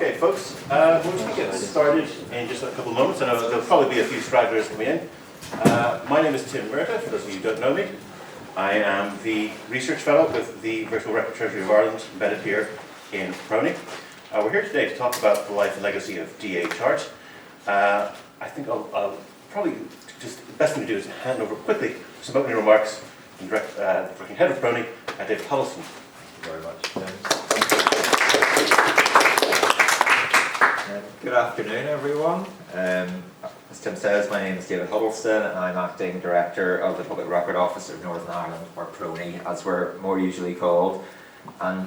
Okay, folks, we'll just get started in just a couple of moments. I know there'll probably be a few stragglers coming in. My name is Tim Murtagh, for those of you who don't know me. I am the research fellow with the Virtual Record Treasury of Ireland, embedded here in PRONI. We're here today to talk about the life and legacy of DA Chart. I think I'll probably just the best thing to do is hand over quickly some opening remarks from the working head of PRONI, David Huddleston. Thank you very much, Tim. Good afternoon, everyone. As Tim says, my name is David Huddleston, and I'm Acting Director of the Public Record Office of Northern Ireland, or PRONI, as we're more usually called. And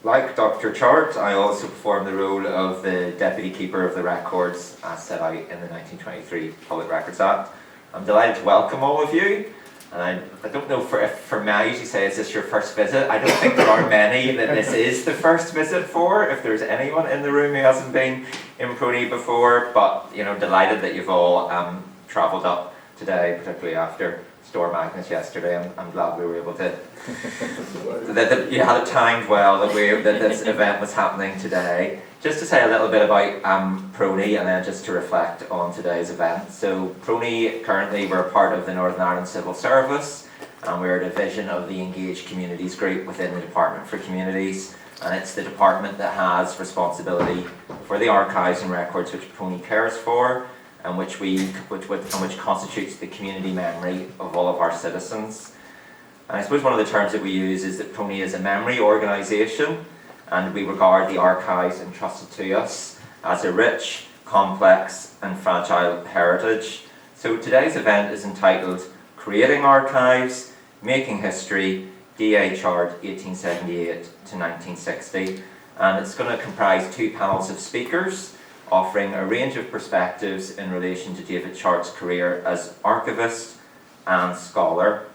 like Dr. Chart, I also perform the role of the Deputy Keeper of the Records, as set out in the 1923 Public Records Act. I'm delighted to welcome all of you. And I don't know if for me, I usually say, is this your first visit? I don't think there are many that this is the first visit for, if there's anyone in the room who hasn't been in PRONI before, but delighted that you've all travelled up today, particularly after Storm Agnes yesterday. I'm glad we were able to, that you had it timed well, that this event was happening today. Just to say a little bit about PRONI and then just to reflect on today's event. So PRONI, currently we're a part of the Northern Ireland Civil Service, and we're a division of the Engaged Communities Group within the Department for Communities, and it's the department that has responsibility for the archives and records which PRONI cares for, and which constitutes the community memory of all of our citizens. And I suppose one of the terms that we use is that PRONI is a memory organisation, and we regard the archives entrusted to us as a rich, complex and fragile heritage. So today's event is entitled Creating Archives, Making History, DA Chart 1878 to 1960, and it's going to comprise two panels of speakers offering a range of perspectives in relation to David Chart's career as archivist and scholar.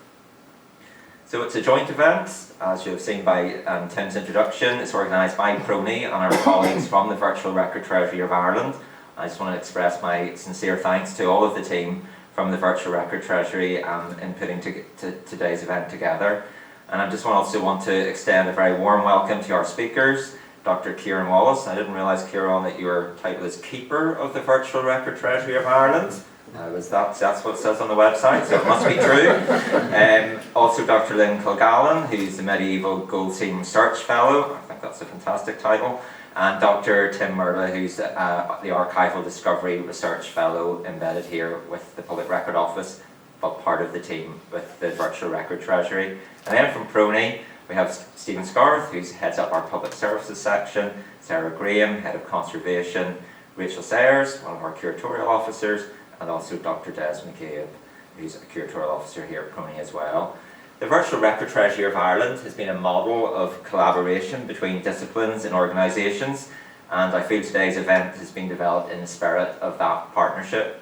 So it's a joint event, as you have seen by Tim's introduction. It's organised by PRONI and our colleagues from the Virtual Record Treasury of Ireland. I just want to express my sincere thanks to all of the team from the Virtual Record Treasury in putting today's event together. And I just also want to extend a very warm welcome to our speakers, Dr. Kieran Wallace. I didn't realise, Kieran, that your title is Keeper of the Virtual Record Treasury of Ireland. That's what it says on the website, so it must be true. Also Dr. Lynn Kilgallen, who's the Medieval Gold Team Research Fellow. I think that's a fantastic title. And Dr. Tim Murtagh, who's the Archival Discovery Research Fellow embedded here with the Public Record Office, but part of the team with the Virtual Record Treasury. And then from PRONI, we have Stephen Scarth, who heads up our Public Services section, Sarah Graham, Head of Conservation, Rachel Sayers, one of our curatorial officers, and also Dr. Des McCabe, who's a curatorial officer here at PRONI as well. The Virtual Record Treasury of Ireland has been a model of collaboration between disciplines and organisations, and I feel today's event has been developed in the spirit of that partnership.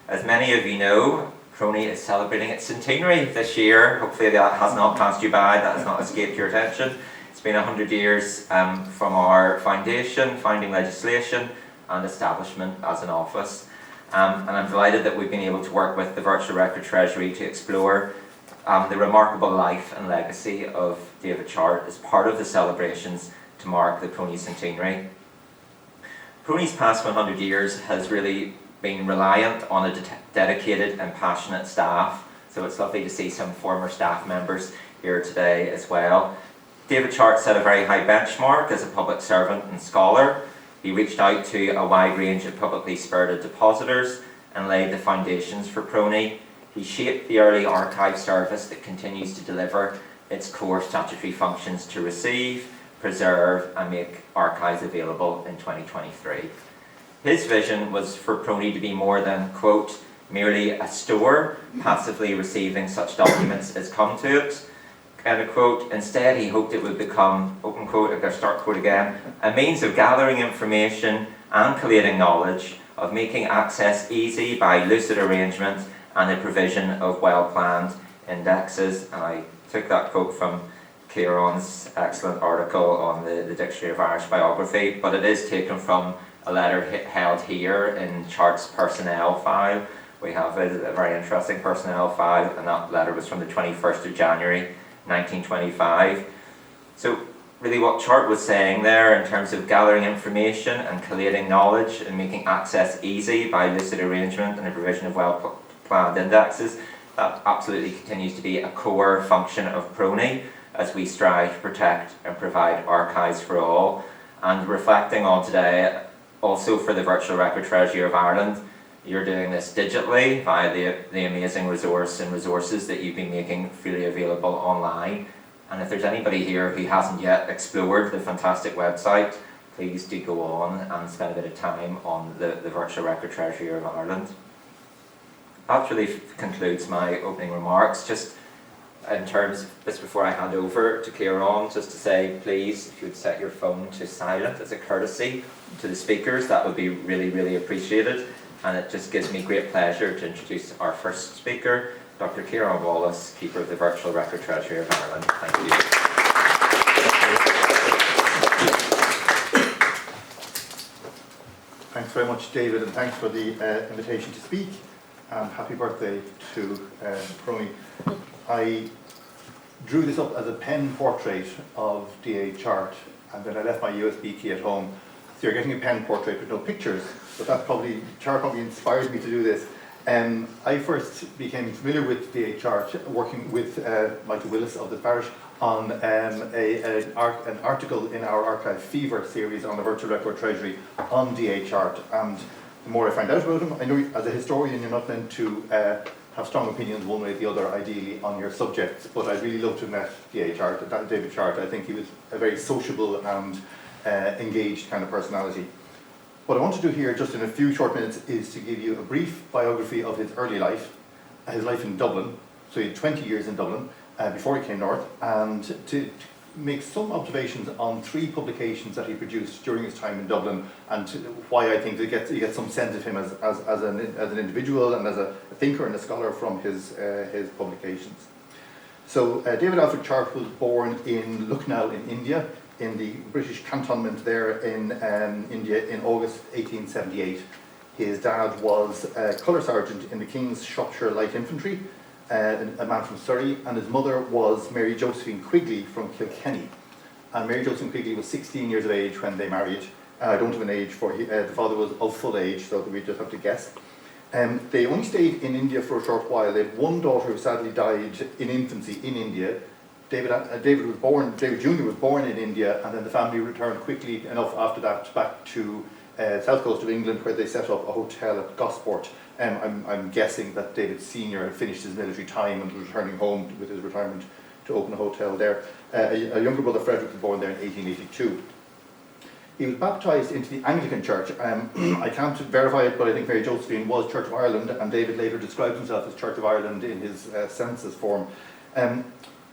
As many of you know, PRONI is celebrating its centenary this year. Hopefully that has not passed you by, that has not escaped your attention. It's been 100 years from our foundation, founding legislation, and establishment as an office. And I'm delighted that we've been able to work with the Virtual Record Treasury to explore the remarkable life and legacy of David Chart as part of the celebrations to mark the PRONI centenary. PRONI's past 100 years has really been reliant on a dedicated and passionate staff, so it's lovely to see some former staff members here today as well. David Chart set a very high benchmark as a public servant and scholar. He reached out to a wide range of publicly spirited depositors and laid the foundations for PRONI. He shaped the early archive service that continues to deliver its core statutory functions to receive, preserve and make archives available in 2023. His vision was for PRONI to be more than, quote, merely a store passively receiving such documents as come to it, end of quote. Instead, he hoped it would become, open quote, if I start quote again, a means of gathering information and collating knowledge, of making access easy by lucid arrangement and the provision of well-planned indexes. And I took that quote from Kieran's excellent article on the Dictionary of Irish Biography, but it is taken from a letter held here in Chart's personnel file. We have a very interesting personnel file, and that letter was from the 21st of January 1925. So really what Chart was saying there in terms of gathering information and collating knowledge and making access easy by lucid arrangement and the provision of well-planned indexes, that absolutely continues to be a core function of PRONI as we strive to protect and provide archives for all. And reflecting on today, also for the Virtual Record Treasury of Ireland, you're doing this digitally via the amazing resources that you've been making freely available online. And if there's anybody here who hasn't yet explored the fantastic website, please do go on and spend a bit of time on the Virtual Record Treasury of Ireland. That really concludes my opening remarks. Just in terms of this, before I hand over to Kieran, just to say, please, if you would set your phone to silent as a courtesy to the speakers, that would be really, really appreciated. And it just gives me great pleasure to introduce our first speaker, Dr. Kieran Wallace, Keeper of the Virtual Record Treasury of Ireland. Thank you. Thanks very much, David, and thanks for the invitation to speak. And happy birthday to PRONI. I drew this up as a pen portrait of D.A. Chart, and then I left my USB key at home. So you're getting a pen portrait with no pictures, but Chart probably inspired me to do this. I first became familiar with D.A. Chart working with Michael Willis of the parish on an article in our Archive Fever series on the Virtual Record Treasury on D.A. Chart. And the more I find out about him, I know as a historian you're not meant to have strong opinions one way or the other, ideally, on your subjects, but I really loved to have met D.A. Chart, David Chart. I think he was a very sociable and engaged kind of personality. What I want to do here, just in a few short minutes, is to give you a brief biography of his early life, his life in Dublin. So he had 20 years in Dublin before he came north, and to make some observations on 3 publications that he produced during his time in Dublin, and why I think you get some sense of him as an individual and as a thinker and a scholar from his publications. So David Alfred Chart was born in Lucknow in India, in the British cantonment there in India in August 1878. His dad was a colour sergeant in the King's Shropshire Light Infantry, a man from Surrey, and his mother was Mary Josephine Quigley from Kilkenny. And Mary Josephine Quigley was 16 years of age when they married. I don't have an age for the father was of full age, so we just have to guess. They only stayed in India for a short while. They had one daughter who sadly died in infancy in India. David Jr. was born in India, and then the family returned quickly enough after that back to south coast of England, where they set up a hotel at Gosport. I'm guessing that David Sr. had finished his military time and was returning home with his retirement to open a hotel there. A younger brother, Frederick, was born there in 1882. He was baptised into the Anglican Church. I can't verify it, but I think Mary Josephine was Church of Ireland, and David later described himself as Church of Ireland in his census form.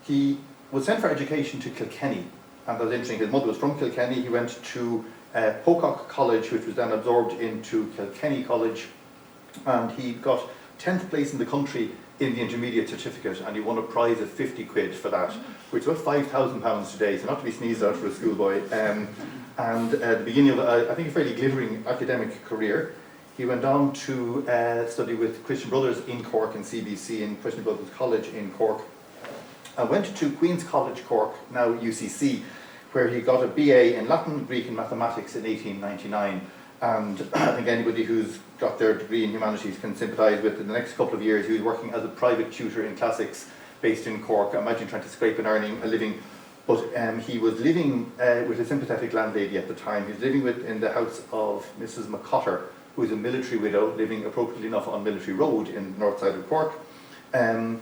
He was sent for education to Kilkenny, and that was interesting. His mother was from Kilkenny. He went to Pocock College, which was then absorbed into Kilkenny College, and he got 10th place in the country in the intermediate certificate, and he won a prize of 50 quid for that, which was £5,000 today, so not to be sneezed at for a schoolboy. And the beginning of, I think, a fairly glittering academic career. He went on to study with Christian Brothers in Cork and CBC in Christian Brothers College in Cork. And went to Queen's College Cork, now UCC, where he got a BA in Latin, Greek and Mathematics in 1899. And I think anybody who's got their degree in humanities can sympathise with. In the next couple of years, he was working as a private tutor in classics based in Cork. Imagine trying to scrape a living. But he was living with a sympathetic landlady at the time. He was living in the house of Mrs. McCotter, who was a military widow, living appropriately enough on Military Road in the north side of Cork. And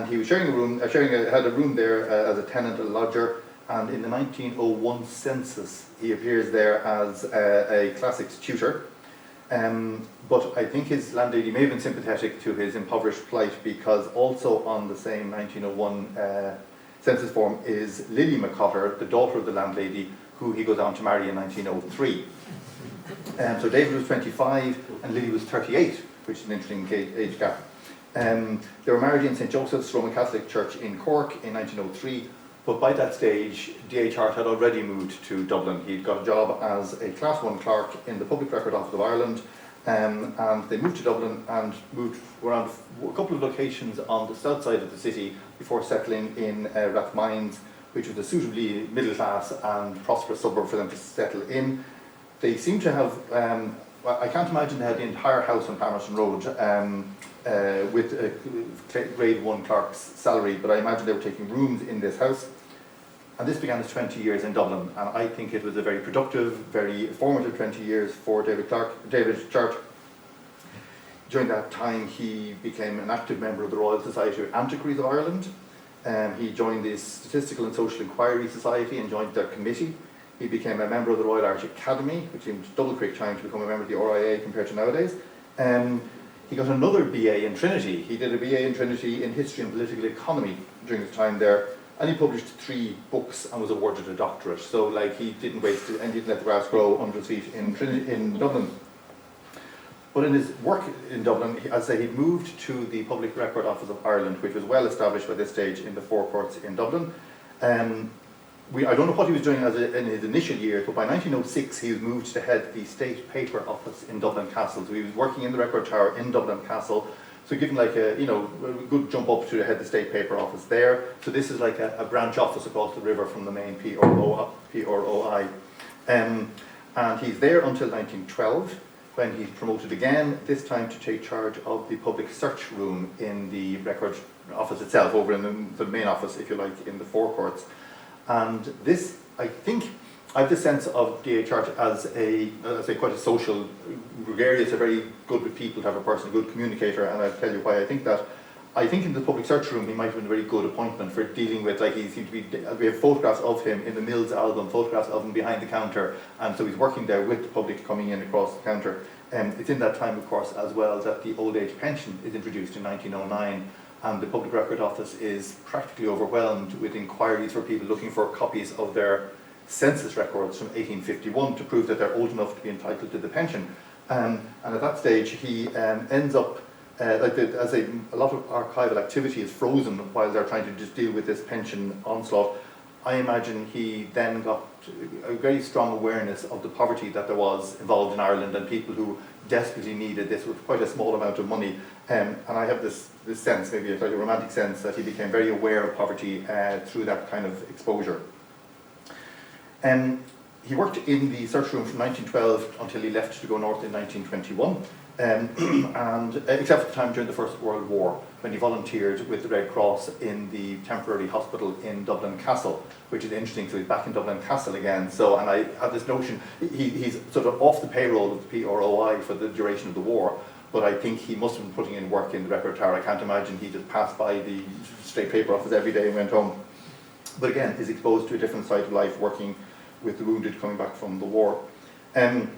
he was sharing a room, had a room there as a tenant, a lodger, and in the 1901 census he appears there as a classics tutor. But I think his landlady may have been sympathetic to his impoverished plight, because also on the same 1901 census form is Lily McCotter, the daughter of the landlady, who he goes on to marry in 1903. So David was 25 and Lily was 38, which is an interesting age gap. They were married in St. Joseph's Roman Catholic Church in Cork in 1903, but by that stage D.A. Chart had already moved to Dublin. He'd got a job as a Class 1 clerk in the Public Record Office of Ireland, and they moved to Dublin and moved around a couple of locations on the south side of the city before settling in Rathmines, which was a suitably middle class and prosperous suburb for them to settle in. They seem to have, well, I can't imagine they had the entire house on Palmerston Road with a grade 1 clerk's salary, but I imagine they were taking rooms in this house. And this began as 20 years in Dublin, and I think it was a very productive, very formative 20 years for David Chart. During that time, he became an active member of the Royal Society of Antiquaries of Ireland. He joined the Statistical and Social Inquiry Society and joined their committee. He became a member of the Royal Irish Academy, which seemed double quick time to become a member of the RIA compared to nowadays. He got another BA in Trinity. He did a BA in Trinity in History and Political Economy during his time there, and he published 3 books and was awarded a doctorate. So, like, he didn't waste it and he didn't let the grass grow under his feet in Dublin. But in his work in Dublin, as I say, he moved to the Public Record Office of Ireland, which was well established by this stage in the Four Courts in Dublin. I don't know what he was doing in his initial years, but by 1906 he was moved to head the State Paper Office in Dublin Castle. So he was working in the Record Tower in Dublin Castle. So given like a good jump up to head the State Paper Office there. So this is like a branch office across the river from the main PROI. And he's there until 1912, when he's promoted again, this time to take charge of the public search room in the Record Office itself, over in the main office, if you like, in the Four Courts. And this, I think, I have the sense of D.A. Chart as quite a social, gregarious, a very good with people type of person, a good communicator, and I'll tell you why I think that. I think in the public search room he might have been a very good appointment for dealing with, like, he seemed to be, we have photographs of him in the Mills album, photographs of him behind the counter, and so he's working there with the public coming in across the counter. It's in that time, of course, as well, that the old age pension is introduced in 1909, and the Public Record Office is practically overwhelmed with inquiries for people looking for copies of their census records from 1851 to prove that they're old enough to be entitled to the pension. And at that stage, he ends up, a lot of archival activity is frozen while they're trying to just deal with this pension onslaught. I imagine he then got a very strong awareness of the poverty that there was involved in Ireland and people who desperately needed this with quite a small amount of money. And I have this sense, maybe a slightly romantic sense, that he became very aware of poverty through that kind of exposure. He worked in the search room from 1912 until he left to go north in 1921, and except for the time during the First World War, when he volunteered with the Red Cross in the temporary hospital in Dublin Castle, which is interesting. So he's back in Dublin Castle again. So, and I have this notion, he's sort of off the payroll of the PROI for the duration of the war, but I think he must have been putting in work in the Record Tower. I can't imagine he just passed by the State Paper Office every day and went home. But again, is exposed to a different side of life, working with the wounded coming back from the war. During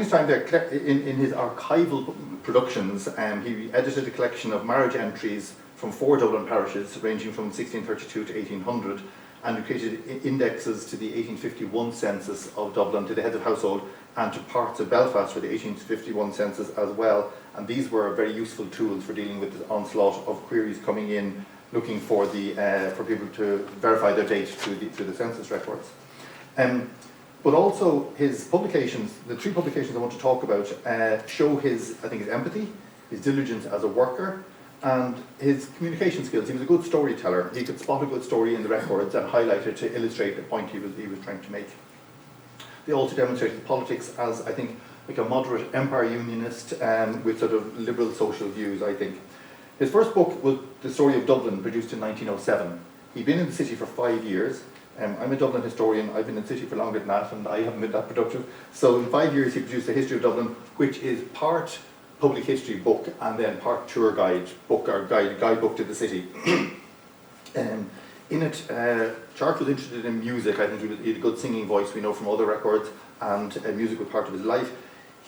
his time there, in his archival productions, he edited a collection of marriage entries from 4 Dublin parishes, ranging from 1632 to 1800, and he created indexes to the 1851 census of Dublin, to the heads of household, and to parts of Belfast for the 1851 census as well. And these were very useful tools for dealing with the onslaught of queries coming in, looking for people to verify their date through the census records. But also his publications, the 3 publications I want to talk about, show his empathy, his diligence as a worker, and his communication skills. He was a good storyteller. He could spot a good story in the records and highlight it to illustrate the point he was trying to make. They also demonstrated politics as, I think, like a moderate empire unionist with sort of liberal social views, I think. His first book was The Story of Dublin, produced in 1907. He'd been in the city for 5 years. I'm a Dublin historian. I've been in the city for longer than that, and I haven't been that productive. So in 5 years he produced a history of Dublin, which is part public history book and then part tour guide book, or guidebook to the city. In it, Chart was interested in music. I think he had a good singing voice, we know from other records, and music was part of his life.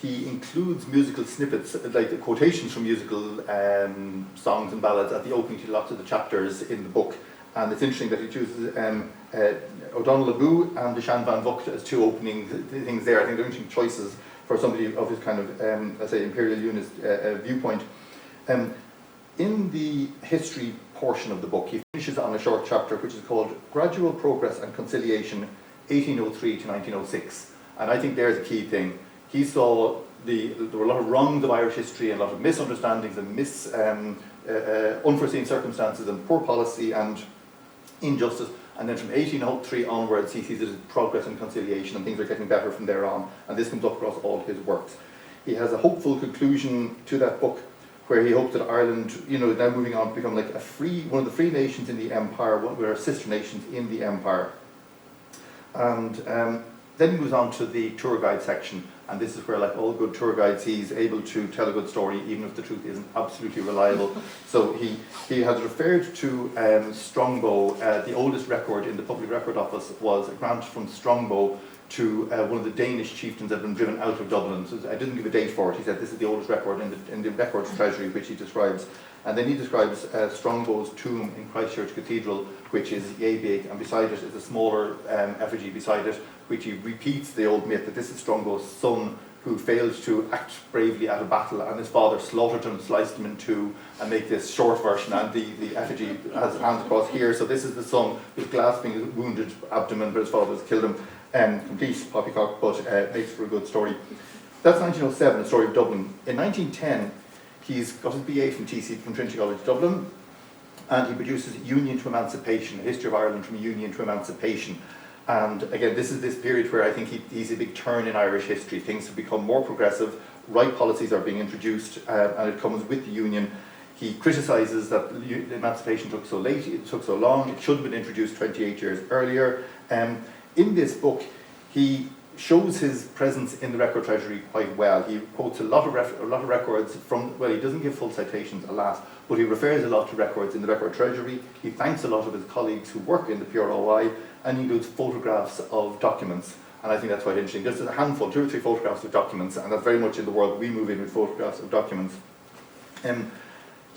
He includes musical snippets, like the quotations from musical songs and ballads at the opening to lots of the chapters in the book. And it's interesting that he chooses O'Donnell Abu and the Shan Van Vogt as 2 opening things there. I think they're interesting choices for somebody of his kind of, let's say, imperial unionist viewpoint. In the history portion of the book, he finishes on a short chapter which is called Gradual Progress and Conciliation, 1803 to 1906. And I think there's a key thing. He saw there were a lot of wrongs of Irish history and a lot of misunderstandings and unforeseen circumstances and poor policy and injustice. And then from 1803 onwards, he sees it as progress and conciliation, and things are getting better from there on. And this comes up across all his works. He has a hopeful conclusion to that book, where he hopes that Ireland, now moving on to become like one of the free nations in the empire, one of our sister nations in the empire. And then he moves on to the tour guide section, and this is where, like all good tour guides, he's able to tell a good story even if the truth isn't absolutely reliable. So he has referred to Strongbow. The oldest record in the Public Record Office was a grant from Strongbow to one of the Danish chieftains that had been driven out of Dublin. So I didn't give a date for it. He said this is the oldest record in the records treasury, which he describes. And then he describes Strongbow's tomb in Christchurch Cathedral, which is yea big, and beside it is a smaller effigy beside it, which he repeats the old myth that this is Strongbow's son who failed to act bravely at a battle, and his father slaughtered him, sliced him in two, and make this short version, and the effigy has hands across here. So this is the son who's clasping his wounded abdomen, but his father has killed him. Complete poppycock, but makes for a good story. That's 1907, the story of Dublin. In 1910, he's got his BA from Trinity College Dublin, and he produces Union to Emancipation, a history of Ireland from Union to Emancipation. And again, this is this period where I think he's a big turn in Irish history. Things have become more progressive, right policies are being introduced, and it comes with the Union. He criticises that the emancipation took so late, it took so long, it should have been introduced 28 years earlier. In this book, he shows his presence in the record treasury quite well. He quotes a lot of records from, well, he doesn't give full citations, alas, but he refers a lot to records in the record treasury. He thanks a lot of his colleagues who work in the PROI, and he includes photographs of documents. And I think that's quite interesting. There's a handful, 2 or 3 photographs of documents, and that's very much in the world we move in with photographs of documents.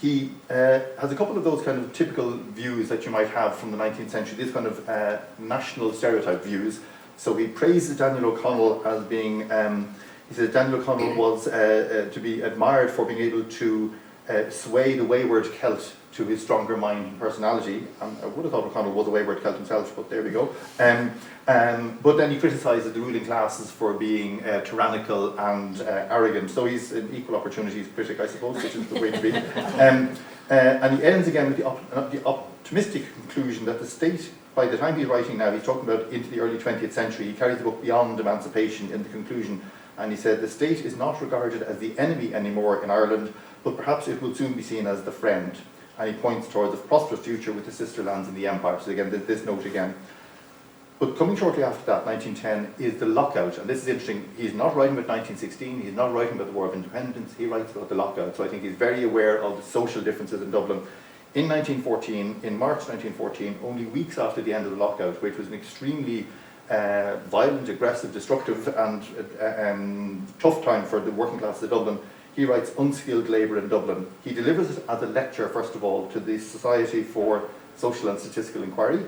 He has a couple of those kind of typical views that you might have from the 19th century, these kind of national stereotype views. So he praises Daniel O'Connell as being, he says Daniel O'Connell was to be admired for being able to sway the wayward Celt to his stronger mind and personality. I would have thought O'Connell was a wayward Celt himself, but there we go. But then he criticises the ruling classes for being tyrannical and arrogant. So he's an equal opportunities critic, I suppose, which is the way to be. And he ends again with the optimistic conclusion that the state, by the time he's writing now, he's talking about into the early 20th century, he carries the book beyond emancipation in the conclusion, and he said, the state is not regarded as the enemy anymore in Ireland, but perhaps it will soon be seen as the friend. And he points towards a prosperous future with the sister lands in the empire. So again, this note again. But coming shortly after that, 1910, is the lockout. And this is interesting. He's not writing about 1916. He's not writing about the War of Independence. He writes about the lockout. So I think he's very aware of the social differences in Dublin. In 1914, in March 1914, only weeks after the end of the lockout, which was an extremely violent, aggressive, destructive and tough time for the working class of Dublin, he writes Unskilled Labour in Dublin. He delivers it as a lecture, first of all, to the Society for Social and Statistical Inquiry.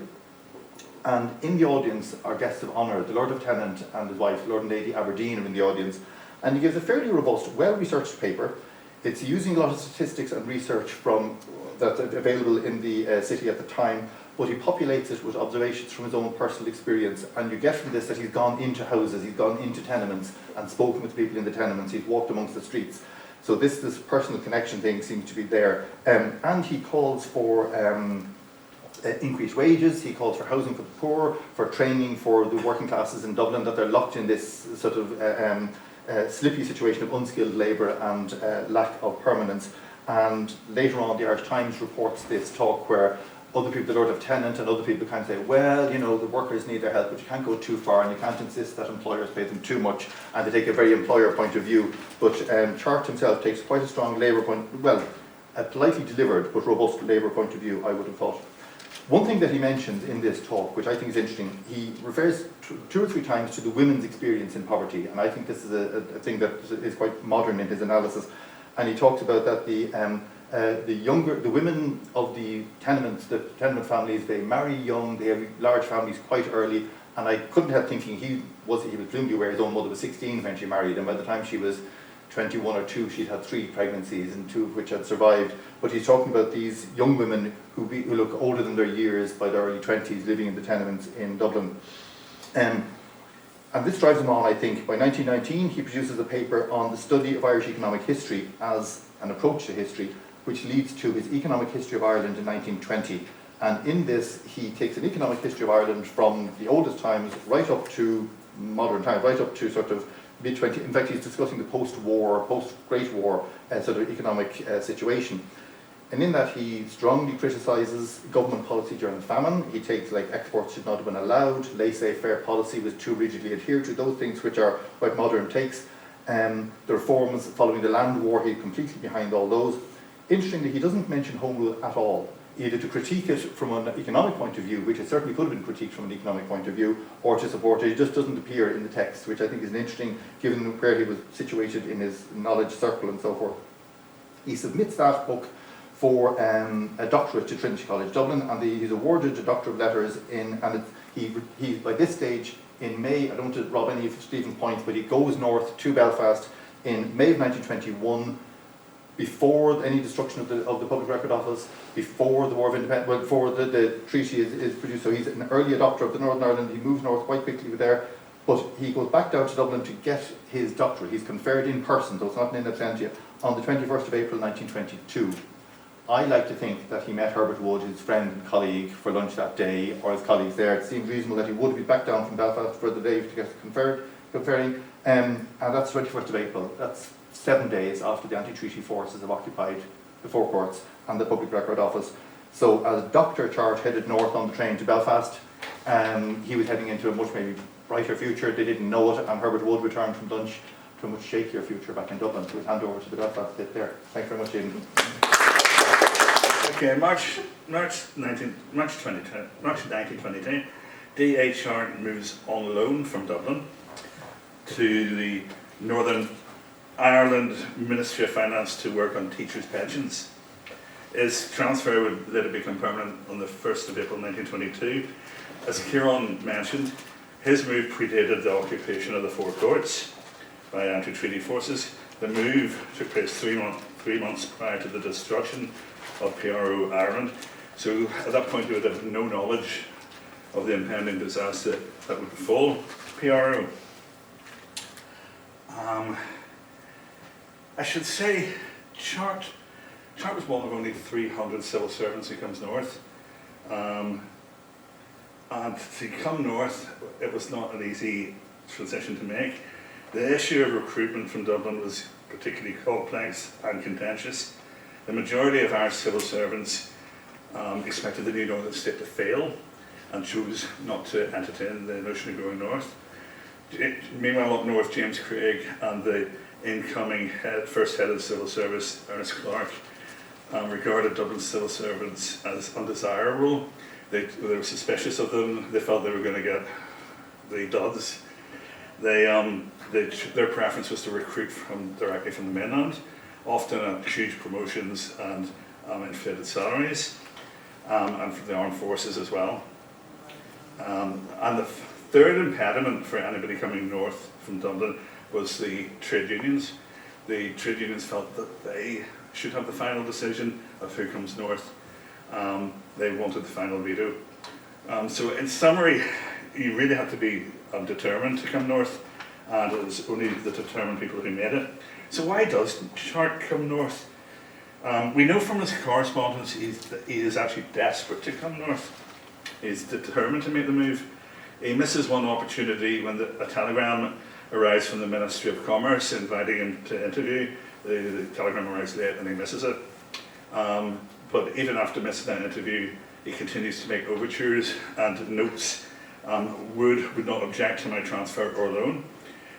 And in the audience are guests of honour. The Lord Lieutenant and his wife, Lord and Lady Aberdeen, are in the audience. And he gives a fairly robust, well-researched paper. It's using a lot of statistics and research from that's available in the city at the time, but he populates it with observations from his own personal experience. And you get from this that he's gone into houses, he's gone into tenements and spoken with people in the tenements, he's walked amongst the streets. So this personal connection thing seems to be there. And he calls for increased wages, he calls for housing for the poor, for training for the working classes in Dublin, that they're locked in this sort of slippy situation of unskilled labour and lack of permanence. And later on, the Irish Times reports this talk where other people, the Lord Lieutenant and other people kind of say, well, you know, the workers need their help, but you can't go too far and you can't insist that employers pay them too much, and they take a very employer point of view. But Chart himself takes quite a strong labour point, well, a politely delivered but robust labour point of view, I would have thought. One thing that he mentions in this talk, which I think is interesting, he refers 2 or 3 times to the women's experience in poverty, and I think this is a thing that is quite modern in his analysis. And he talks about that the women of the tenements, the tenement families, they marry young, they have large families quite early, and I couldn't help thinking he was presumably aware his own mother was 16 when she married, and by the time she was 21 or 2, she'd had 3 pregnancies, and 2 of which had survived. But he's talking about these young women who look older than their years, by their early 20s, living in the tenements in Dublin. And this drives him on, I think. By 1919, he produces a paper on the study of Irish economic history as an approach to history, which leads to his Economic History of Ireland in 1920. And in this, he takes an economic history of Ireland from the oldest times right up to modern times, right up to sort of mid-20s. In fact, he's discussing the post-war, post-Great War sort of economic situation. And in that, he strongly criticises government policy during the famine. He takes, like, exports should not have been allowed, laissez-faire policy was too rigidly adhered to, those things which are quite modern takes. The reforms following the land war, he's completely behind all those. Interestingly, he doesn't mention Home Rule at all, either to critique it from an economic point of view, which it certainly could have been critiqued from an economic point of view, or to support it. It just doesn't appear in the text, which I think is an interesting, given where he was situated in his knowledge circle and so forth. He submits that book for a doctorate to Trinity College Dublin, and he's awarded a Doctor of Letters in, and he by this stage in May, I don't want to rob any of Stephen's points, but he goes north to Belfast in May of 1921, before any destruction of the Public Record Office, before the War of Independence, well, before the treaty is produced. So he's an early adopter of the Northern Ireland. He moves north quite quickly with there, but he goes back down to Dublin to get his doctorate. He's conferred in person, so it's not in absentia, on the 21st of April 1922. I like to think that he met Herbert Wood, his friend and colleague, for lunch that day, or his colleagues there. It seemed reasonable that he would be back down from Belfast for the day to get conferring, and that's 21st of April. That's 7 days after the anti-treaty forces have occupied the Four Courts and the Public Record Office. So as Dr. Chart headed north on the train to Belfast, he was heading into a much maybe brighter future. They didn't know it, and Herbert Wood returned from lunch to a much shakier future back in Dublin. So we'll hand over to the Belfast bit there. Thanks very much, Aidan. Okay, March 1922, D.A. Chart moves on loan from Dublin to the Northern Ireland Ministry of Finance to work on teachers' pensions. His transfer would later become permanent on the 1st of April 1922. As Kieran mentioned, his move predated the occupation of the Four Courts by anti-treaty forces. The move took place 3 months prior to the destruction of PRO Ireland. So at that point we would have no knowledge of the impending disaster that would befall PRO. I should say Chart was one of only 300 civil servants who comes north. And to come north, it was not an easy transition to make. The issue of recruitment from Dublin was particularly complex and contentious. The majority of Irish civil servants expected the new Northern State to fail and chose not to entertain the notion of going north. Meanwhile, up north, James Craig and the incoming first head of the civil service, Ernest Clark, regarded Dublin civil servants as undesirable. They were suspicious of them. They felt they were going to get the duds. Their preference was to recruit directly from the mainland, often at huge promotions and inflated salaries, and from the armed forces as well. And the third impediment for anybody coming north from Dublin was the trade unions. The trade unions felt that they should have the final decision of who comes north. They wanted the final veto. So in summary, you really had to be determined to come north, and it was only the determined people who made it. So why does Chart come north? We know from his correspondence he is actually desperate to come north. He's determined to make the move. He misses one opportunity when a telegram arrives from the Ministry of Commerce inviting him to interview. The telegram arrives late and he misses it. But even after missing that interview, he continues to make overtures and notes would not object to my transfer or loan.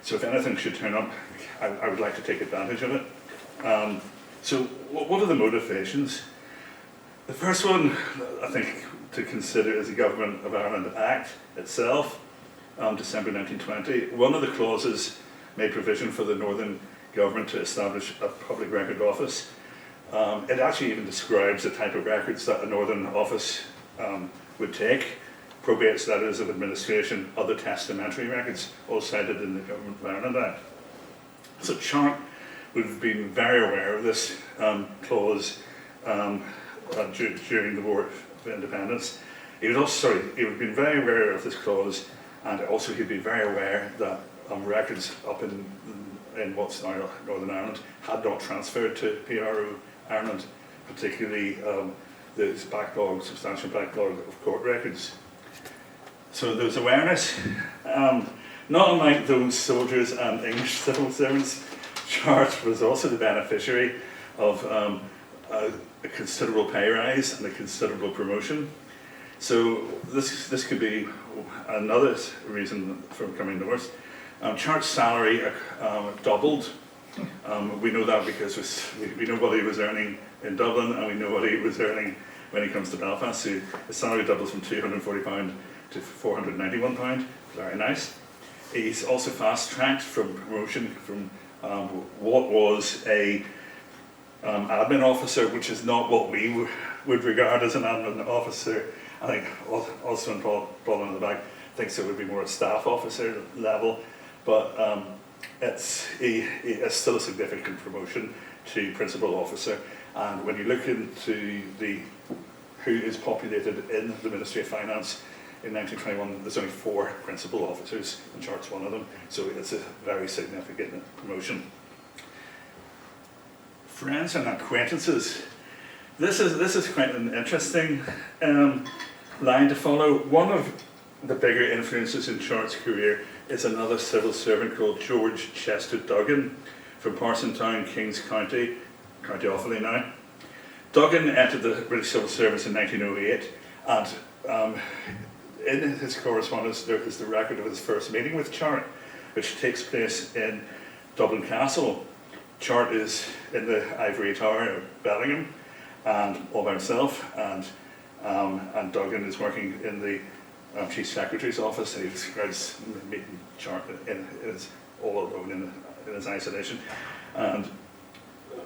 So if anything should turn up, I would like to take advantage of it. So what are the motivations? The first one, I think, to consider is the Government of Ireland Act itself, December 1920. One of the clauses made provision for the Northern Government to establish a public record office. It actually even describes the type of records that a Northern office would take: probates, letters of administration, other testamentary records, all cited in the Government of Ireland Act. So Chart would have been very aware of this clause during the War of Independence. He would have been very aware of this clause, and also he'd be very aware that records up in what's now Northern Ireland had not transferred to PRO Ireland, particularly this backlog, substantial backlog of court records. So there was awareness. Not unlike those soldiers and English civil servants, Chart was also the beneficiary of a considerable pay rise and a considerable promotion. So this could be another reason for coming north. Chart's salary doubled. We know that because we know what he was earning in Dublin, and we know what he was earning when he comes to Belfast. So his salary doubles from £240 to £491. Very nice. He's also fast-tracked from promotion from what was a admin officer, which is not what we would regard as an admin officer. I think Osman Paul in the back thinks it would be more a staff officer level, but it's still a significant promotion to principal officer. And when you look into who is populated in the Ministry of Finance in 1921, there's only 4 principal officers, and Chart's one of them, so it's a very significant promotion. Friends and acquaintances. This is quite an interesting line to follow. One of the bigger influences in Chart's career is another civil servant called George Chester Duggan from Parsonstown, Kings County, County Offaly now. Duggan entered the British Civil Service in 1908, and in his correspondence there is the record of his first meeting with Chart, which takes place in Dublin Castle. Chart is in the Ivory Tower of Bellingham, and all by himself, and Duggan is working in the Chief Secretary's office, and he describes meeting Chart all alone in his isolation. And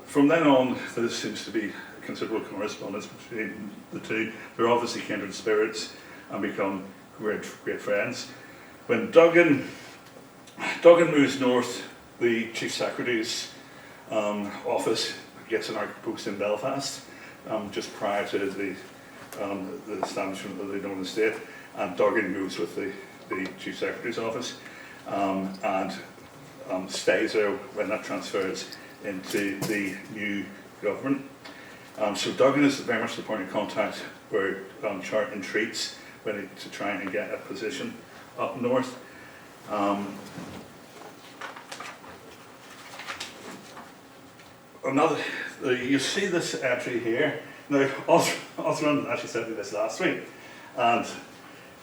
from then on, there seems to be considerable correspondence between the two. They're obviously kindred spirits and become great friends. When Duggan moves north, the Chief Secretary's office gets an outpost in Belfast, just prior to the establishment of the Northern State, and Duggan goes with the Chief Secretary's office and stays there when that transfers into the new government. So Duggan is very much the point of contact where Chart entreats to try and get a position up north. You see this entry here. Now, Osman actually sent me this last week, and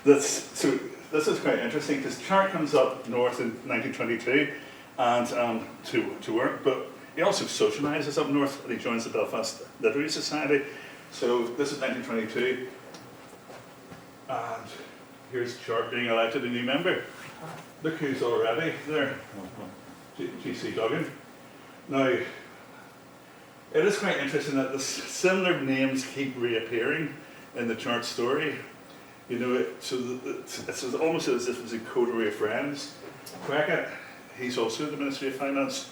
this is quite interesting because Chart comes up north in 1922 and to work, but he also socialises up north and he joins the Belfast Literary Society. So this is 1922, and here's Chart being elected a new member. Look who's already there, G.C. Duggan. Now, it is quite interesting that the similar names keep reappearing in the Chart story. You know, it's almost as if it's a coterie of friends. Quekett, he's also in the Ministry of Finance.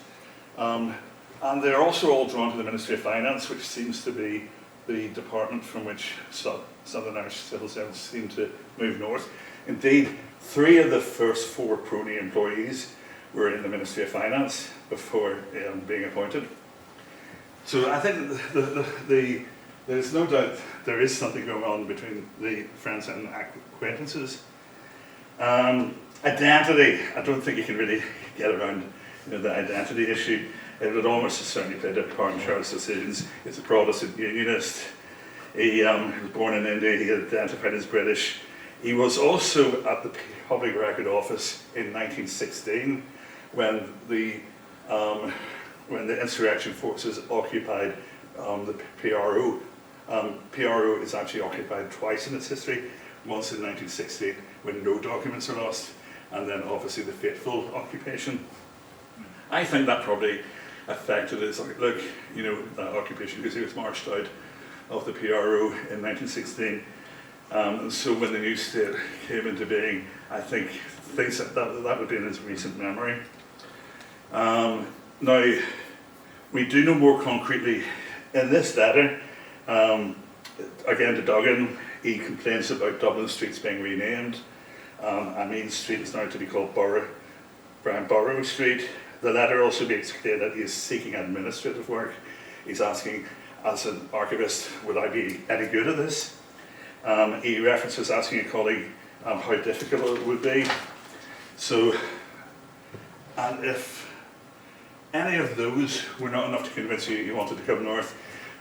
And they're also all drawn to the Ministry of Finance, which seems to be the department from which Southern Irish civil servants seem to move north. Indeed, 3 of the first 4 PRONI employees were in the Ministry of Finance before being appointed. So I think there's no doubt there is something going on between the friends and acquaintances. Identity, I don't think you can really get around the identity issue. It would almost certainly played a part in Charles' decisions. He's a Protestant unionist. He was born in India, he identified as British. He was also at the Public Record Office in 1916 when the insurrection forces occupied the PRO. PRO is actually occupied twice in its history, once in 1916 when no documents are lost, and then obviously the fateful occupation. I think that probably affected his outlook, that occupation, because he was marched out of the PRO in 1916. And so when the new state came into being, I think that would be in his recent memory. Now, we do know more concretely in this letter, again to Duggan, he complains about Dublin streets being renamed. Mean Street is now to be called Brian Burrow Street. The letter also makes clear that he is seeking administrative work. He's asking as an archivist, would I be any good at this? He references asking a colleague how difficult it would be. So, and if any of those were not enough to convince you you wanted to come north,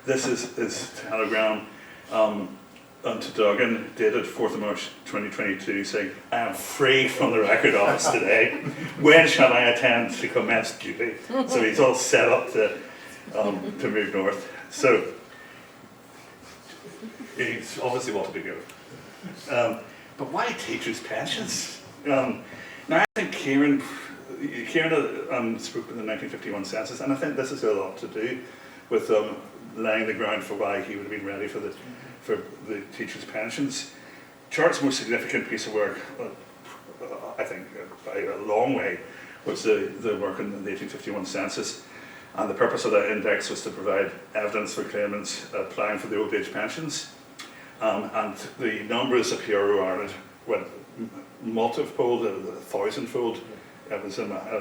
this is his telegram to Duggan, dated 4th of March 2022, saying, "I am free from the record office today. When shall I attend to commence duty?" So he's all set up to move north. So he's obviously wanted to go. But why teachers' pensions? Now I think Kieran spoke in the 1951 census, and I think this has a lot to do with laying the ground for why he would have been ready for the teachers' pensions. Chart's most significant piece of work, I think by a long way, was the work in the 1851 census. And the purpose of that index was to provide evidence for claimants applying for the old age pensions. And the numbers of PRO Ireland went multifold, 1,000-fold. It was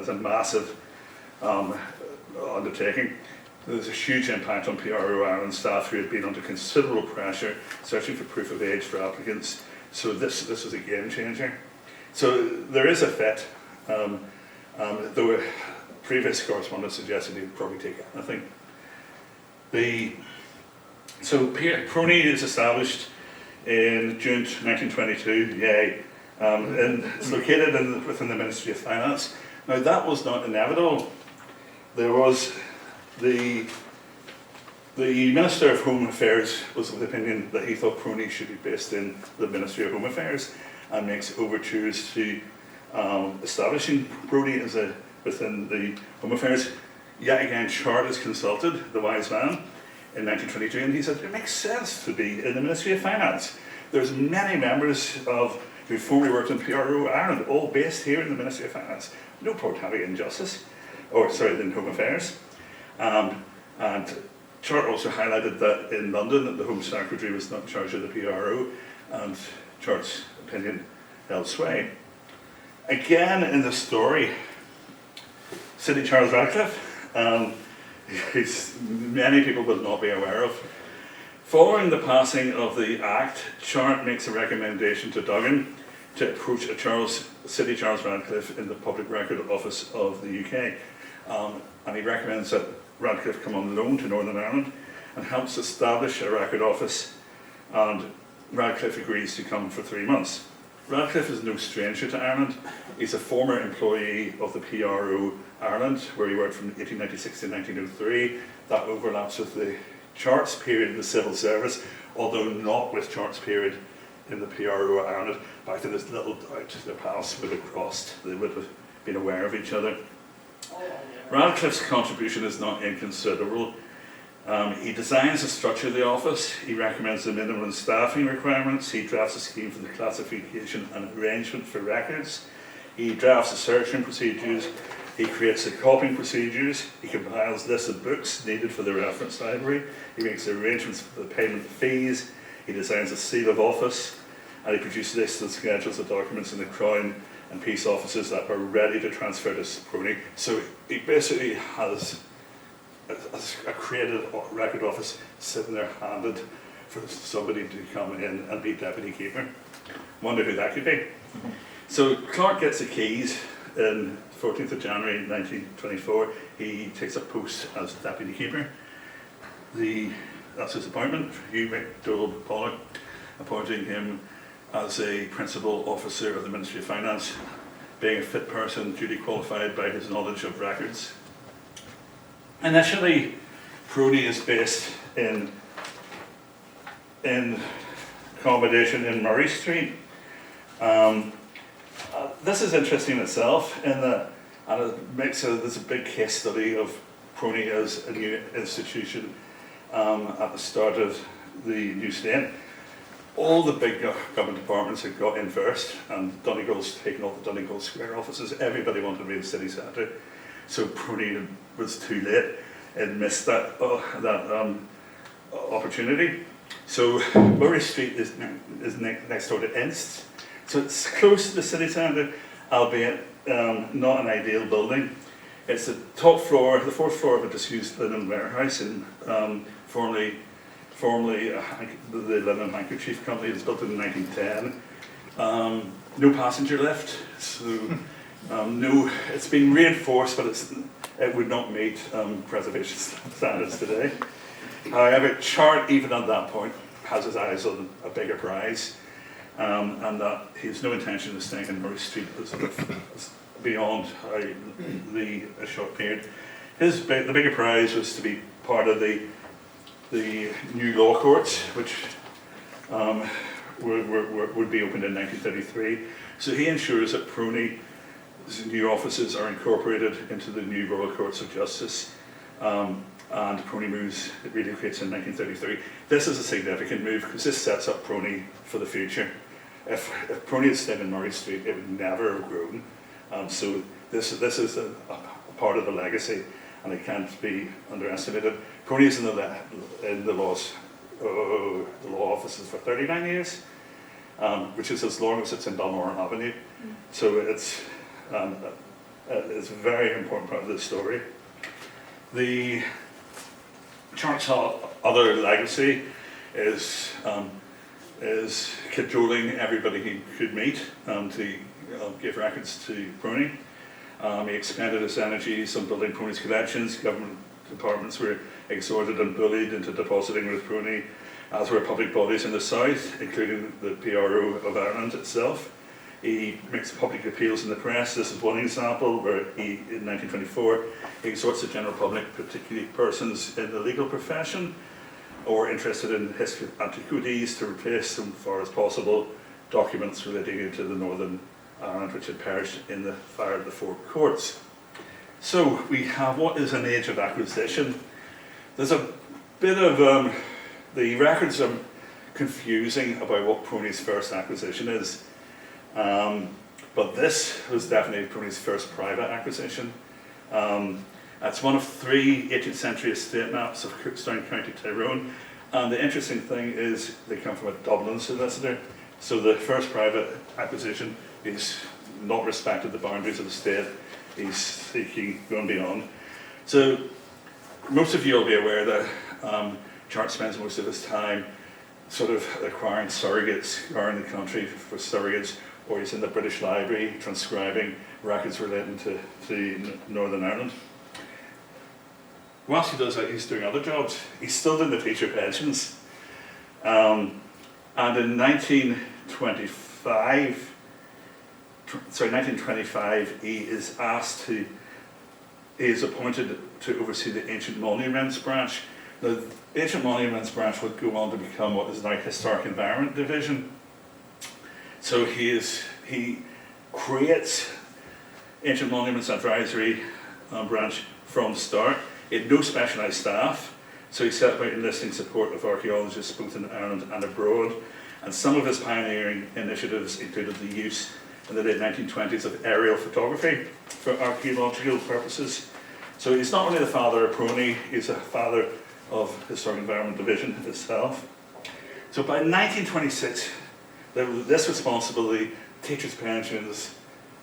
a massive undertaking. There was a huge impact on PRO Ireland staff who had been under considerable pressure searching for proof of age for applicants. So this was a game changer. So there is a fit, though previous correspondence suggested he'd probably take anything. So PRONI is established in June 1922, yay. And it's located within the Ministry of Finance. Now that was not inevitable. There was the Minister of Home Affairs was of the opinion that he thought PRONI should be based in the Ministry of Home Affairs, and makes overtures to establishing PRONI within the Home Affairs. Yet again, Chart is consulted, the wise man, in 1922, and he said it makes sense to be in the Ministry of Finance. There's many members who formerly worked in PRO Ireland, all based here in the Ministry of Finance. No point having in Home Affairs. And Chart also highlighted that in London, the Home Secretary was not in charge of the PRO, and Chart's opinion held sway. Again, in the story, Sidney Charles Radcliffe, many people will not be aware of. Following the passing of the Act, Chart makes a recommendation to Duggan to approach Sidney Charles Radcliffe in the Public Record Office of the UK. And he recommends that Radcliffe come on loan to Northern Ireland and helps establish a record office, and Radcliffe agrees to come for 3 months. Radcliffe is no stranger to Ireland. He's a former employee of the PRO Ireland, where he worked from 1896 to 1903. That overlaps with the Chart's period in the civil service, although not with Chart's period in the PRO Ireland. Back to this little doubt, their paths would have crossed. They would have been aware of each other. Radcliffe's contribution is not inconsiderable. He designs the structure of the office, he recommends the minimum staffing requirements, he drafts a scheme for the classification and arrangement for records, he drafts the searching procedures, he creates the copying procedures, he compiles lists of books needed for the reference library, he makes arrangements for the payment of fees, he designs a seal of office, and he produces lists and schedules of documents in the Crown and peace offices that are ready to transfer to PRONI. So he basically has a created record office sitting there handed for somebody to come in and be deputy keeper. Wonder who that could be. So Clark gets the keys in 14th of January 1924. He takes a post as deputy keeper. That's his appointment. Hugh McDowell Pollock appointing him as a principal officer of the Ministry of Finance, being a fit person, duly qualified by his knowledge of records. Initially, PRONI is based in accommodation in Murray Street. This is interesting in itself, in that, and there's a big case study of PRONI as a new institution at the start of the new state. All the big government departments had got in first, and Donegal's taken all the Donegal Square offices. Everybody wanted to be the city centre, so PRONI was too late and missed that opportunity. So Murray Street is next door to Inst, so it's close to the city centre, albeit not an ideal building. It's the top floor, the fourth floor of a disused linen warehouse in formerly the linen handkerchief company. It was built in 1910. No passenger lift, so no, it's been reinforced, but it would not meet preservation standards today. However, Chart, even at that point, has his eyes on a bigger prize, and that he has no intention of staying in Murray Street beyond a short period. The bigger prize was to be part of the new law courts, which would be opened in 1933. So he ensures that PRONI's new offices are incorporated into the new Royal Courts of Justice, and PRONI relocates in 1933. This is a significant move because this sets up PRONI for the future. If PRONI had stayed in Murray Street, it would never have grown. So this is a part of the legacy, and it can't be underestimated. PRONI is in the law offices for 39 years, which is as long as it's in Balmoral Avenue. So it's a very important part of the story. The Chart's other legacy is cajoling everybody he could meet to give records to PRONI. He expended his energies on building PRONI's collections. Government departments were exhorted and bullied into depositing with PRONI, as were public bodies in the south, including the PRO of Ireland itself. He makes public appeals in the press. This is one example where in 1924, he exhorts the general public, particularly persons in the legal profession or interested in history of antiquities, to replace, so far as possible, documents relating to the Northern Ireland which had perished in the fire of the Four Courts. So we have what is an age of acquisition. There's a bit of, the records are confusing about what PRONI's first acquisition is. But this was definitely PRONI's first private acquisition. It's one of 3 18th century estate maps of Cookstown, County Tyrone. And the interesting thing is they come from a Dublin solicitor. So the first private acquisition, he's not respected the boundaries of the state. He's seeking going beyond. So most of you will be aware that Chart spends most of his time sort of acquiring surrogates around the country for surrogates, or he's in the British Library transcribing records relating to Northern Ireland. Whilst he does that, he's doing other jobs. He's still doing the teacher pensions. And in 1925, he is appointed to oversee the Ancient Monuments branch. The Ancient Monuments branch would go on to become what is now Historic Environment Division. So he creates Ancient Monuments Advisory branch from the start. He had no specialised staff, so he set about enlisting support of archaeologists both in Ireland and abroad. And some of his pioneering initiatives included the use in the late 1920s of aerial photography for archaeological purposes. So he's not only the father of PRONI, he's a father of Historic Environment Division itself. So by 1926, this responsibility, teachers' pensions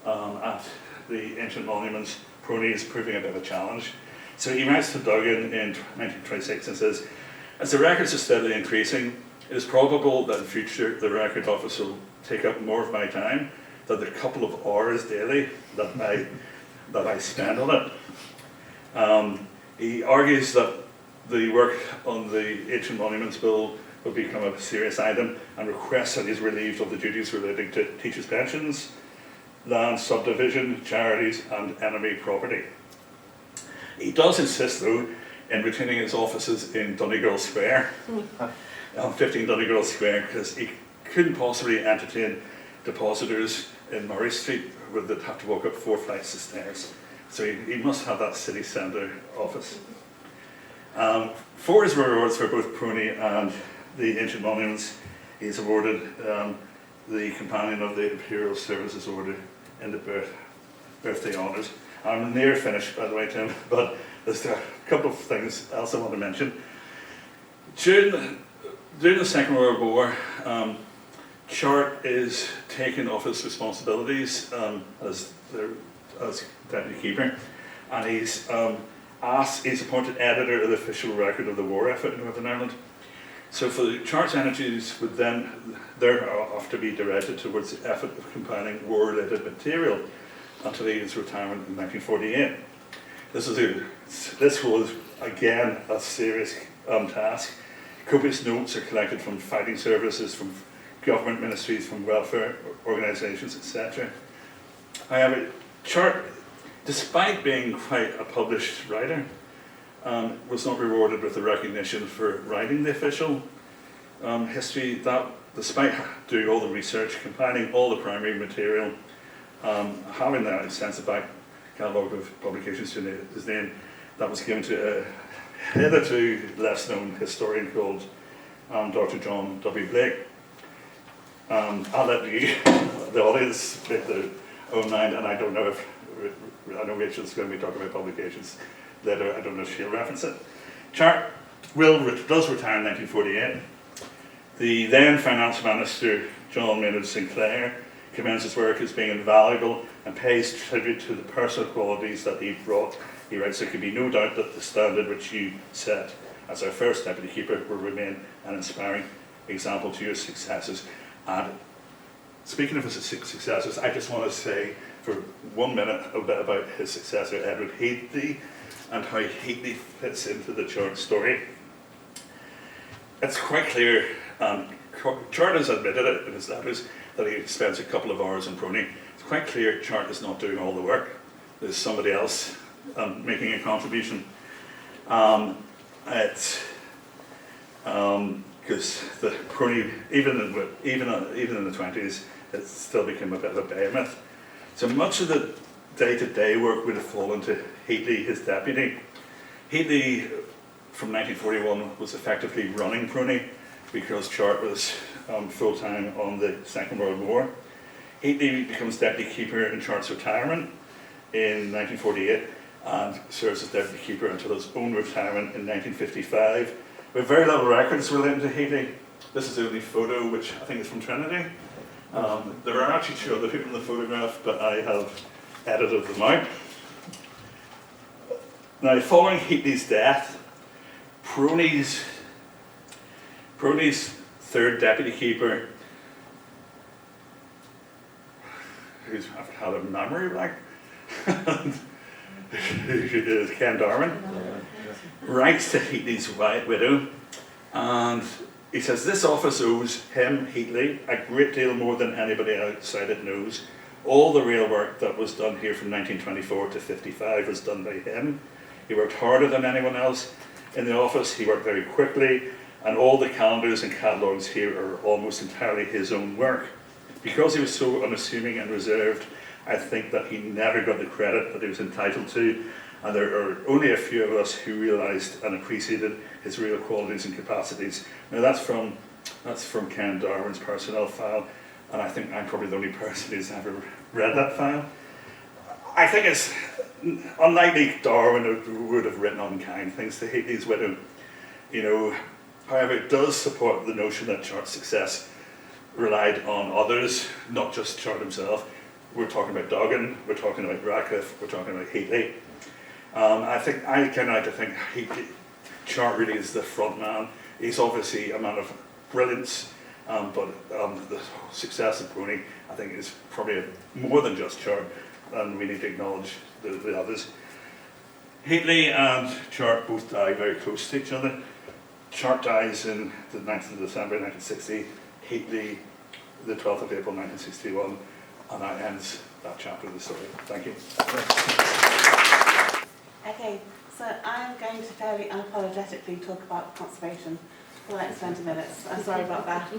at the Ancient Monuments, PRONI is proving a bit of a challenge. So he writes to Duggan in 1926 and says, as the records are steadily increasing, it is probable that in future the record office will take up more of my time than the couple of hours daily that I spend on it. He argues that the work on the Ancient Monuments Bill will become a serious item and requests that he's relieved of the duties relating to teachers' pensions, land subdivision, charities and enemy property. He does insist, though, in retaining his offices in Donegal Square, 15 Donegal Square, because he couldn't possibly entertain depositors in Murray Street where they'd have to walk up 4 flights of stairs. So he must have that city centre office. For his rewards for both PRONI and the Ancient Monuments, he's awarded the Companion of the Imperial Services Order in the birthday honours. I'm near finished, by the way, Tim, but there's a couple of things else I want to mention. During the Second World War, Chart is taken off his responsibilities as deputy keeper, and he's He's appointed editor of the official record of the war effort in Northern Ireland. So for the Chart's energies would then thereafter be directed towards the effort of compiling war-related material until his retirement in 1948. This was again a serious task. Copious notes are collected from fighting services, from government ministries, from welfare organisations, etc. However, Chart, despite being quite a published writer, was not rewarded with the recognition for writing the official history. That, despite doing all the research, compiling all the primary material, having that extensive back catalogue of publications to his name, that was given to a hitherto less known historian called Dr. John W. Blake. I'll let you, the audience, make their own mind, and I don't know if, I know Rachel's going to be talking about publications later, I don't know if she'll reference it. Chart does retire in 1948. The then Finance Minister, John Maynard Sinclair, commends his work as being invaluable and pays tribute to the personal qualities that he brought. He writes, "There can be no doubt that the standard which you set as our first deputy keeper will remain an inspiring example to your successors." And speaking of his successors, I just want to say for 1 minute a bit about his successor, Edward Heatley, and how Heatley fits into the Chart story. It's quite clear, Chart has admitted it in his letters, that he spends a couple of hours in PRONI. It's quite clear Chart is not doing all the work. There's somebody else making a contribution. Because the PRONI, even in the 20s, it still became a bit of a behemoth. So much of the day-to-day work would have fallen to Heatley, his deputy. Heatley, from 1941, was effectively running PRONI because Chart was full-time on the Second World War. Heatley becomes deputy keeper in Chart's retirement in 1948 and serves as deputy keeper until his own retirement in 1955. We have very little records relating to Heatley. This is the only photo, which I think is from Trinity. There are actually 2 other people in the photograph, but I have edited them out. Now, following Heatley's death, PRONI's third deputy keeper, who's I've had a memory blank, is Ken Darwin, writes to Heatley's widow, and he says, "This office owes him, Heatley, a great deal more than anybody outside it knows. All the real work that was done here from 1924 to 55 was done by him. He worked harder than anyone else in the office, he worked very quickly, and all the calendars and catalogues here are almost entirely his own work. Because he was so unassuming and reserved, I think that he never got the credit that he was entitled to, and there are only a few of us who realised and appreciated his real qualities and capacities." Now that's from Ken Darwin's personnel file, and I think I'm probably the only person who's ever read that file. I think it's unlikely Darwin would have written unkind things to Heatley's widow, you know. However, it does support the notion that Chart's success relied on others, not just Chart himself. We're talking about Duggan, we're talking about Radcliffe, we're talking about Heatley. I think Chart really is the front man. He's obviously a man of brilliance, but the success of PRONI, I think, is probably more than just Chart, and we need to acknowledge the others. Heatley and Chart both die very close to each other. Chart dies in the 9th of December 1960, Heatley the 12th of April 1961, and that ends that chapter of the story. Thank you. Okay, so I'm going to fairly unapologetically talk about conservation for the next 20 minutes. I'm sorry about that.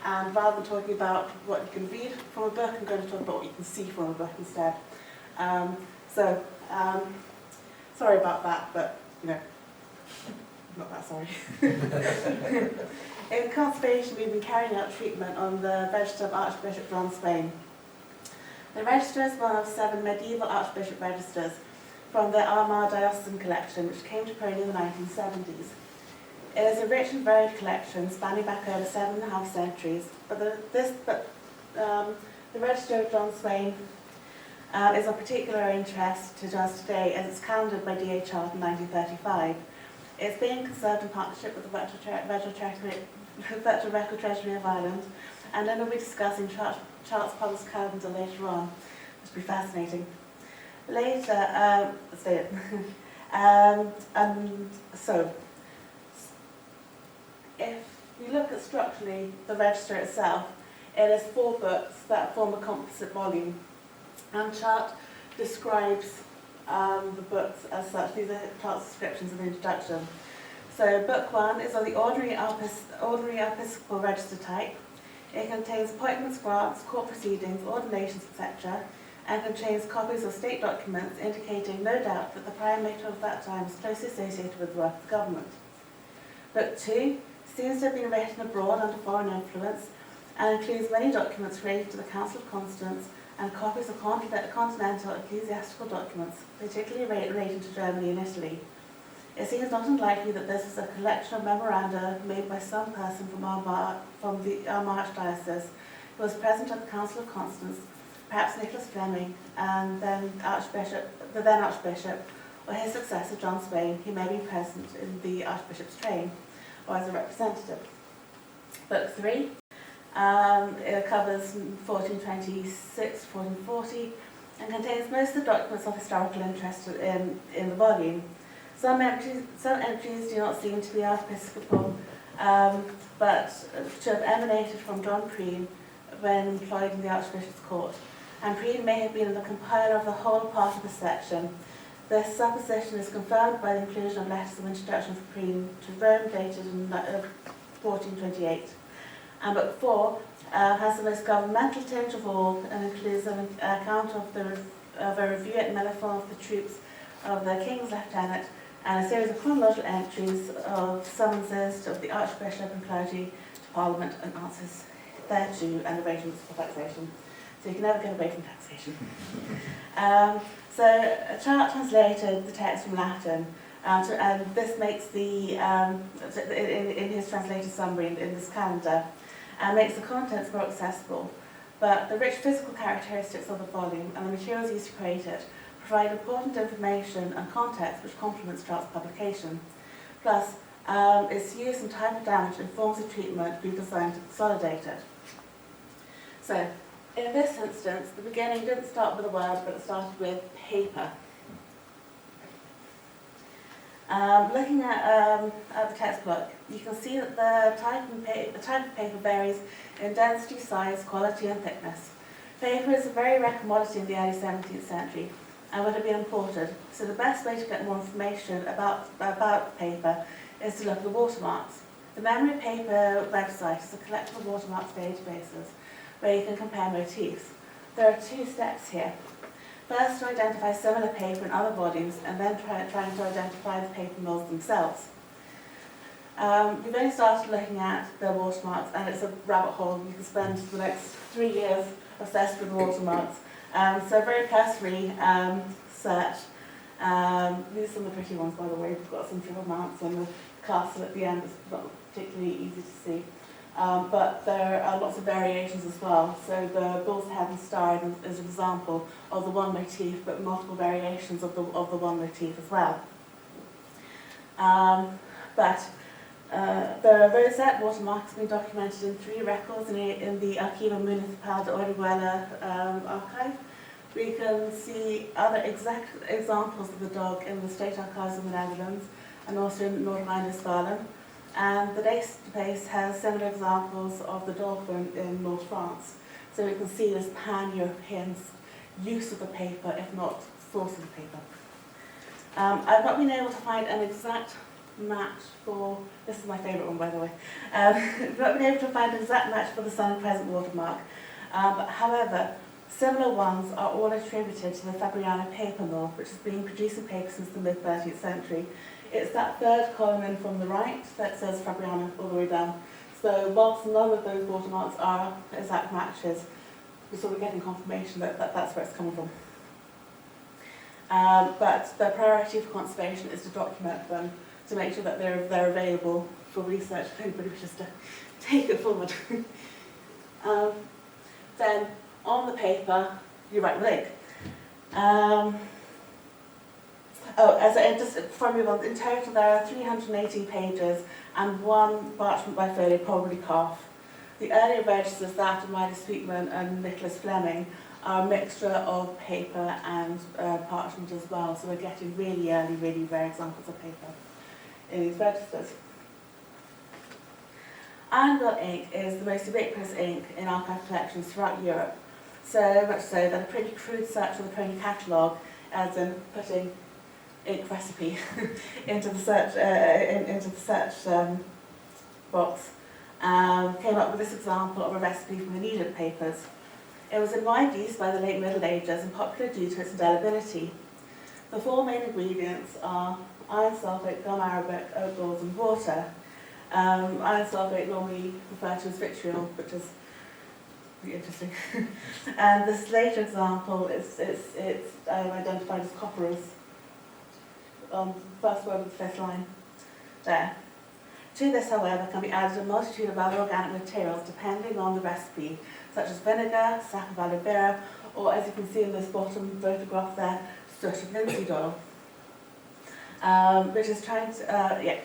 And rather than talking about what you can read from a book, I'm going to talk about what you can see from a book instead. Sorry about that, but, you know, not that sorry. In conservation, we've been carrying out treatment on the register of Archbishop John Swain. The register is one of 7 medieval archbishop registers from the Armagh Diocesan collection, which came to PRONI in the 1970s. It is a rich and varied collection spanning back over 7.5 centuries, but the register of John Swain is of particular interest to us today as it's founded by D.A. Chart in 1935. It's being conserved in partnership with the Virtual Record Treasury of Ireland, and then we'll be discussing Chart's published calendar later on, which will be fascinating. Later, so, if you look at structurally the register itself, it is 4 books that form a composite volume. And Chart describes the books as such. These are Chart's descriptions of the introduction. So book 1 is of the ordinary episcopal register type. It contains appointments, grants, court proceedings, ordinations, etc., and contains copies of state documents indicating no doubt that the primate of that time was closely associated with the work of the government. Book 2 seems to have been written abroad under foreign influence and includes many documents related to the Council of Constance and copies of continental ecclesiastical documents, particularly relating to Germany and Italy. It seems not unlikely that this was a collection of memoranda made by some person from Armagh Archdiocese who was present at the Council of Constance, perhaps Nicholas Fleming, and the then Archbishop, or his successor John Swain, who may be present in the Archbishop's train, or as a representative. Book 3 it covers 1426, 1440, and contains most of the documents of historical interest in the volume. Some entries do not seem to be archiepiscopal, but to have emanated from John Preen when employed in the Archbishop's court, and Preen may have been the compiler of the whole part of the section. This supposition is confirmed by the inclusion of letters of introduction for Preen to Rome dated in 1428. And Book 4 has the most governmental tinge of all and includes an account of a review at Mellifon of the troops of the King's Lieutenant and a series of chronological entries of summonses of the Archbishop and clergy to Parliament and answers thereto and arrangements for taxation. So you can never get away from taxation. So Chart translated the text from Latin, and this makes the, in his translated summary in this calendar, makes the contents more accessible. But the rich physical characteristics of the volume and the materials used to create it provide important information and context which complements Chart's publication. Plus, its use and type of damage informs the treatment we've designed to consolidate it. So, in this instance, the beginning didn't start with a word, but it started with paper. Looking at the textbook, you can see that the type of paper varies in density, size, quality, and thickness. Paper is a very rare commodity in the early 17th century and would have been imported, so the best way to get more information about paper is to look at the watermarks. The Memory Paper website is a collection of watermarks databases where you can compare motifs. There are 2 steps here. First, to identify similar paper in other volumes, and then trying to identify the paper mills themselves. We've only started looking at the watermarks, and it's a rabbit hole. You can spend the next 3 years obsessed with the watermarks. So a very cursory search. These are some of the pretty ones, by the way. We've got some triple mounts, and the castle at the end is not particularly easy to see. But there are lots of variations as well. So the bull's head and star is an example of the one motif, but multiple variations of the one motif as well. The rosette watermark has been documented in 3 records in the Archivo Municipal de Orihuela archive. We can see other exact examples of the dog in the State Archives of the Netherlands and also in North Rhine-Westphalia. And the database has similar examples of the dolphin in North France. So we can see this pan-European use of the paper, if not source of the paper. I've not been able to find an exact match for, this is my favourite one by the way, I've not been able to find an exact match for the Sun and Crescent watermark. However, similar ones are all attributed to the Fabriano paper mill, which has been producing paper since the mid-13th century. It's that third column in from the right that says Fabriano all the way down. So whilst none of those watermarks are exact matches, we're sort of getting confirmation that that's where it's coming from. But the priority for conservation is to document them, to make sure that they're available for research if anybody wishes to take it forward. Then on the paper, you write with ink. Just before I move on, in total there are 318 pages and one parchment bifolio, probably calf. The earlier registers, that of Midas Sweetman and Nicholas Fleming, are a mixture of paper and parchment as well, so we're getting really early, really rare examples of paper in these registers. Ironville ink is the most ubiquitous ink in archive collections throughout Europe, so much so that a pretty crude search of the PRONI catalogue, as in putting ink recipe into the search box, came up with this example of a recipe from the Needed papers. It was in wide use by the late Middle Ages and popular due to its indelibility. The four main ingredients are iron sulfate, gum arabic, oat galls and water. Iron sulfate normally referred to as vitriol, which is pretty interesting. And this later example is identified as copperas. First word of the fifth line there. To this, however, can be added a multitude of other organic materials depending on the recipe, such as vinegar, sap of aloe vera, or as you can see in this bottom photograph there, soot of linseed oil. Which is trying to,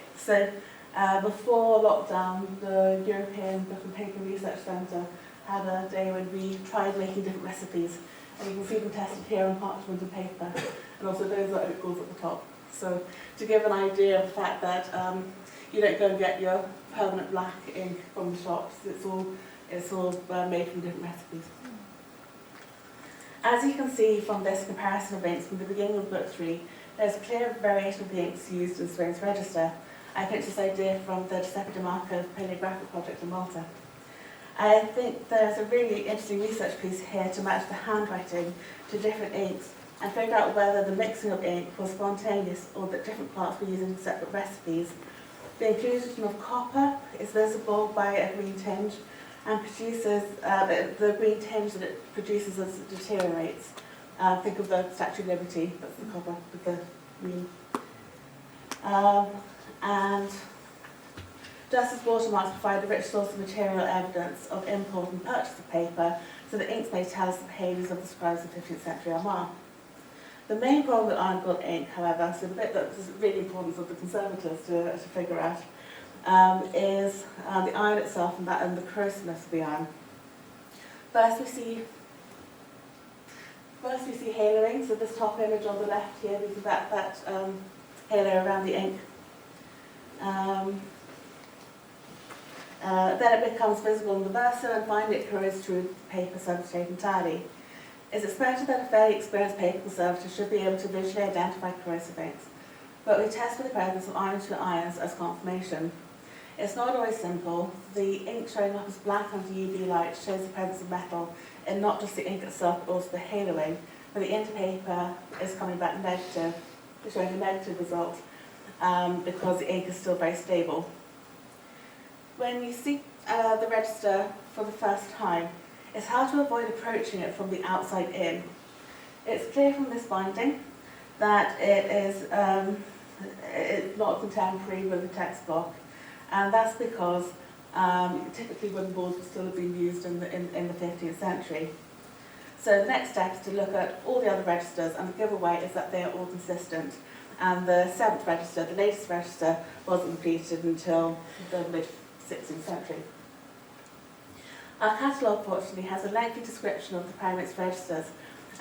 before lockdown, the European Book and Paper Research Centre had a day when we tried making different recipes, and you can see them tested here on parchment and paper, and also those are oat galls at the top. So to give an idea of the fact that you don't go and get your permanent black ink from the shops, it's all made from different recipes. As you can see from this comparison of inks from the beginning of book 3, there's a clear variation of the inks used in Swain's register. I picked this idea from the Giuseppe De Marco paleographic project in Malta. I think there's a really interesting research piece here to match the handwriting to different inks and figure out whether the mixing of ink was spontaneous or that different parts were using separate recipes. The inclusion of copper is visible by a green tinge and produces the green tinge that it produces as it deteriorates. Think of the Statue of Liberty, that's the copper with the green. And just as watermarks provide a rich source of material evidence of import and purchase of paper, so the inks may tell us the behaviours of the scribes of 15th century Armagh. The main problem with iron-galled ink, however, so the bit that is really important for the conservators to figure out, is the iron itself and the corrosiveness of the iron. First we see haloing, so this top image on the left here, this is that halo around the ink. Then it becomes visible in the verso and finally it corrodes through the paper substrate entirely. It's expected that a fairly experienced paper conservator should be able to visually identify corrosive inks, but we test for the presence of iron-to ions as confirmation. It's not always simple. The ink showing up as black under UV light shows the presence of metal in not just the ink itself but also the haloing, but the interpaper is coming back negative, showing a negative result because the ink is still very stable. When you see the register for the first time, it's how to avoid approaching it from the outside in. It's clear from this binding that it's not contemporary with the text block, and that's because typically wooden boards would still have been used in the 15th century. So the next step is to look at all the other registers, and the giveaway is that they are all consistent. And the 7th register, the latest register, wasn't completed until the mid-16th century. Our catalogue, fortunately, has a lengthy description of the primate registers,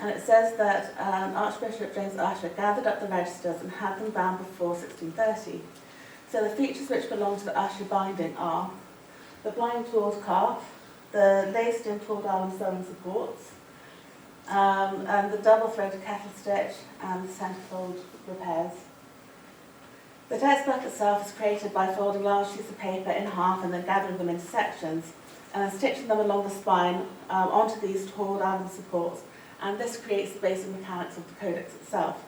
and it says that Archbishop James Ussher gathered up the registers and had them bound before 1630. So the features which belong to the Ussher binding are the blind tooled calf, the laced-in tooled arm sewing supports, and the double-threaded kettle stitch and the centerfold repairs. The textbook itself is created by folding large sheets of paper in half and then gathering them into sections, and then stitching them along the spine onto these tooled alum supports, and this creates the basic mechanics of the codex itself.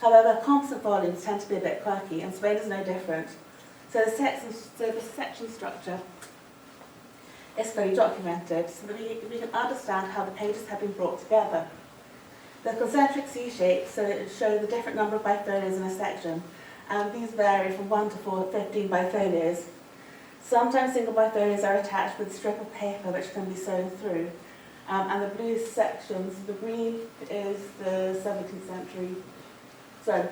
However, composite volumes tend to be a bit quirky, and Swain is no different. So the section structure is fully documented, so that we can understand how the pages have been brought together. The concentric C shape, so it shows the different number of bifolios in a section, and these vary from 1 to 15 bifolios. Sometimes single bifolios are attached with a strip of paper which can be sewn through. And the blue sections, the green is the 17th century, sorry,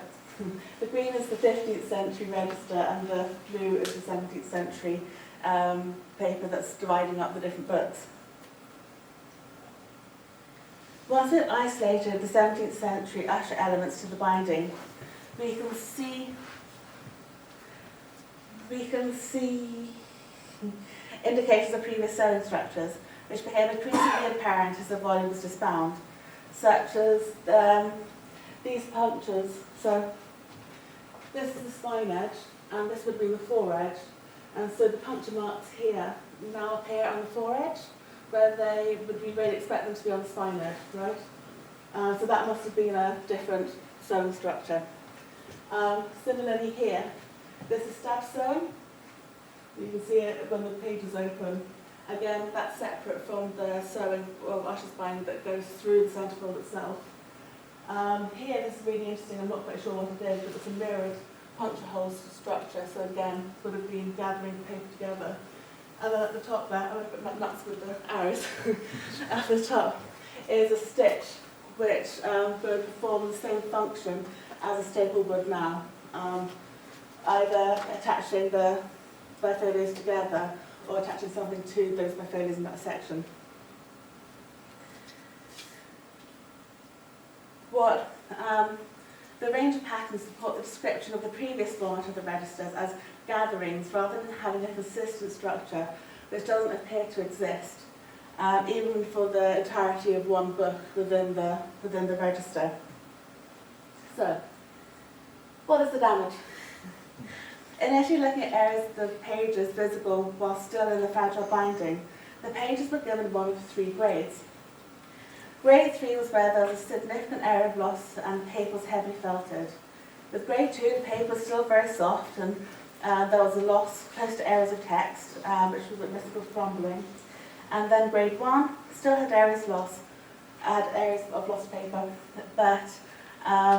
the green is the 15th century register and the blue is the 17th century paper that's dividing up the different books. Once we've isolated the 17th century usher elements to the binding, we can see indicators of previous sewing structures, which became increasingly apparent as the volume was disbound, such as these punctures. So this is the spine edge, and this would be the fore edge, and so the puncture marks here now appear on the fore edge, where we really expect them to be on the spine edge, right? So that must have been a different sewing structure. Similarly here, this is stab sewing. You can see it when the page is open. Again, that's separate from the sewing of usher spine that goes through the centerfold itself. Here, this is really interesting. I'm not quite sure what it is, but it's a mirrored puncture hole structure. So again, would have been gathering the paper together. And then at the top there, I'm going to put my nuts with the arrows. At the top is a stitch which would perform the same function as a staple would now, either attaching the bifolios together or attaching something to those bifolios in that section. The range of patterns support the description of the previous format of the registers as gatherings rather than having a consistent structure which doesn't appear to exist, even for the entirety of one book within the register. So, what is the damage? Initially looking at areas of the pages visible while still in the fragile binding, the pages were given one of three grades. Grade 3 was where there was a significant area of loss and the paper was heavily felted. With grade 2, the paper was still very soft and there was a loss close to areas of text, which was at risk of crumbling. And then grade 1 still had areas of lost paper, but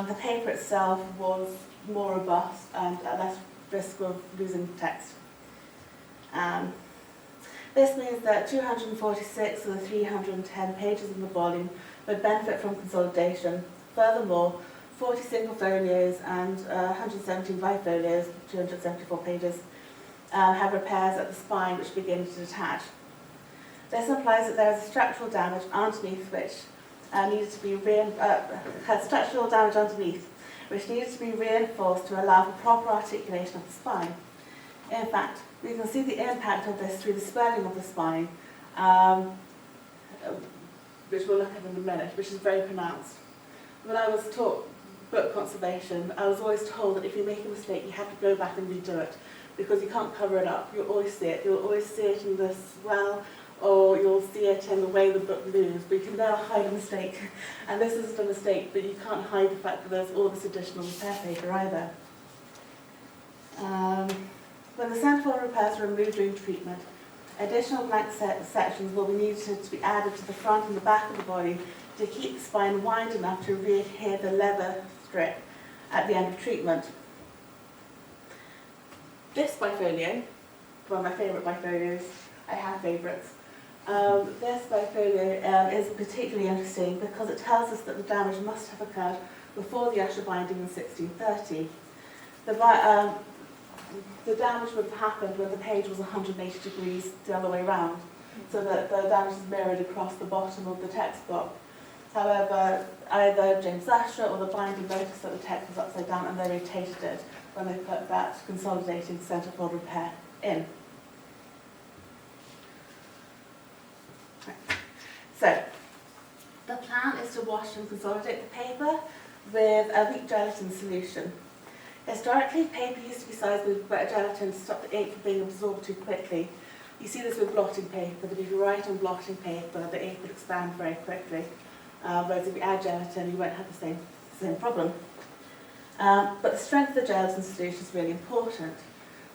the paper itself was more robust and at less risk of losing text. This means that 246 of the 310 pages in the volume would benefit from consolidation. Furthermore, 40 single folios and 117 bifolios, 274 pages, have repairs at the spine which begin to detach. This implies that there is a structural damage underneath which needed to be reinforced to allow for proper articulation of the spine. In fact, we can see the impact of this through the swelling of the spine, which we'll look at in a minute, which is very pronounced. When I was taught book conservation, I was always told that if you make a mistake, you have to go back and redo it, because you can't cover it up. You'll always see it. You'll always see it in the swell, or you'll see it in the way the book moves, but you can never hide a mistake. And this isn't a mistake, but you can't hide the fact that there's all this additional repair paper either. When the centerfold repairs are removed during treatment, additional blank sections will be needed to be added to the front and the back of the body to keep the spine wide enough to re-adhere the leather strip at the end of treatment. This bifolio, one of my favourite bifolios, I have favourites. This bifolio is particularly interesting because it tells us that the damage must have occurred before the usher binding in 1630. The damage would have happened when the page was 180 degrees the other way round, so that the damage is mirrored across the bottom of the text block. However, either James Asher or the binding noticed that the text was upside down and they rotated it when they put that consolidating centerfold repair in. So, the plan is to wash and consolidate the paper with a weak gelatin solution. Historically, paper used to be sized with wet gelatin to stop the ink from being absorbed too quickly. You see this with blotting paper, that if you write on blotting paper, the ink would expand very quickly. Whereas if you add gelatin, you won't have the same problem. But the strength of the gelatin solution is really important.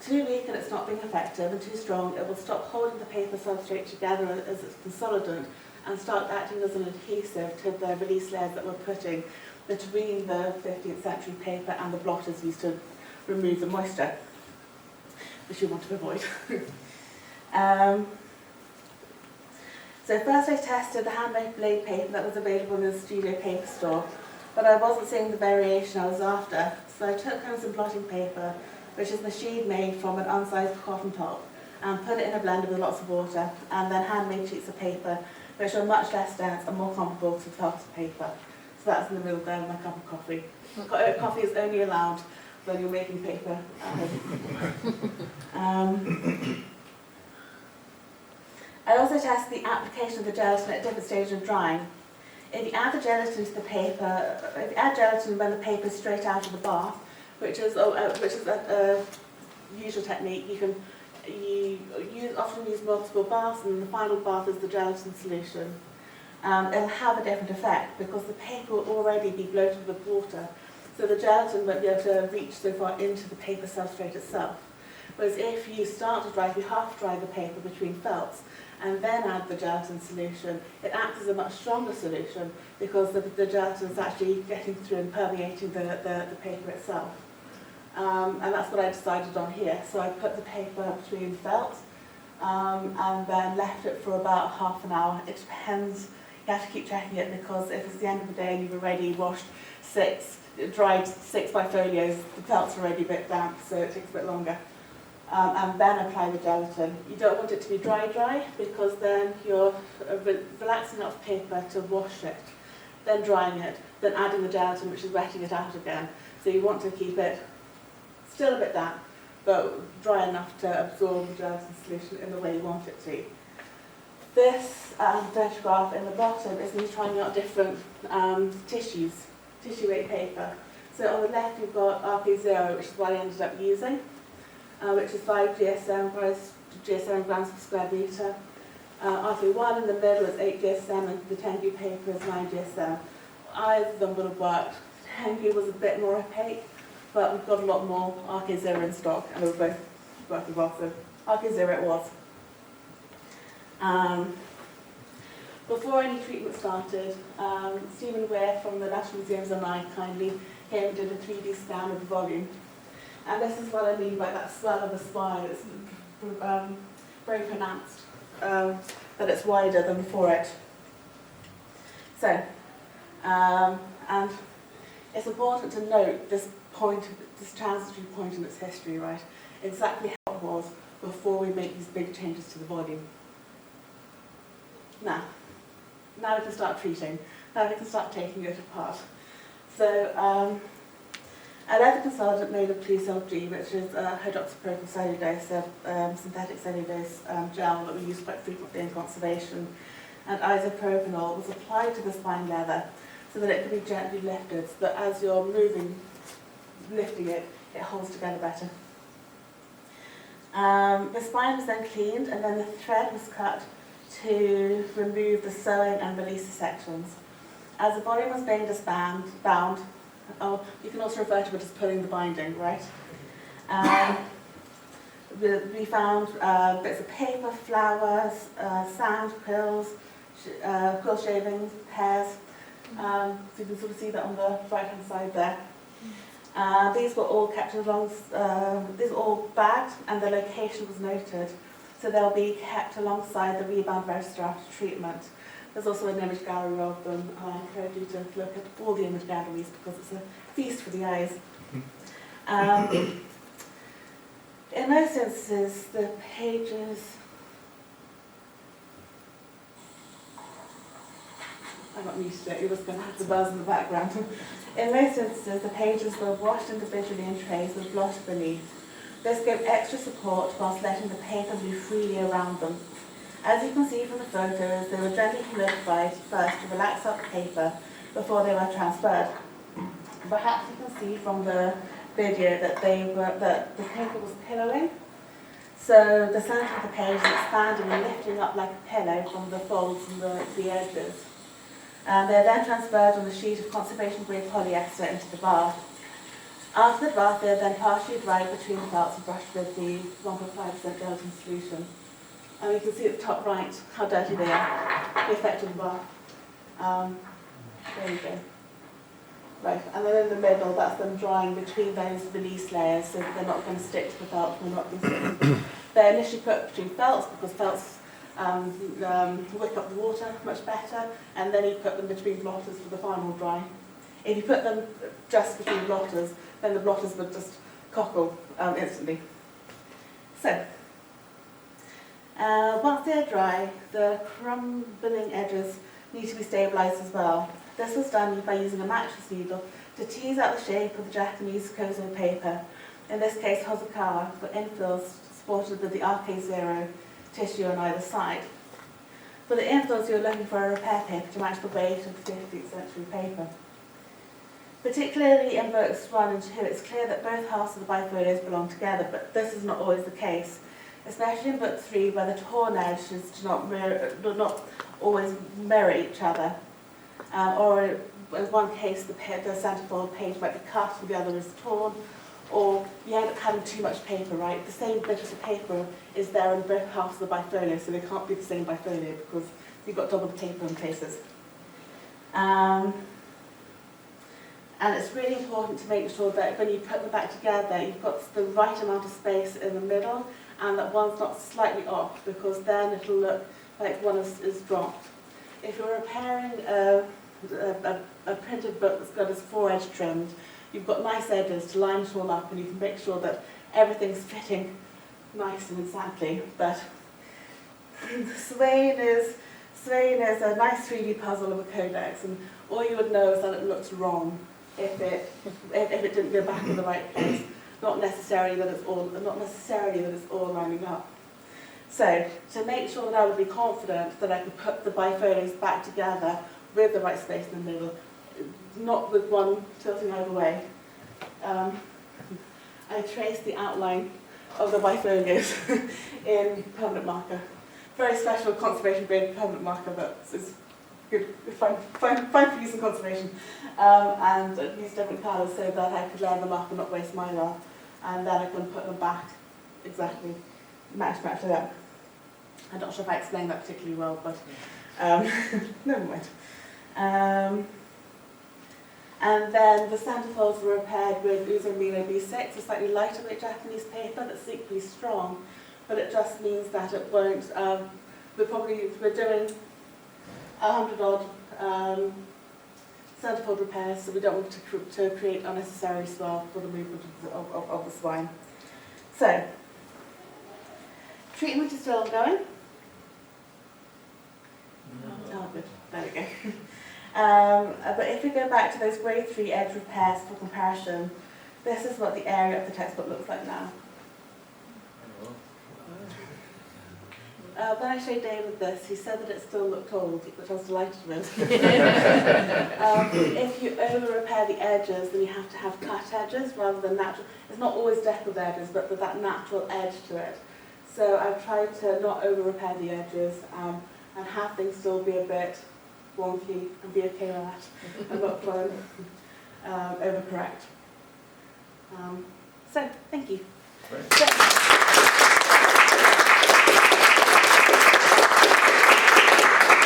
Too weak and it's not being effective, and too strong, it will stop holding the paper substrate together as its consolidant and start acting as an adhesive to the release layers that we're putting between the 15th century paper and the blotters used to remove the moisture, which you want to avoid. So first I tested the handmade blade paper that was available in the studio paper store, but I wasn't seeing the variation I was after. So I took home some blotting paper, which is machine made from an unsized cotton top, and put it in a blender with lots of water, and then handmade sheets of paper, which are much less dense and more comparable to felt paper. So that's in the middle there, my cup of coffee. Coffee is only allowed when you're making paper. I also tested the application of the gelatin at different stages of drying. If you add the gelatin to the paper, if you add gelatin when the paper is straight out of the bath, which is a usual technique, you often use multiple baths, and the final bath is the gelatin solution. It'll have a different effect because the paper will already be bloated with water, so the gelatin won't be able to reach so far into the paper substrate itself. Whereas if you start to dry, if you half dry the paper between felts and then add the gelatin solution, it acts as a much stronger solution because the gelatin is actually getting through and permeating the paper itself. And that's what I decided on here. So I put the paper between felts and then left it for about half an hour. It depends. You have to keep checking it because if it's the end of the day and you've already dried 6 bifolios, the felt's already a bit damp, so it takes a bit longer. And then apply the gelatin. You don't want it to be dry because then you're relaxing enough paper to wash it, then drying it, then adding the gelatin, which is wetting it out again. So you want to keep it still a bit damp, but dry enough to absorb the gelatin solution in the way you want it to. This photograph in the bottom is me trying out different tissue weight paper. So on the left you've got RP0, which is what I ended up using, which is 5 GSM grams per square metre. RP1 in the middle is 8 GSM and the 10G paper is 9 GSM. Either of them would have worked. 10G was a bit more opaque, but we've got a lot more RK0 in stock and they were both working well, so RK0 it was. Before any treatment started, Stephen Ware from the National Museums and I kindly came and did a 3D scan of the volume. And this is what I mean by that swell of the spine. It's very pronounced, that it's wider than before it. So, and it's important to note this transitory point in its history, right? Exactly how it was before we make these big changes to the volume. Now we can start treating. Now we can start taking it apart. So, a leather consolidant made of 2-cell-G, which is hydroxypropyl cellulose, a synthetic cellulose gel that we use quite frequently in conservation, and isopropanol was applied to the spine leather so that it could be gently lifted, so that as you're lifting it, it holds together better. The spine was then cleaned, and then the thread was cut to remove the sewing and release the sections. As the volume was being bound, you can also refer to it as pulling the binding, right? We found bits of paper, flowers, sand, quills, quill shavings, hairs. So you can sort of see that on the right-hand side there. These were all kept along, these were all bagged and the location was noted. So they'll be kept alongside the rebound register after treatment. There's also an image gallery of them. I encourage you to look at all the image galleries because it's a feast for the eyes. In most instances, the pages... I got used to it, you're just going to have the buzz in the background. In most instances, the pages were washed individually in trays with blotted beneath. This gave extra support whilst letting the paper move freely around them. As you can see from the photos, they were gently humidified first to relax out the paper before they were transferred. Perhaps you can see from the video that the paper was pillowing. So the centre of the page is expanding and lifting up like a pillow from the folds and the edges. They're then transferred on a sheet of conservation-grade polyester into the bath. After the bath, they're then partially dried between the felts and brushed with the 1.5% gelatin solution. And you can see at the top right how dirty they are, the effect of the bath. There you go. Right, and then in the middle, that's them drying between those release layers so that they're not going to stick to the felt. They're initially put between felts because felts wick up the water much better, and then you put them between blotters for the final dry. If you put them just between blotters, then the blotters would just cockle instantly. So, once they're dry, the crumbling edges need to be stabilised as well. This was done by using a mattress needle to tease out the shape of the Japanese kozo paper, in this case Hosokawa, for infills supported with the RK0 tissue on either side. For the infills, you're looking for a repair paper to match the weight of the 15th century paper. Particularly in books 1 and 2, it's clear that both halves of the bifolios belong together, but this is not always the case, especially in book 3, where the torn edges do not always mirror each other. Or in one case, the centerfold page might be cut and the other is torn, or you end up having too much paper, right? The same bit of the paper is there in both halves of the bifolio, so they can't be the same bifolio because you've got double the paper in places. And it's really important to make sure that when you put them back together, you've got the right amount of space in the middle, and that one's not slightly off, because then it'll look like one is dropped. If you're repairing a printed book that's got its four-edge trimmed, you've got nice edges to line it all up, and you can make sure that everything's fitting nice and exactly. But Swain is a nice 3D puzzle of a codex, and all you would know is that it looks wrong if it didn't go back in the right place. Not necessarily that it's all lining up. So to make sure that I would be confident that I could put the bifolios back together with the right space in the middle, not with one tilting either way, I traced the outline of the bifolios in permanent marker. Very special conservation grade permanent marker that is good, fine for use in conservation. And I used different colours so that I could layer them up and not waste my layer. And then I can put them back exactly match to that. I'm not sure if I explained that particularly well, but never mind. And then the centerfolds were repaired with Uzumino B6, a slightly lighter weight Japanese paper that's equally strong, but it just means that it won't. We're doing 100 odd centerfold repairs, so we don't want to create unnecessary swell for the movement of the spine. So, treatment is still ongoing. Oh, good. There we go. But if we go back to those grade 3 edge repairs for comparison, this is what the area of the textbook looks like now. When I showed David this, he said that it still looked old, which I was delighted with. If you over-repair the edges, then you have to have cut edges rather than natural. It's not always deckled edges, but with that natural edge to it. So I've tried to not over-repair the edges and have things still be a bit wonky and be okay with that and not try and overcorrect. So, thank you.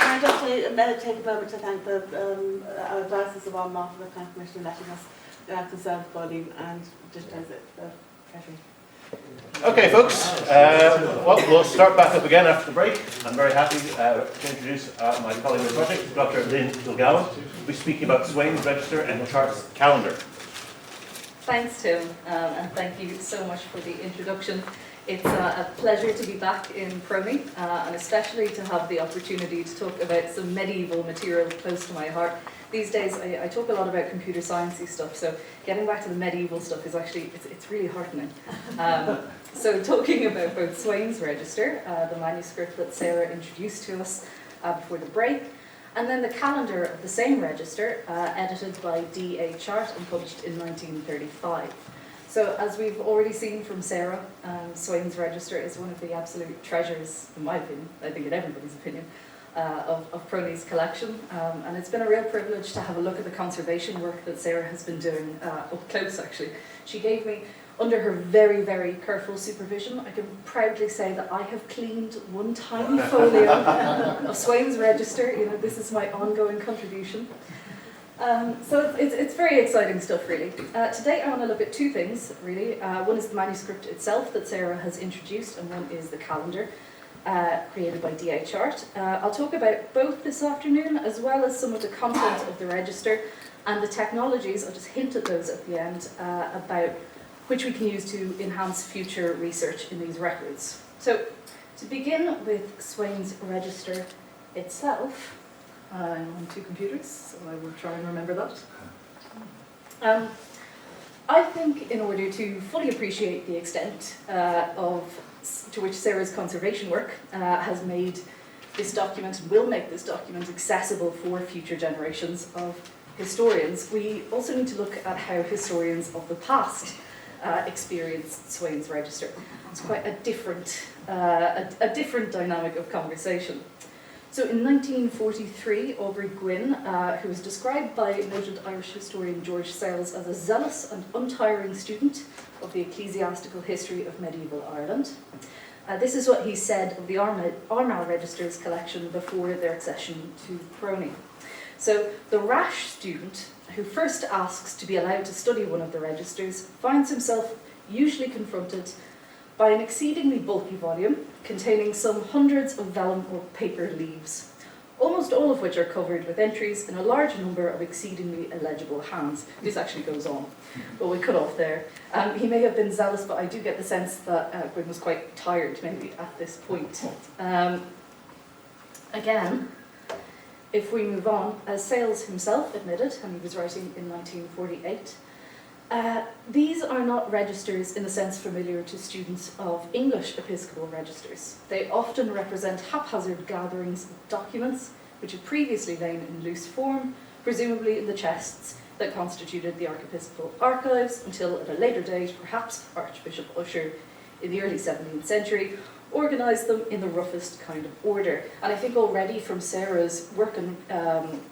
And just to take a moment to thank the Diocese of Armagh for the kind permission letting us conserve the volume and digitise it for Treasury. Okay, folks, we'll start back up again after the break. I'm very happy to introduce my colleague in the project, Dr. Lynn Kilgowan, who'll be speaking about Swain's Register and Chart's calendar. Thanks, Tim, and thank you so much for the introduction. It's a pleasure to be back in PRONI, and especially to have the opportunity to talk about some medieval material close to my heart. These days, I talk a lot about computer sciencey stuff, so getting back to the medieval stuff is actually, it's really heartening. So talking about both Swain's Register, the manuscript that Sarah introduced to us before the break, and then the calendar of the same register, edited by D.A. Chart and published in 1935. So as we've already seen from Sarah, Swain's Register is one of the absolute treasures, in my opinion, I think in everybody's opinion, of PRONI's collection. And it's been a real privilege to have a look at the conservation work that Sarah has been doing up close, actually. She gave me, under her very, very careful supervision, I can proudly say that I have cleaned one tiny folio of Swain's Register. You know, this is my ongoing contribution. So it's very exciting stuff, really. Today I want to look at two things, really. One is the manuscript itself that Sarah has introduced, and one is the calendar. created by DA Chart. I'll talk about both this afternoon, as well as some of the content of the register and the technologies, I'll just hint at those at the end, about which we can use to enhance future research in these records. So, to begin with Swain's register itself, I'm on two computers, so I will try and remember that. I think in order to fully appreciate the extent to which Sarah's conservation work has made this document, and will make this document accessible for future generations of historians, we also need to look at how historians of the past experienced Swain's register. It's quite a different dynamic of conversation. So in 1943, Aubrey Gwynn, who was described by noted Irish historian George Sayles as a zealous and untiring student of the ecclesiastical history of medieval Ireland. This is what he said of the Armagh Registers collection before their accession to PRONI. So the rash student who first asks to be allowed to study one of the registers finds himself usually confronted by an exceedingly bulky volume containing some hundreds of vellum or paper leaves, almost all of which are covered with entries in a large number of exceedingly illegible hands. This actually goes on, but we cut off there. He may have been zealous, but I do get the sense that Gwynn was quite tired maybe at this point. Again, if we move on, as Sayles himself admitted, and he was writing in 1948, these are not registers in the sense familiar to students of English episcopal registers. They often represent haphazard gatherings of documents which had previously lain in loose form, presumably in the chests that constituted the archiepiscopal archives until at a later date, perhaps Archbishop Usher in the early 17th century, organised them in the roughest kind of order. And I think already from Sarah's work in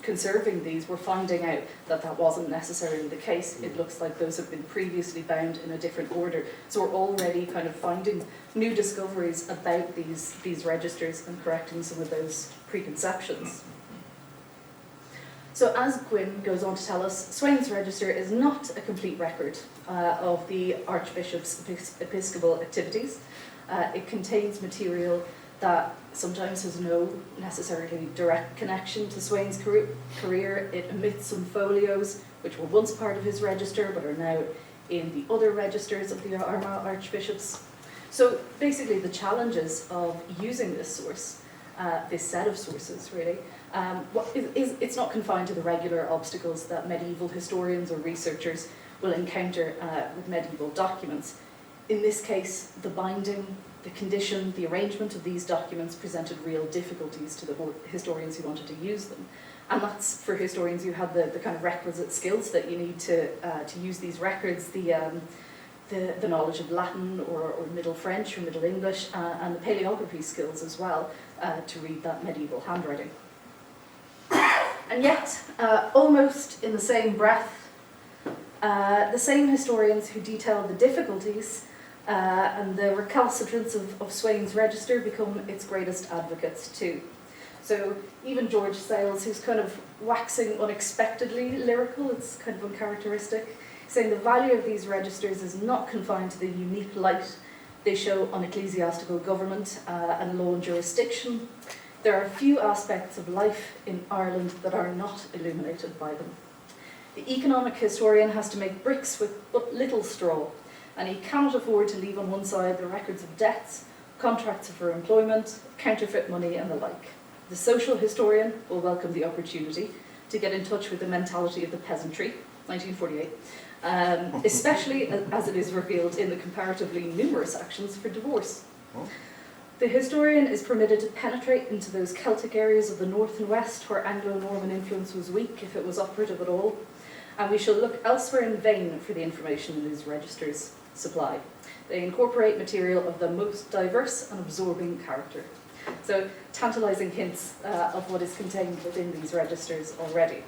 conserving these, we're finding out that that wasn't necessarily the case. It looks like those have been previously bound in a different order. So we're already kind of finding new discoveries about these registers and correcting some of those preconceptions. So as Gwynn goes on to tell us, Swain's register is not a complete record of the Archbishop's episcopal activities. It contains material that sometimes has no necessarily direct connection to Swain's career. It omits some folios which were once part of his register but are now in the other registers of the Armagh archbishops. So basically the challenges of using this source, this set of sources really, it's not confined to the regular obstacles that medieval historians or researchers will encounter with medieval documents. In this case, the binding, the condition, the arrangement of these documents presented real difficulties to the historians who wanted to use them. And that's for historians who had the kind of requisite skills that you need to use these records, the knowledge of Latin or Middle French or Middle English, and the paleography skills as well to read that medieval handwriting. And yet, almost in the same breath, the same historians who detail the difficulties and the recalcitrance of Swain's register become its greatest advocates too. So even George Sayles, who's kind of waxing unexpectedly lyrical, it's kind of uncharacteristic, saying the value of these registers is not confined to the unique light they show on ecclesiastical government and law and jurisdiction. There are few aspects of life in Ireland that are not illuminated by them. The economic historian has to make bricks with but little straw, and he cannot afford to leave on one side the records of debts, contracts for employment, counterfeit money and the like. The social historian will welcome the opportunity to get in touch with the mentality of the peasantry, 1948, especially as it is revealed in the comparatively numerous actions for divorce. The historian is permitted to penetrate into those Celtic areas of the north and west where Anglo-Norman influence was weak, if it was operative at all, and we shall look elsewhere in vain for the information in these registers supply. They incorporate material of the most diverse and absorbing character. So, tantalising hints of what is contained within these registers already.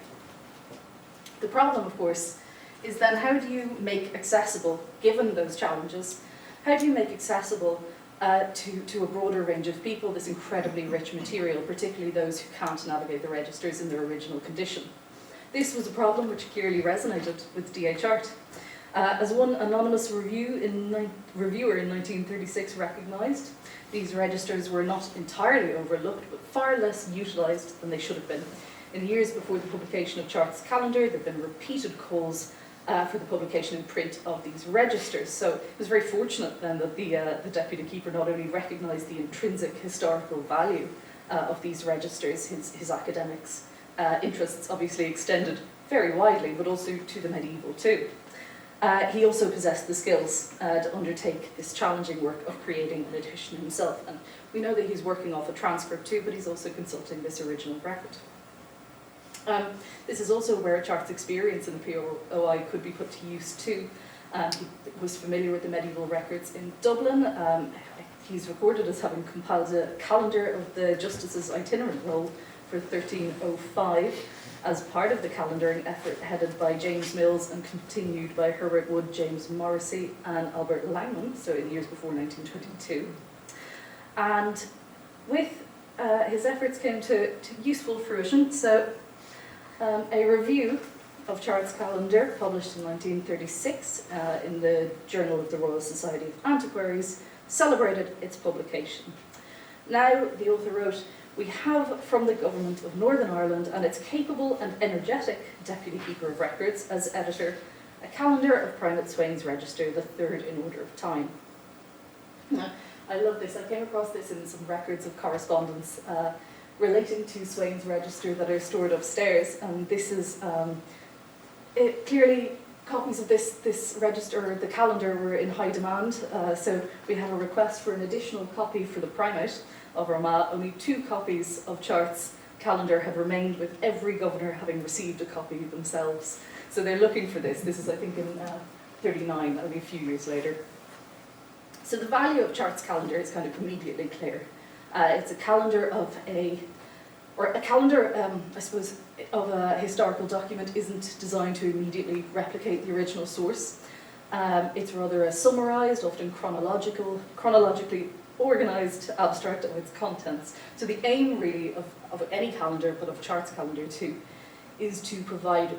The problem, of course, is then how do you make accessible, given those challenges, how do you make accessible to a broader range of people this incredibly rich material, particularly those who can't navigate the registers in their original condition? This was a problem which clearly resonated with DA Chart. As one anonymous reviewer in 1936 recognised, these registers were not entirely overlooked, but far less utilised than they should have been. In the years before the publication of Chart's calendar, there have been repeated calls for the publication in print of these registers. So it was very fortunate then that the Deputy Keeper not only recognised the intrinsic historical value of these registers, his academics' interests obviously extended very widely, but also to the medieval too. He also possessed the skills to undertake this challenging work of creating an edition himself. And we know that he's working off a transcript too, but he's also consulting this original record. This is also where Chart's experience in the PROI could be put to use too. He was familiar with the medieval records in Dublin. He's recorded as having compiled a calendar of the Justice's itinerant roll for 1305 as part of the calendaring effort headed by James Mills and continued by Herbert Wood, James Morrissey and Albert Langman, so in the years before 1922. And with his efforts came to useful fruition. So a review of Chart's calendar, published in 1936 in the Journal of the Royal Society of Antiquaries, celebrated its publication. Now, the author wrote, "We have from the Government of Northern Ireland and its capable and energetic Deputy Keeper of Records as editor, a calendar of Primate Swain's Register, the third in order of time." Now, I love this. I came across this in some records of correspondence relating to Swain's Register that are stored upstairs, and this is clearly copies of this register, the calendar, were in high demand, so we have a request for an additional copy for the Primate of Armagh. Only 2 copies of Chart's calendar have remained, with every governor having received a copy themselves. So they're looking for this. This is, I think, in 39, only a few years later. So the value of Chart's calendar is kind of immediately clear. It's a calendar of I suppose, of a historical document isn't designed to immediately replicate the original source. It's rather a summarised, often chronologically organised abstract of its contents. So the aim really of any calendar, but of Chart's calendar too, is to provide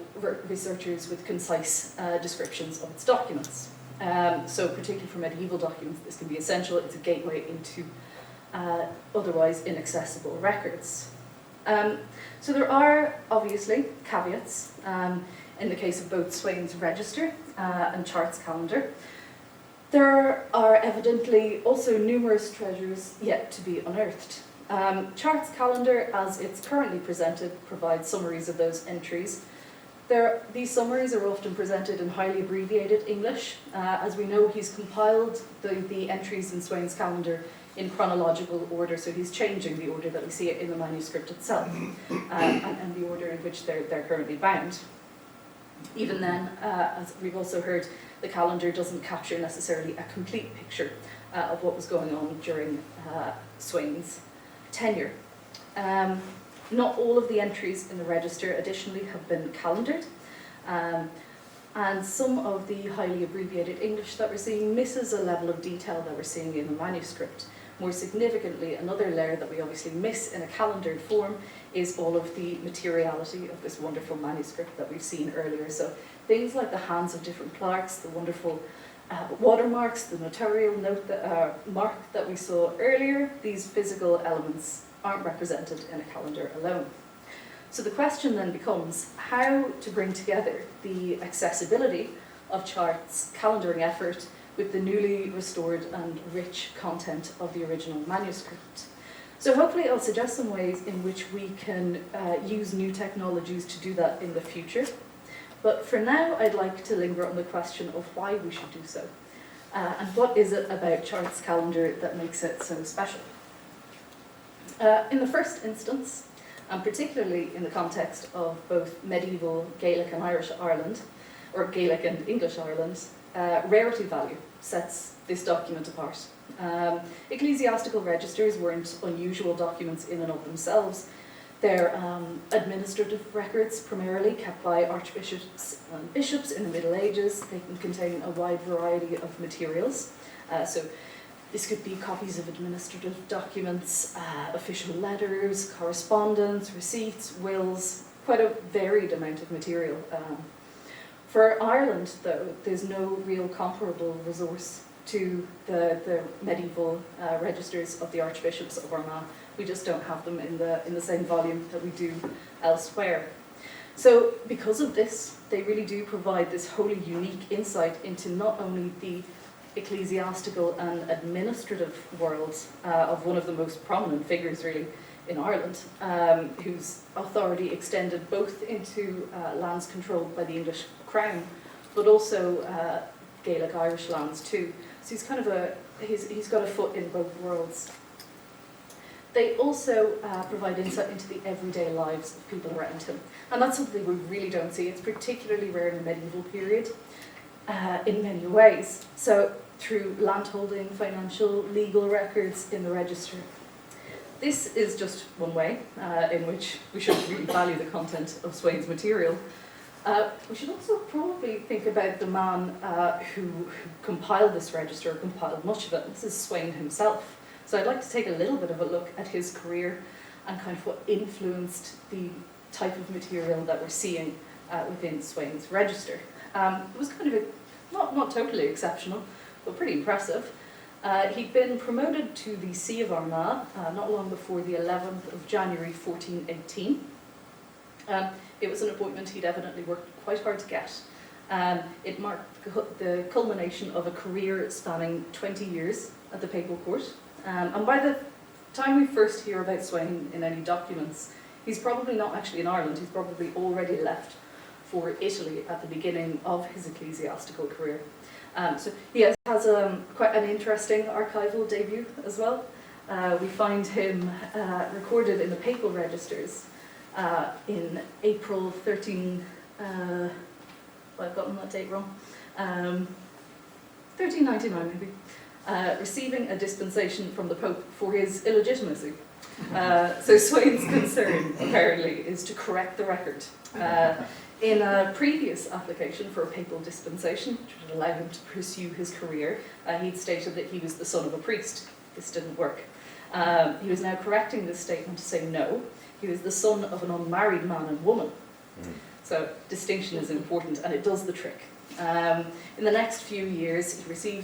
researchers with concise descriptions of its documents. So particularly for medieval documents, this can be essential. It's a gateway into otherwise inaccessible records. So there are obviously caveats in the case of both Swain's Register and Chart's calendar. There are evidently also numerous treasures yet to be unearthed. Chart's calendar, as it's currently presented, provides summaries of those entries. These summaries are often presented in highly abbreviated English. As we know, he's compiled the entries in Swain's calendar in chronological order, so he's changing the order that we see it in the manuscript itself, and the order in which they're currently bound. Even then, as we've also heard, the calendar doesn't capture necessarily a complete picture of what was going on during Swain's tenure. Not all of the entries in the register, additionally, have been calendared, and some of the highly abbreviated English that we're seeing misses a level of detail that we're seeing in the manuscript. More significantly, another layer that we obviously miss in a calendared form is all of the materiality of this wonderful manuscript that we've seen earlier. So things like the hands of different clerks, the wonderful watermarks, the notarial mark that we saw earlier, these physical elements aren't represented in a calendar alone. So the question then becomes how to bring together the accessibility of Chart's calendaring effort with the newly restored and rich content of the original manuscript. So hopefully I'll suggest some ways in which we can use new technologies to do that in the future. But for now, I'd like to linger on the question of why we should do so. And what is it about Chart's calendar that makes it so special? In the first instance, and particularly in the context of both medieval Gaelic and Irish Ireland, or Gaelic and English Ireland, rarity value sets this document apart. Ecclesiastical registers weren't unusual documents in and of themselves. They're administrative records, primarily kept by archbishops and bishops in the Middle Ages. They can contain a wide variety of materials. So this could be copies of administrative documents, official letters, correspondence, receipts, wills, quite a varied amount of material. For Ireland, though, there's no real comparable resource to the medieval registers of the archbishops of Armagh. We just don't have them in the same volume that we do elsewhere. So because of this, they really do provide this wholly unique insight into not only the ecclesiastical and administrative worlds of one of the most prominent figures really in Ireland, whose authority extended both into lands controlled by the English Crown, but also Gaelic Irish lands too. So he's kind of he's got a foot in both worlds. They also provide insight into the everyday lives of people around him. And that's something we really don't see. It's particularly rare in the medieval period in many ways. So through landholding, financial, legal records in the register. This is just one way in which we should really value the content of Swain's material. We should also probably think about the man who compiled this register, compiled much of it. This is Swain himself. So I'd like to take a little bit of a look at his career and kind of what influenced the type of material that we're seeing within Swain's register. It was kind of not totally exceptional, but pretty impressive. He'd been promoted to the See of Armagh not long before the 11th of January 1418. It was an appointment he'd evidently worked quite hard to get. It marked the culmination of a career spanning 20 years at the papal court. And by the time we first hear about Swain in any documents, he's probably not actually in Ireland, he's probably already left for Italy at the beginning of his ecclesiastical career. So he has quite an interesting archival debut as well. We find him recorded in the papal registers in April 13, I've gotten that date wrong, 1399 maybe. Receiving a dispensation from the Pope for his illegitimacy. So Swain's concern, apparently, is to correct the record. In a previous application for a papal dispensation, which would allow him to pursue his career, he'd stated that he was the son of a priest. This didn't work. He was now correcting this statement to say no, he was the son of an unmarried man and woman. So distinction is important, and it does the trick. In the next few years, he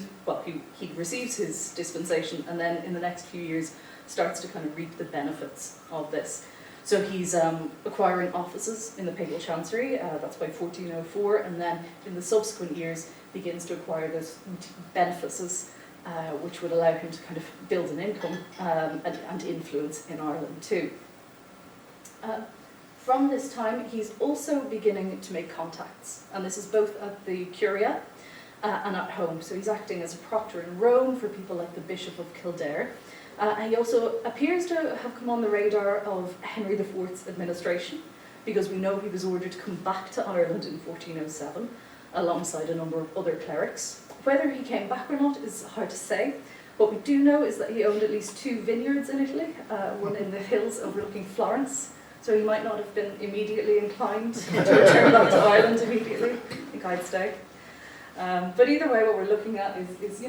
receives his dispensation, and then in the next few years starts to kind of reap the benefits of this. So he's acquiring offices in the papal chancery, that's by 1404, and then in the subsequent years begins to acquire those benefices, which would allow him to kind of build an income and influence in Ireland too. From this time, he's also beginning to make contacts, and this is both at the Curia and at home. So he's acting as a proctor in Rome for people like the Bishop of Kildare. He also appears to have come on the radar of Henry IV's administration, because we know he was ordered to come back to Ireland in 1407, alongside a number of other clerics. Whether he came back or not is hard to say. What we do know is that he owned at least 2 vineyards in Italy, one in the hills overlooking Florence. So he might not have been immediately inclined to return back to Ireland immediately. I think I'd stay. But either way, what we're looking at is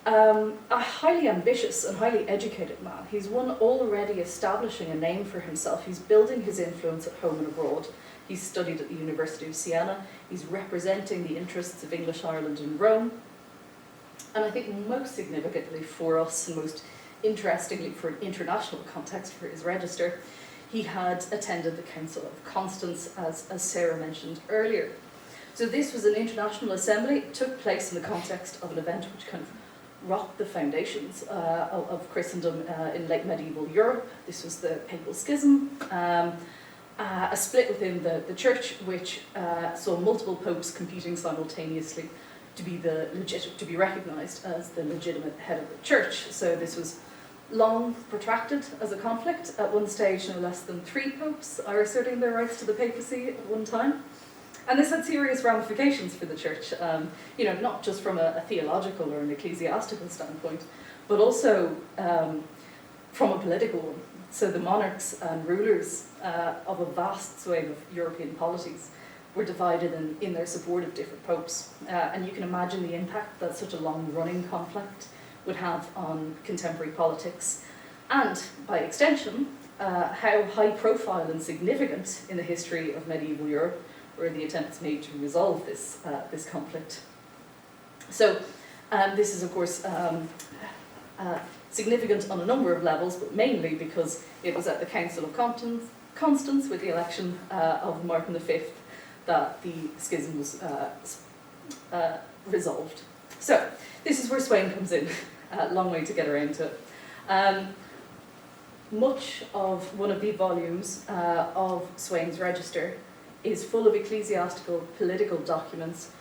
a highly ambitious and highly educated man. He's one already establishing a name for himself. He's building his influence at home and abroad. He's studied at the University of Siena. He's representing the interests of English Ireland in Rome. And I think most significantly for us, and most interestingly for an international context for his register, he had attended the Council of Constance, as Sarah mentioned earlier. So this was an international assembly. It took place in the context of an event which kind of rocked the foundations of Christendom in late medieval Europe. This was the Papal Schism, a split within the Church, which saw multiple popes competing simultaneously to be recognised as the legitimate head of the Church. So this was long protracted as a conflict. At one stage, no less than 3 popes are asserting their rights to the papacy at one time. And this had serious ramifications for the Church, not just from a theological or an ecclesiastical standpoint, but also from a political one. So the monarchs and rulers of a vast swathe of European polities were divided in their support of different popes. And you can imagine the impact that such a long-running conflict would have on contemporary politics, and by extension, how high profile and significant in the history of medieval Europe or the attempts made to resolve this, this conflict. So this is of course significant on a number of levels, but mainly because it was at the Council of Constance with the election of Martin V that the schism was resolved. So this is where Sweyn comes in, long way to get around to it. Much of one of the volumes of Sweyn's Register is full of ecclesiastical political documents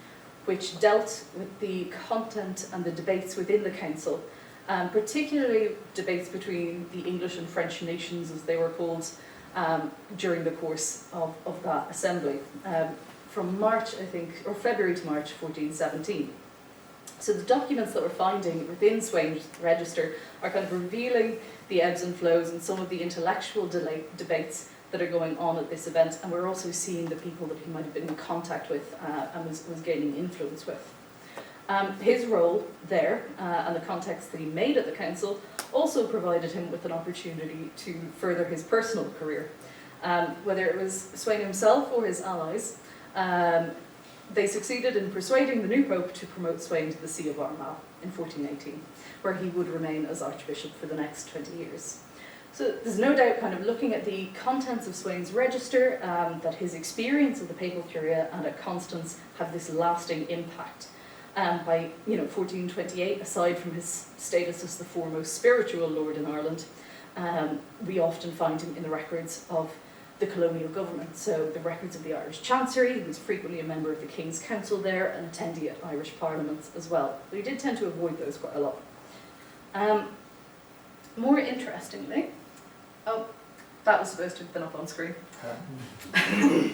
which dealt with the content and the debates within the council, particularly debates between the English and French nations, as they were called, during the course of that assembly, from March, I think, or February to March 1417. So the documents that we're finding within Sweyn's Register are kind of revealing the ebbs and flows and some of the intellectual debates that are going on at this event, and we're also seeing the people that he might have been in contact with and was gaining influence with. His role there and the context that he made at the council also provided him with an opportunity to further his personal career. Whether it was Sweyn himself or his allies, they succeeded in persuading the new pope to promote Sweyn to the See of Armagh in 1418, where he would remain as archbishop for the next 20 years. So there's no doubt, kind of looking at the contents of Sweyn's Register, that his experience of the papal curia and at Constance have this lasting impact. By 1428, aside from his status as the foremost spiritual lord in Ireland, we often find him in the records of the colonial government. So the records of the Irish Chancery, he was frequently a member of the King's Council there and attendee at Irish parliaments as well. But he did tend to avoid those quite a lot. More interestingly, oh, that was supposed to have been up on screen. I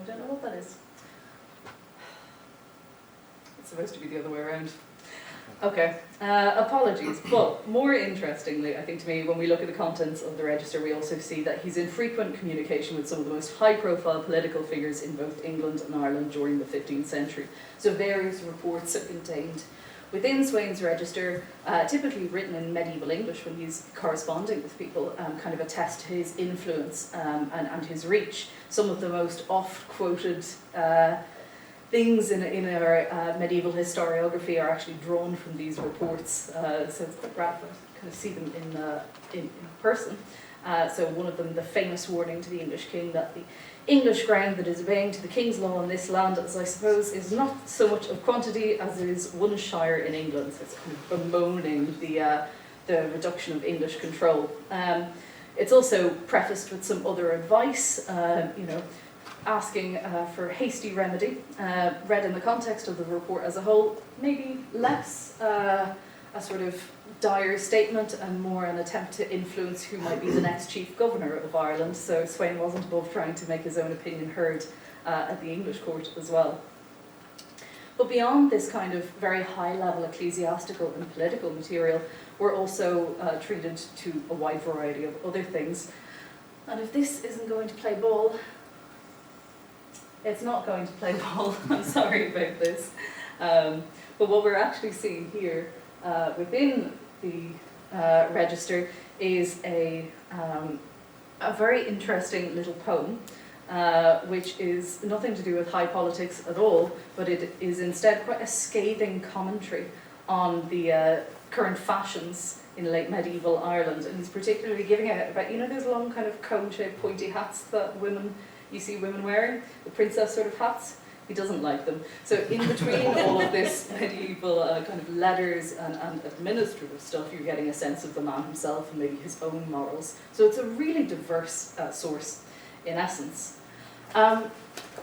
don't know what that is. It's supposed to be the other way around. Okay, apologies. But more interestingly, I think to me, when we look at the contents of the register, we also see that he's in frequent communication with some of the most high-profile political figures in both England and Ireland during the 15th century. So various reports are contained within Sweyn's Register, typically written in medieval English when he's corresponding with people, kind of attest to his influence and his reach. Some of the most oft-quoted things in our medieval historiography are actually drawn from these reports, so it's quite gratifying to kind of see them in person. So one of them, the famous warning to the English king that the English ground that is obeying to the king's law in this land, as I suppose, is not so much of quantity as it is one shire in England. So it's kind of bemoaning the reduction of English control. It's also prefaced with some other advice, asking for hasty remedy, read in the context of the report as a whole, maybe less a sort of dire statement and more an attempt to influence who might be the next chief governor of Ireland. So Sweyn wasn't above trying to make his own opinion heard at the English court as well. But beyond this kind of very high-level ecclesiastical and political material, we're also treated to a wide variety of other things. And if this isn't going to play ball, it's not going to play ball. I'm sorry about this. But what we're actually seeing here within the register is a very interesting little poem, which is nothing to do with high politics at all, but it is instead quite a scathing commentary on the current fashions in late medieval Ireland. And he's particularly giving out about, those long kind of cone-shaped pointy hats that you see women wearing, the princess sort of hats. He doesn't like them. So in between all of this medieval kind of letters and administrative stuff, you're getting a sense of the man himself and maybe his own morals. So it's a really diverse source in essence.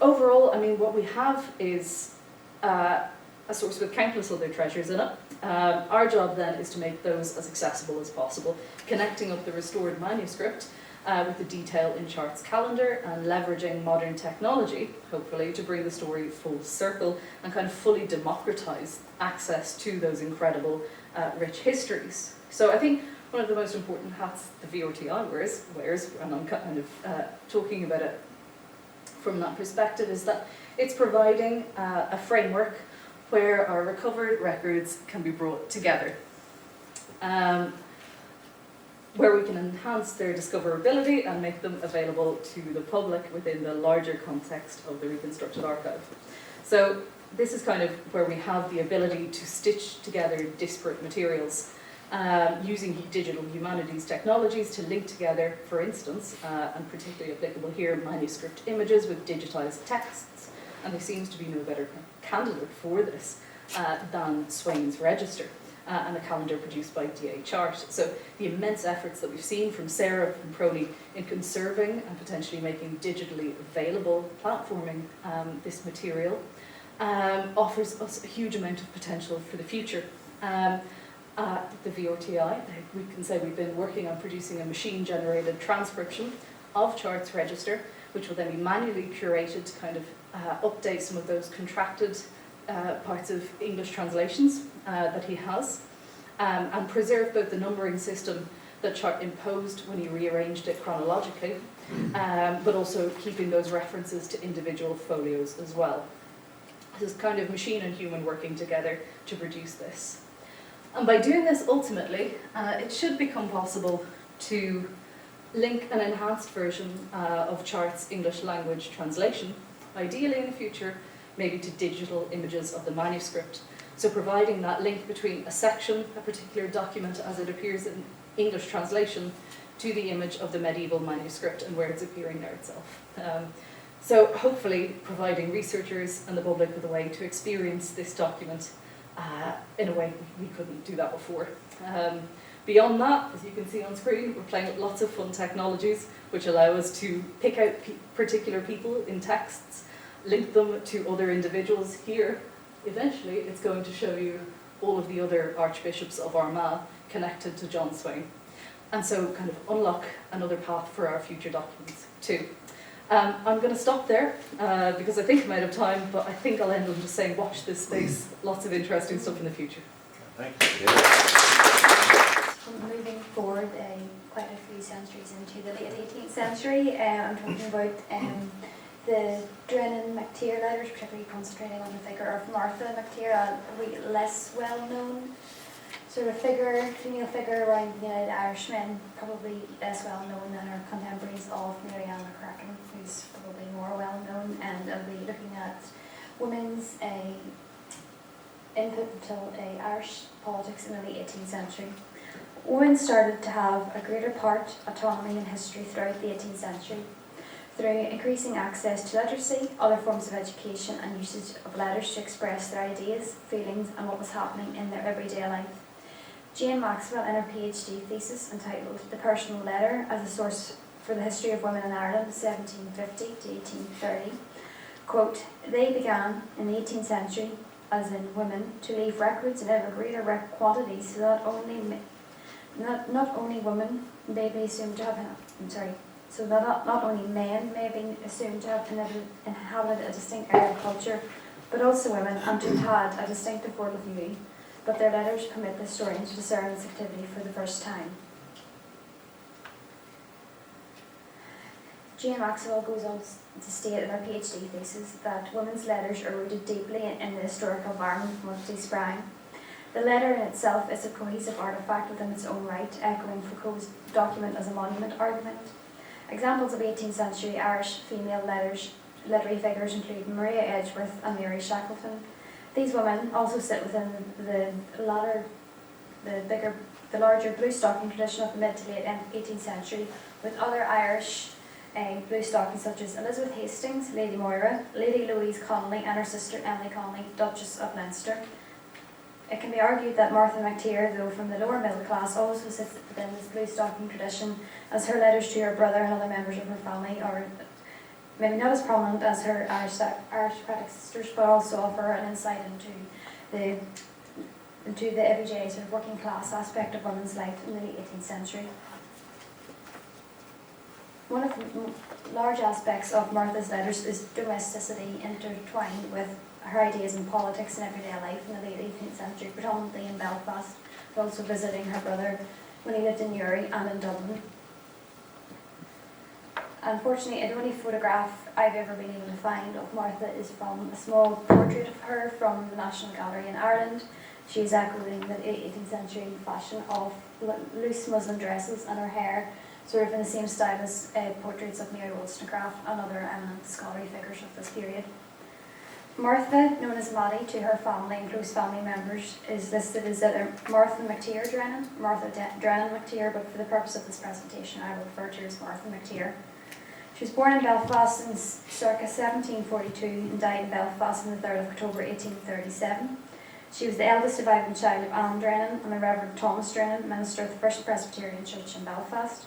Overall, what we have is a source with countless other treasures in it. Our job then is to make those as accessible as possible, connecting up the restored manuscript with the detail in Chart's calendar and leveraging modern technology, hopefully, to bring the story full circle and kind of fully democratize access to those incredible, rich histories. So I think one of the most important hats the VRTI wears, and I'm kind of talking about it from that perspective, is that it's providing a framework where our recovered records can be brought together. where we can enhance their discoverability and make them available to the public within the larger context of the reconstructed archive. So this is kind of where we have the ability to stitch together disparate materials using digital humanities technologies to link together, for instance, and particularly applicable here, manuscript images with digitized texts. And there seems to be no better candidate for this than Swain's Register. And a calendar produced by DA Chart. So the immense efforts that we've seen from Sarah, from PRONI, in conserving and potentially making digitally available, platforming this material, offers us a huge amount of potential for the future. At the VRTI, we can say we've been working on producing a machine-generated transcription of Chart's register, which will then be manually curated to kind of update some of those contracted parts of English translations that he has, and preserve both the numbering system that Chart imposed when he rearranged it chronologically, but also keeping those references to individual folios as well. This is kind of machine and human working together to produce this. And by doing this, ultimately, it should become possible to link an enhanced version of Chart's English language translation, ideally in the future, maybe to digital images of the manuscript. So providing that link between a section, a particular document as it appears in English translation, to the image of the medieval manuscript and where it's appearing there itself. So hopefully providing researchers and the public with a way to experience this document in a way we couldn't do that before. Beyond that, as you can see on screen, we're playing with lots of fun technologies which allow us to pick out particular people in texts, link them to other individuals. Here, eventually, it's going to show you all of the other archbishops of Armagh connected to John Swain. And so kind of unlock another path for our future documents too. I'm going to stop there because I think I'm out of time, but I think I'll end on just saying watch this space. Lots of interesting stuff in the future. Thank you. Moving forward quite a few centuries into the late 18th century, I'm talking about the Drennan MacTair letters, particularly concentrating on the figure of Martha MacTair, a wee less well-known sort of figure, female figure around the United Irishmen, probably less well-known than her contemporaries of Marianne McCracken, who's probably more well-known, and I'll be looking at women's input into Irish politics in the late 18th century. Women started to have a greater part, autonomy in history throughout the 18th century, through increasing access to literacy, other forms of education, and usage of letters to express their ideas, feelings, and what was happening in their everyday life. Jane Maxwell, in her PhD thesis entitled The Personal Letter as a Source for the History of Women in Ireland, 1750 to 1830, quote, "They began in the 18th century, as in women, to leave records in ever greater quantities so that not only women may be assumed to have, so that not only men may be assumed to have inhabited a distinct area of culture, but also women, and to have had a distinctive world of view. But their letters permit the historian to discern this activity for the first time." Jane Maxwell goes on to state in her PhD thesis that women's letters are rooted deeply in the historical environment from which they sprang. The letter in itself is a cohesive artefact within its own right, echoing Foucault's document as a monument argument. Examples of 18th century Irish female literary figures include Maria Edgeworth and Mary Shackleton. These women also sit within the larger blue stocking tradition of the mid to late 18th century, with other Irish blue stockings such as Elizabeth Hastings, Lady Moira, Lady Louise Connolly, and her sister Emily Connolly, Duchess of Leinster. It can be argued that Martha MacTair, though from the lower middle class, also sits within this blue stocking tradition, as her letters to her brother and other members of her family are maybe not as prominent as her aristocratic sisters, but also offer an insight into the everyday sort of working class aspect of women's life in the late 18th century. One of the large aspects of Martha's letters is domesticity, intertwined with her ideas in politics and everyday life in the late 18th century, predominantly in Belfast, but also visiting her brother when he lived in Newry and in Dublin. Unfortunately, the only photograph I've ever been able to find of Martha is from a small portrait of her from the National Gallery in Ireland. She is echoing the 18th century fashion of loose muslin dresses and her hair sort of in the same style as portraits of Mary Wollstonecraft and other eminent scholarly figures of this period. Martha, known as Maddie to her family and close family members, is listed as either Martha McTeer Drennan, Drennan McTeer, but for the purpose of this presentation I will refer to her as Martha McTeer. She was born in Belfast in circa 1742 and died in Belfast on the 3rd of October 1837. She was the eldest surviving child of Anne Drennan and the Reverend Thomas Drennan, minister of the First Presbyterian Church in Belfast.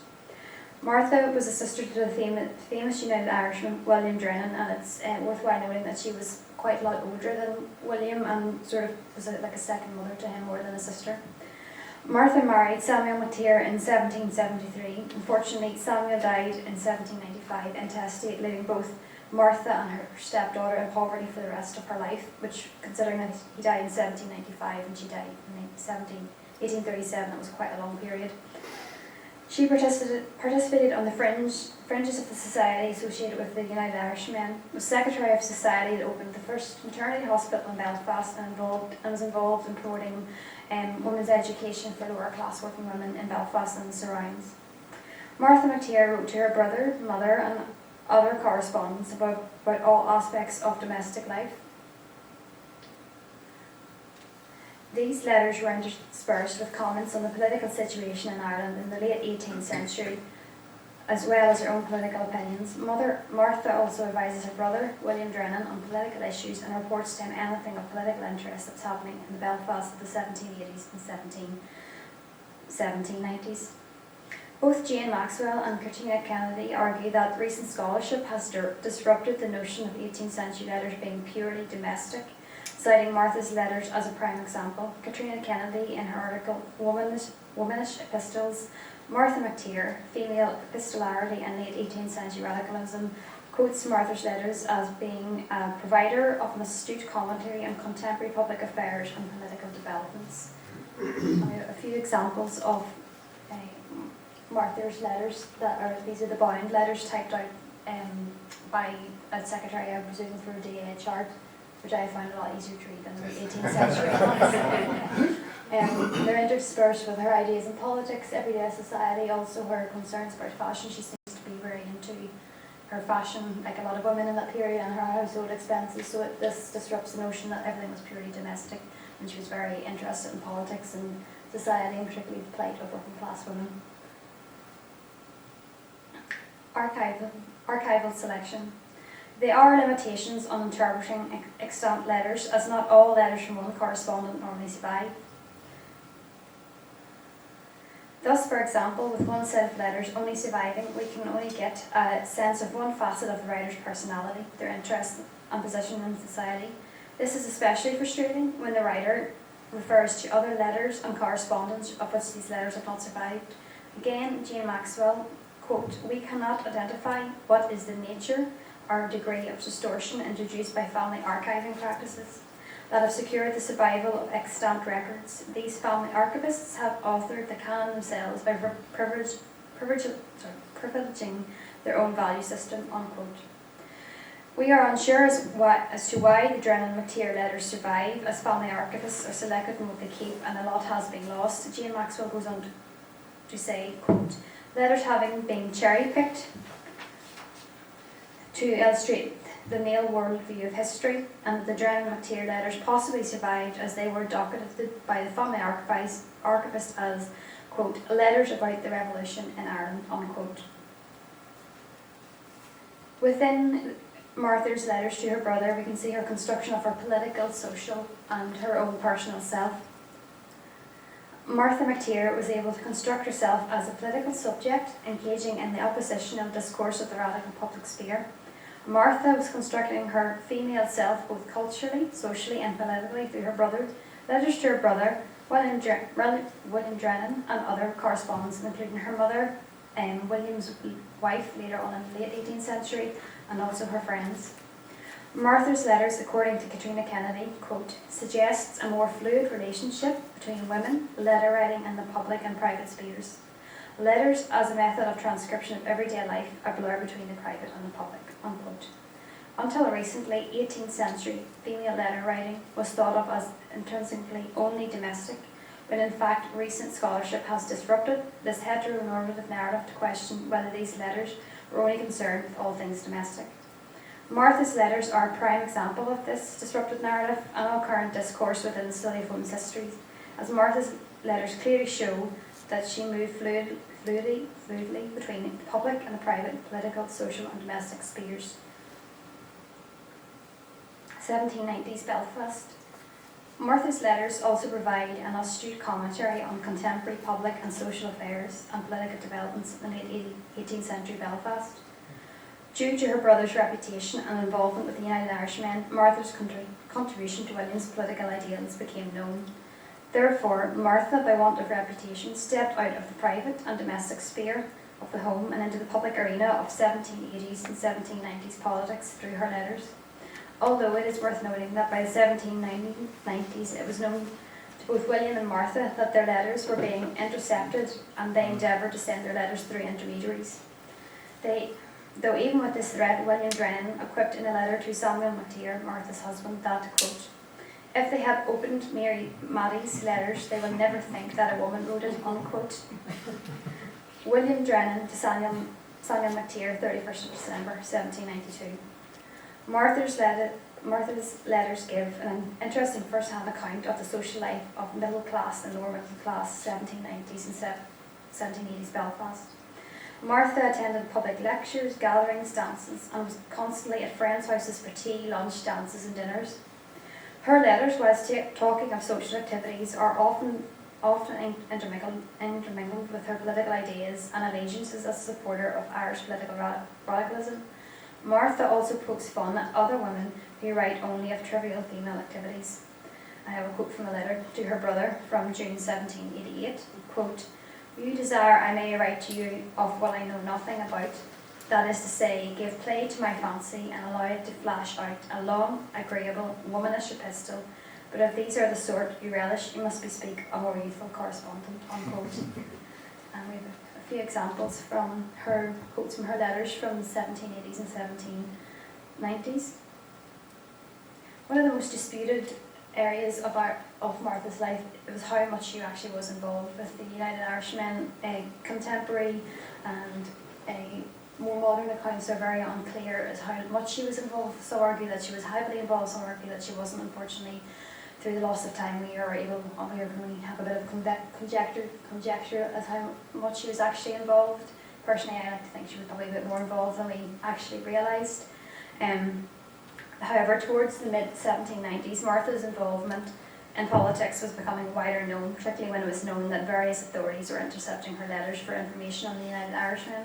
Martha was a sister to the famous United Irishman William Drennan, and it's worthwhile noting that she was quite a lot older than William and sort of was like a second mother to him more than a sister. Martha married Samuel McTeer in 1773. Unfortunately, Samuel died in 1795 intestate, leaving both Martha and her stepdaughter in poverty for the rest of her life, which, considering that he died in 1795 and she died in 1837, it was quite a long period. She participated on the fringes of the society associated with the United Irishmen, was secretary of society that opened the first maternity hospital in Belfast and was involved in promoting women's education for lower class working women in Belfast and the surrounds. Martha McTeer wrote to her brother, mother and other correspondents about all aspects of domestic life. These letters were interspersed with comments on the political situation in Ireland in the late 18th century, as well as her own political opinions. Martha also advises her brother, William Drennan, on political issues and reports to him anything of political interest that's happening in the Belfast of the 1780s and 1790s. Both Jane Maxwell and Katrina Kennedy argue that recent scholarship has disrupted the notion of 18th century letters being purely domestic, citing Martha's letters as a prime example. Katrina Kennedy, in her article Womanish Epistles, Martha McTeer, Female Epistolarity and Late 18th Century Radicalism, quotes Martha's letters as being a provider of an astute commentary on contemporary public affairs and political developments. A few examples of Martha's letters, these are the bound letters typed out by a secretary, I presume, through a chart, which I find a lot easier to read than the 18th century. They're interspersed with her ideas in politics, everyday society, also her concerns about fashion. She seems to be very into her fashion, like a lot of women in that period, and her household expenses, so this disrupts the notion that everything was purely domestic, and she was very interested in politics and society, and particularly the plight of working class women. Archival selection. There are limitations on interpreting extant letters, as not all letters from one correspondent normally survive. Thus, for example, with one set of letters only surviving, we can only get a sense of one facet of the writer's personality, their interest and position in society. This is especially frustrating when the writer refers to other letters and correspondence of which these letters have not survived. Again, Jane Maxwell, quote, "We cannot identify what is the nature or degree of distortion introduced by family archiving practices that have secured the survival of extant records. These family archivists have authored the canon themselves by privileging their own value system," unquote. We are unsure as to why the Drennan McTeer letters survive, as family archivists are selective in what they keep and a lot has been lost. Jane Maxwell goes on to say, quote, "Letters having been cherry-picked to illustrate the male worldview of history, and the Drennan McTeer letters possibly survived as they were docketed by the family archivist as, quote, letters about the revolution in Ireland," unquote. Within Martha's letters to her brother, we can see her construction of her political, social, and her own personal self. Martha McTeer was able to construct herself as a political subject, engaging in the oppositional discourse of the radical public sphere. Martha was constructing her female self both culturally, socially, and politically through her brother. Letters to her brother, William Drennan, and other correspondence, including her mother, William's wife later on in the late 18th century, and also her friends. Martha's letters, according to Katrina Kennedy, quote, "suggests a more fluid relationship between women, letter writing, and the public and private spheres. Letters as a method of transcription of everyday life, a blur between the private and the public," unquote. Until recently, 18th century female letter writing was thought of as intrinsically only domestic, when in fact recent scholarship has disrupted this heteronormative narrative to question whether these letters were only concerned with all things domestic. Martha's letters are a prime example of this disrupted narrative and all current discourse within the study of women's histories, as Martha's letters clearly show that she moved fluidly between the public and the private, political, social and domestic spheres. 1790s Belfast. Martha's letters also provide an astute commentary on contemporary public and social affairs and political developments in late 18th century Belfast. Due to her brother's reputation and involvement with the United Irishmen, Martha's contribution to William's political ideals became known. Therefore, Martha, by want of reputation, stepped out of the private and domestic sphere of the home and into the public arena of 1780s and 1790s politics through her letters. Although it is worth noting that by the 1790s it was known to both William and Martha that their letters were being intercepted, and they endeavoured to send their letters through intermediaries. Though even with this threat, William Drennan equipped in a letter to Samuel McTeer, Martha's husband, that, quote, "If they had opened Mary Maddie's letters, they will never think that a woman wrote it," unquote. William Drennan to Samuel McTeer, 31st of December 1792. Martha's letters give an interesting first-hand account of the social life of middle class and lower middle class 1790s and 1780s Belfast. Martha attended public lectures, gatherings, dances, and was constantly at friends' houses for tea, lunch, dances and dinners. Her letters, whilst talking of social activities, are often intermingled with her political ideas and allegiances as a supporter of Irish political radicalism. Martha also pokes fun at other women who write only of trivial female activities. I have a quote from a letter to her brother from June 1788, quote, "You desire I may write to you of what I know nothing about, that is to say, give play to my fancy and allow it to flash out a long, agreeable, womanish epistle, but if these are the sort you relish, you must bespeak a more youthful correspondent," unquote. And we have a few examples from her quotes from her letters from the 1780s and 1790s. One of the most disputed areas of Martha's life was how much she actually was involved with the United Irishmen. Contemporary and more modern accounts are very unclear as how much she was involved. Some argue that she was heavily involved, some argue that she wasn't. Unfortunately, through the loss of time, we can only have a bit of conjecture as how much she was actually involved. Personally, I like to think she was probably a bit more involved than we actually realised. However, towards the mid-1790s, Martha's involvement in politics was becoming wider known, particularly when it was known that various authorities were intercepting her letters for information on the United Irishmen.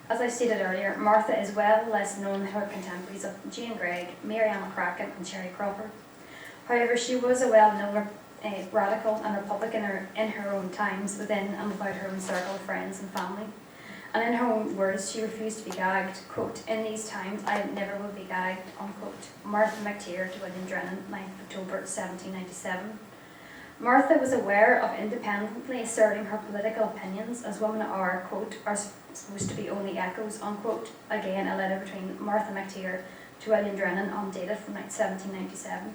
As I stated earlier, Martha is well less known than her contemporaries of Jane Greig, Mary Ann McCracken and Cherry Crawford. However, she was a well-known radical and Republican in her own times, within and without her own circle of friends and family. And in her own words, she refused to be gagged, quote, "In these times I never will be gagged," unquote. Martha McTeer to William Drennan, 9th October 1797. Martha was aware of independently asserting her political opinions, as women are, quote, "are supposed to be only echoes," unquote. Again, a letter between Martha McTeer to William Drennan, undated from 1797.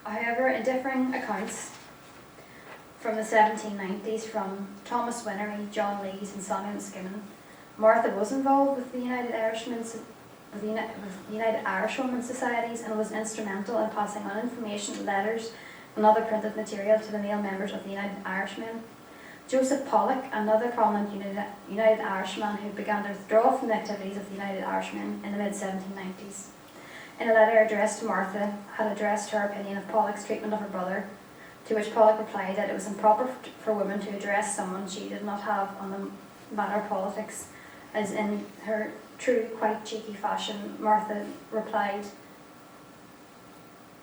However, in differing accounts from the 1790s from Thomas Winery, John Lees and Samuel Skimmon, Martha was involved with the United Irish Women's Societies and was instrumental in passing on information, letters and other printed material to the male members of the United Irishmen. Joseph Pollock, another prominent United Irishman who began to withdraw from the activities of the United Irishmen in the mid-1790s, in a letter addressed to Martha, had addressed her opinion of Pollock's treatment of her brother, to which Pollock replied that it was improper for women to address someone she did not have on the matter of politics, as in her true, quite cheeky fashion, Martha replied,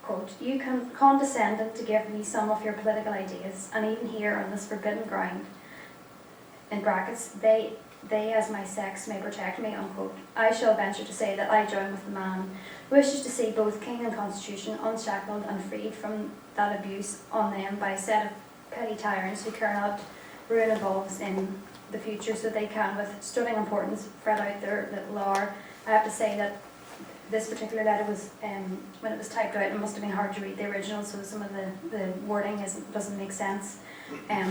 quote, "You condescended to give me some of your political ideas, and even here on this forbidden ground, in brackets, they as my sex may protect me," unquote. "I shall venture to say that I join with the man who wishes to see both king and constitution unshackled and freed from that abuse on them by a set of petty tyrants who care not ruin involves in the future, so they can with stunning importance fret out their little hour." I have to say that this particular letter was, when it was typed out, it must have been hard to read the original, so some of the wording doesn't make sense.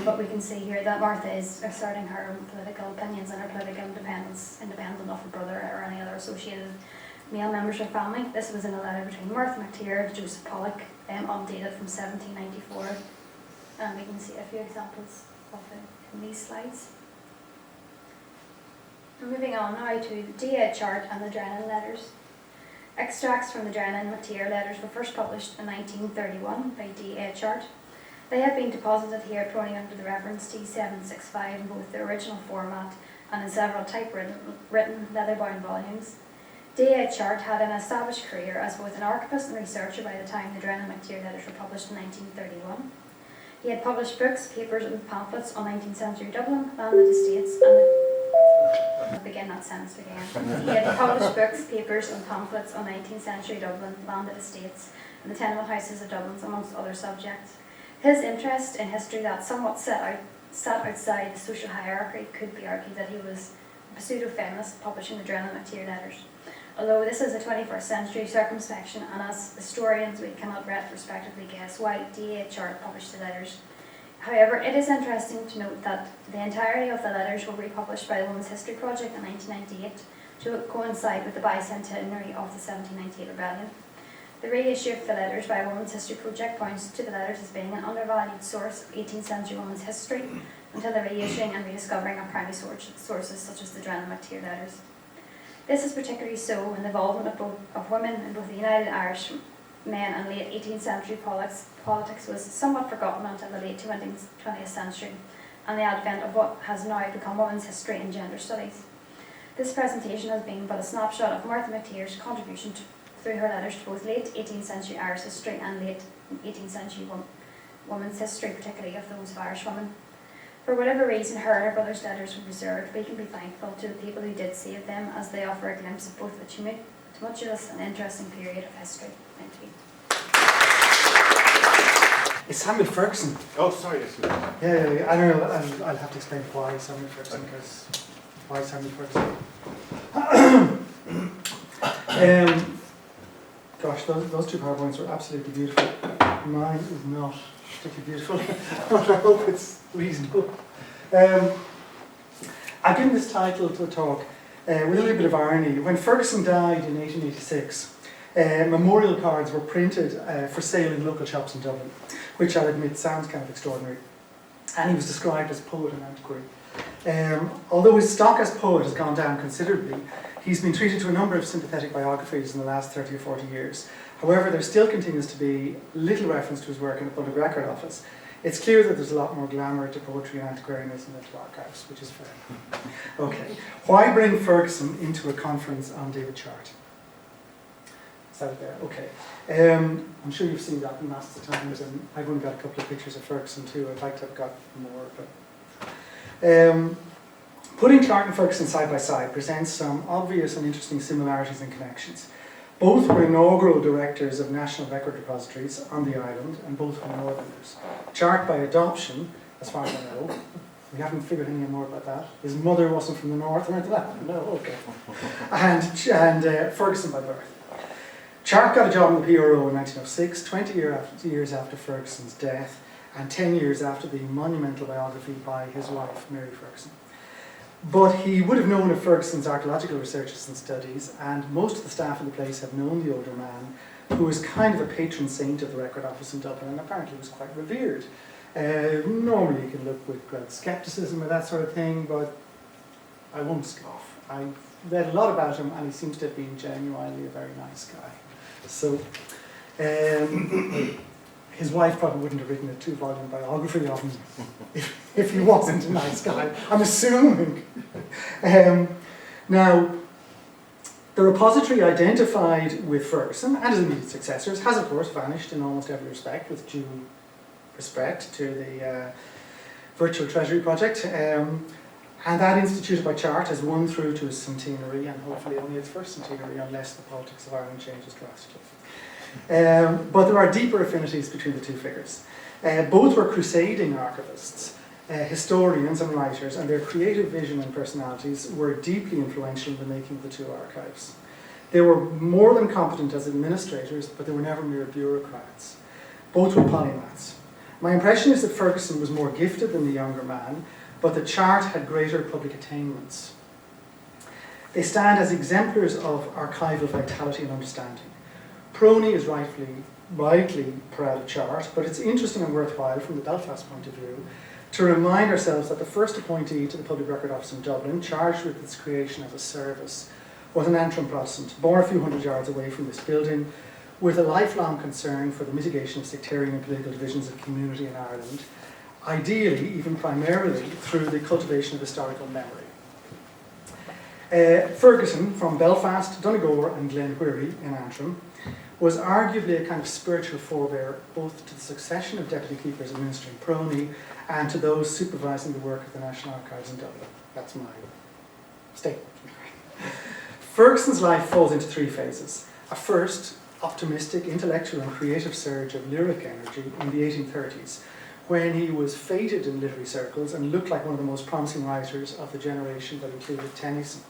But we can see here that Martha is asserting her political opinions and her political independence, independent of her brother or any other associated male members of her family. This was in a letter between Martha McTeer and Joseph Pollock, undated from 1794. And we can see a few examples of it in these slides. Moving on now to the D.A. Chart and the Drennan letters. Extracts from the Drennan McTeer letters were first published in 1931 by D.A. Chart. They have been deposited here at PRONI under the reference T765 in both the original format and in several typewritten leather-bound volumes. D.A. Chart had an established career as both an archivist and researcher by the time the Drennan McTeer letters were published in 1931. He had published books, papers and pamphlets on 19th century Dublin, landed estates and I'll begin that sentence again. He had published books, papers and pamphlets on 19th century Dublin, landed estates and the tenement houses of Dublin, amongst other subjects. His interest in history that somewhat sat outside the social hierarchy could be argued that he was a pseudo-feminist publishing the Drennan McTeer letters. Although this is a 21st century circumspection, and as historians we cannot retrospectively guess why D.A. Chart published the letters. However, it is interesting to note that the entirety of the letters were republished by the Women's History Project in 1998 to coincide with the bicentenary of the 1798 rebellion. The reissue of the letters by a Women's History Project points to the letters as being an undervalued source of 18th century women's history until the reissuing and rediscovering of primary sources such as the Drennan McTeer letters. This is particularly so when the involvement of women in both the United Irish men and late 18th century politics was somewhat forgotten until the late 20th century and the advent of what has now become women's history and gender studies. This presentation has been but a snapshot of Martha McTeer's contribution through her letters to both late 18th century Irish history and late 18th century women's history, particularly of those of Irish women. For whatever reason, her and her brother's letters were preserved. We can be thankful to the people who did save them, as they offer a glimpse of both a tumultuous and interesting period of history. Thank you. It's Samuel Ferguson. Oh, sorry. Yeah, I don't know. I'll have to explain why Samuel Ferguson, because why Samuel Ferguson. Gosh, those two PowerPoints were absolutely beautiful. Mine is not particularly beautiful, but I hope it's reasonable. I've given this title to a talk with a little bit of irony. When Ferguson died in 1886, memorial cards were printed for sale in local shops in Dublin, which I'll admit sounds kind of extraordinary. And he was described as poet and antiquary. Although his stock as poet has gone down considerably, he's been treated to a number of sympathetic biographies in the last 30 or 40 years. However, there still continues to be little reference to his work in the Public Record Office. It's clear that there's a lot more glamour to poetry and antiquarianism than to archives, which is fair. Okay, why bring Ferguson into a conference on David Chart? Is that it there? Okay. I'm sure you've seen that masses of times, and I've only got a couple of pictures of Ferguson too. I'd like to have got more, but putting Chart and Ferguson side by side presents some obvious and interesting similarities and connections. Both were inaugural directors of national record repositories on the island, and both were Northerners. Chart by adoption, as far as I know. We haven't figured any more about that. His mother wasn't from the north or anything like that. No, okay. And Ferguson by birth. Chart got a job in the PRO in 1906, 20 years after Ferguson's death, and 10 years after the monumental biography by his wife, Mary Ferguson. But he would have known of Ferguson's archaeological researches and studies, and most of the staff of the place have known the older man, who was kind of a patron saint of the Record Office in Dublin, and apparently was quite revered. Normally you can look with great scepticism or that sort of thing, but I won't scoff. I've read a lot about him, and he seems to have been genuinely a very nice guy. So, his wife probably wouldn't have written a 2-volume biography of him if he wasn't a nice guy, I'm assuming. Now, the repository identified with Ferguson and his immediate successors has, of course, vanished in almost every respect, with due respect to the virtual Treasury project. And that, instituted by Chart, has won through to its centenary, and hopefully only its first centenary, unless the politics of Ireland changes drastically. But there are deeper affinities between the two figures. Both were crusading archivists, historians and writers, and their creative vision and personalities were deeply influential in the making of the two archives. They were more than competent as administrators, but they were never mere bureaucrats. Both were polymaths. My impression is that Ferguson was more gifted than the younger man, but that Chart had greater public attainments. They stand as exemplars of archival vitality and understanding. PRONI is rightly proud of Chart, but it's interesting and worthwhile from the Belfast point of view to remind ourselves that the first appointee to the Public Record Office in Dublin, charged with its creation as a service, was an Antrim Protestant, born a few hundred yards away from this building, with a lifelong concern for the mitigation of sectarian and political divisions of community in Ireland, ideally, even primarily, through the cultivation of historical memory. Ferguson, from Belfast, Donegal and Glenhuirry in Antrim, was arguably a kind of spiritual forebear both to the succession of deputy keepers administering PRONI and to those supervising the work of the National Archives in Dublin. That's my statement. Ferguson's life falls into three phases. A first, optimistic, intellectual and creative surge of lyric energy in the 1830s, when he was feted in literary circles and looked like one of the most promising writers of the generation that included Tennyson.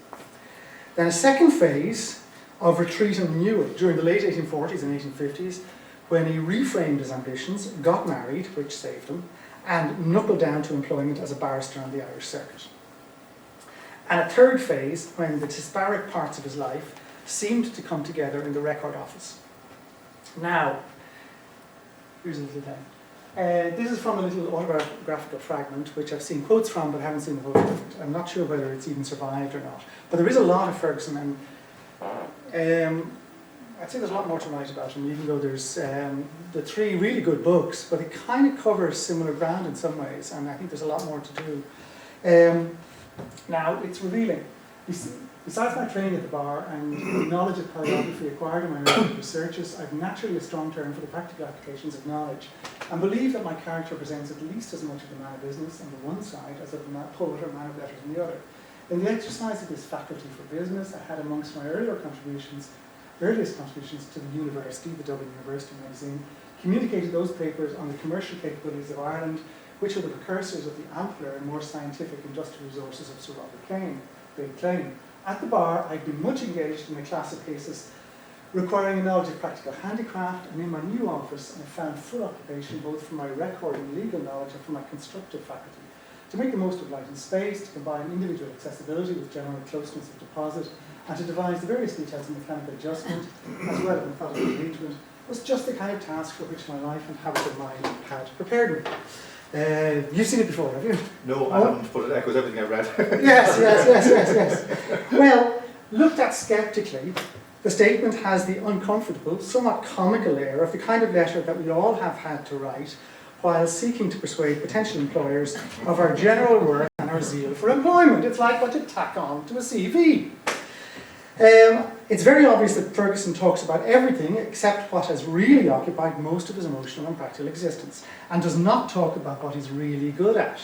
Then a second phase of retreat and renewal during the late 1840s and 1850s, when he reframed his ambitions, got married, which saved him, and knuckled down to employment as a barrister on the Irish circuit. And a third phase, when the disparate parts of his life seemed to come together in the record office. Now, here's a little thing. This is from a little autobiographical fragment, which I've seen quotes from, but haven't seen the whole fragment. I'm not sure whether it's even survived or not. But there is a lot of Ferguson, and I'd say there's a lot more to write about him, even though there's the three really good books, but it kind of covers similar ground in some ways, and I think there's a lot more to do. Now, it's revealing. Besides my training at the bar and the knowledge of choreography acquired in my early researches, I've naturally a strong turn for the practical applications of knowledge, and believe that my character presents at least as much of the man of business on the one side as of the poet or man of letters on the other. In the exercise of this faculty for business, I had amongst my earliest contributions to the university, the Dublin University magazine, communicated those papers on the commercial capabilities of Ireland, which are the precursors of the ampler and more scientific industrial resources of Sir Robert Claim. At the bar, I've been much engaged in a class of cases requiring a knowledge of practical handicraft, and in my new office I found full occupation both from my record and legal knowledge and from my constructive faculty. To make the most of light and space, to combine individual accessibility with general closeness of deposit, and to devise the various details of mechanical adjustment, as well as methodical arrangement, was just the kind of task for which my life and habit of mind had prepared me. You've seen it before, have you? No, I haven't, but it echoes everything I've read. Yes. Well, looked at sceptically, the statement has the uncomfortable, somewhat comical air of the kind of letter that we all have had to write while seeking to persuade potential employers of our general work and our zeal for employment. It's like what you tack on to a CV. It's very obvious that Ferguson talks about everything except what has really occupied most of his emotional and practical existence, and does not talk about what he's really good at.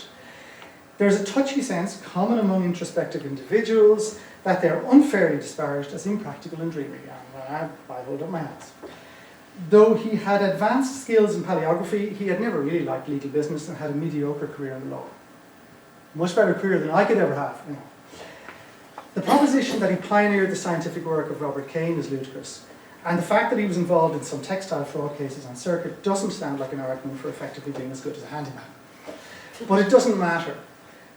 There's a touchy sense, common among introspective individuals, that they're unfairly disparaged as impractical and dreamy, and I hold up my hands. Though he had advanced skills in paleography, he had never really liked legal business and had a mediocre career in law. Much better career than I could ever have, you know. The proposition that he pioneered the scientific work of Robert Kane is ludicrous, and the fact that he was involved in some textile fraud cases on circuit doesn't sound like an argument for effectively being as good as a handyman. But it doesn't matter.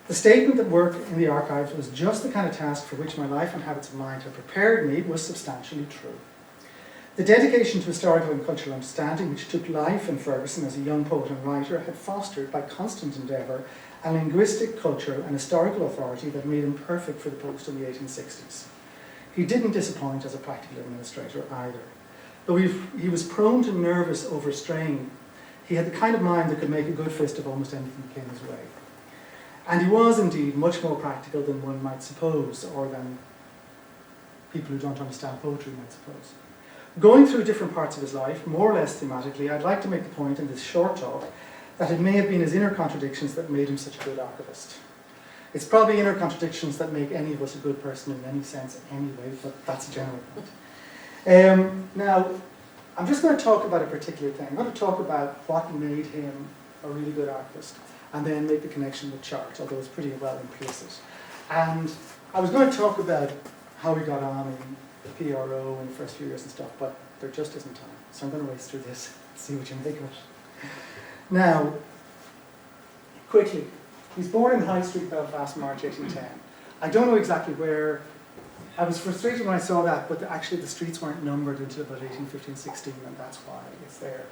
The statement that work in the archives was just the kind of task for which my life and habits of mind had prepared me was substantially true. The dedication to historical and cultural understanding which took life in Ferguson as a young poet and writer had fostered by constant endeavour a linguistic, cultural and historical authority that made him perfect for the post in the 1860s. He didn't disappoint as a practical administrator either. Though he was prone to nervous overstrain, he had the kind of mind that could make a good fist of almost anything that came his way. And he was indeed much more practical than one might suppose, or than people who don't understand poetry might suppose. Going through different parts of his life, more or less thematically, I'd like to make the point in this short talk that it may have been his inner contradictions that made him such a good archivist. It's probably inner contradictions that make any of us a good person in any sense anyway, but that's a general point. Now, I'm just going to talk about a particular thing. I'm going to talk about what made him a really good archivist, and then make the connection with Chart, although it's pretty well implicit. And I was going to talk about how he got on in PRO in the first few years and stuff, but there just isn't time. So I'm going to race through this and see what you make of it. Now, quickly, he's born in High Street, Belfast, March 1810. I don't know exactly where. I was frustrated when I saw that, but actually the streets weren't numbered until about 1815-16, and that's why it's there.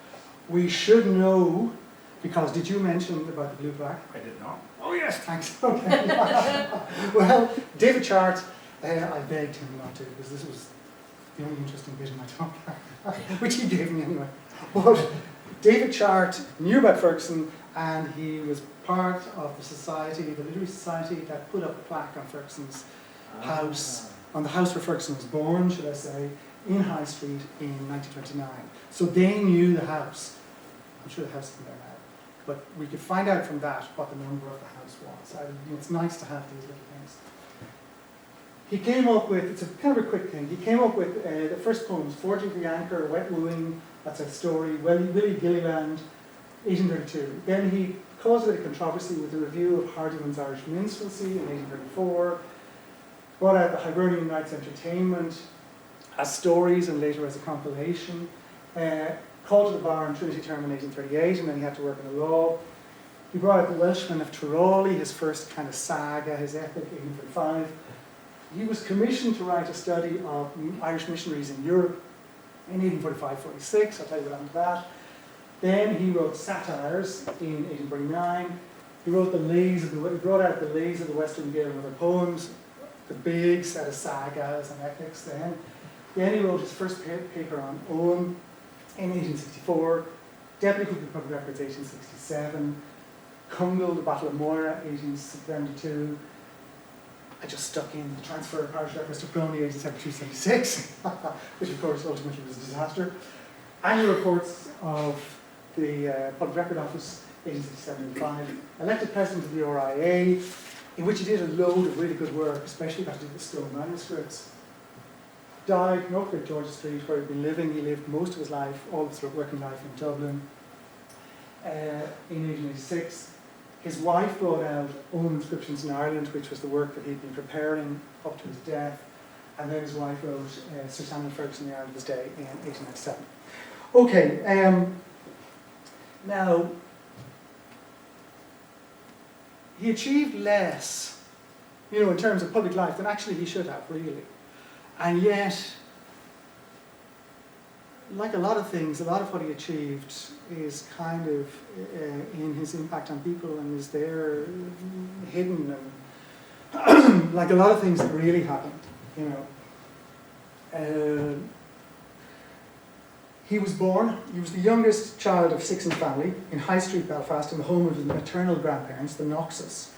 We should know, because did you mention about the blue plaque? I did not. Oh yes, thanks. Okay. Well, David Chart, I begged him not to, because this was the only interesting bit of my talk, which he gave me anyway. But David Chart knew about Ferguson, and he was part of the society, the literary society, that put up a plaque on Ferguson's house, on the house where Ferguson was born, should I say, in High Street in 1929. So they knew the house. I'm sure the house isn't there now. But we could find out from that what the number of the house was. It's nice to have these little things. He came up with, it's a kind of a quick thing, he came up with the first poems, Forging the Anchor, Wet Wooing, that's a story, Willie Gilliland, 1832. Then he caused a bit of controversy with the review of Hardyman's Irish Minstrelsy in 1834, brought out the Hibernian Night's Entertainment as stories and later as a compilation, called to the bar in Trinity Term in 1838, and then he had to work in the law. He brought out the Welshman of Tiroli, his first kind of saga, his epic, 1835. He was commissioned to write a study of Irish missionaries in Europe in 1845-46, I'll tell you what happened to that. Then he wrote satires in 1849. He wrote he brought out the Lays of the Western Gale and other poems, the big set of sagas and epics then. Then he wrote his first paper on Owen in 1864, Deputy Cook of Public Records 1867, Cumgle, the Battle of Moira 1872. I just stuck in the transfer of parish records to PRONI 1872-76, which of course ultimately was a disaster. Annual reports of the Public Record Office 1867-75, elected president of the RIA, in which he did a load of really good work, especially about the stone manuscripts. Died in Oak Ridge, George Street, where he'd been living. He lived most of his life, all his working life in Dublin. In 1886, his wife brought out Own Inscriptions in Ireland, which was the work that he'd been preparing up to his death. And then his wife wrote Sir Samuel Ferguson, the Ireland of his Day, in 1897. Okay, now, he achieved less, in terms of public life than actually he should have, really. And yet, like a lot of things, a lot of what he achieved is kind of in his impact on people and is there hidden, and like a lot of things that really happened, He was the youngest child of 6 in the family in High Street, Belfast, in the home of his maternal grandparents, the Knoxes.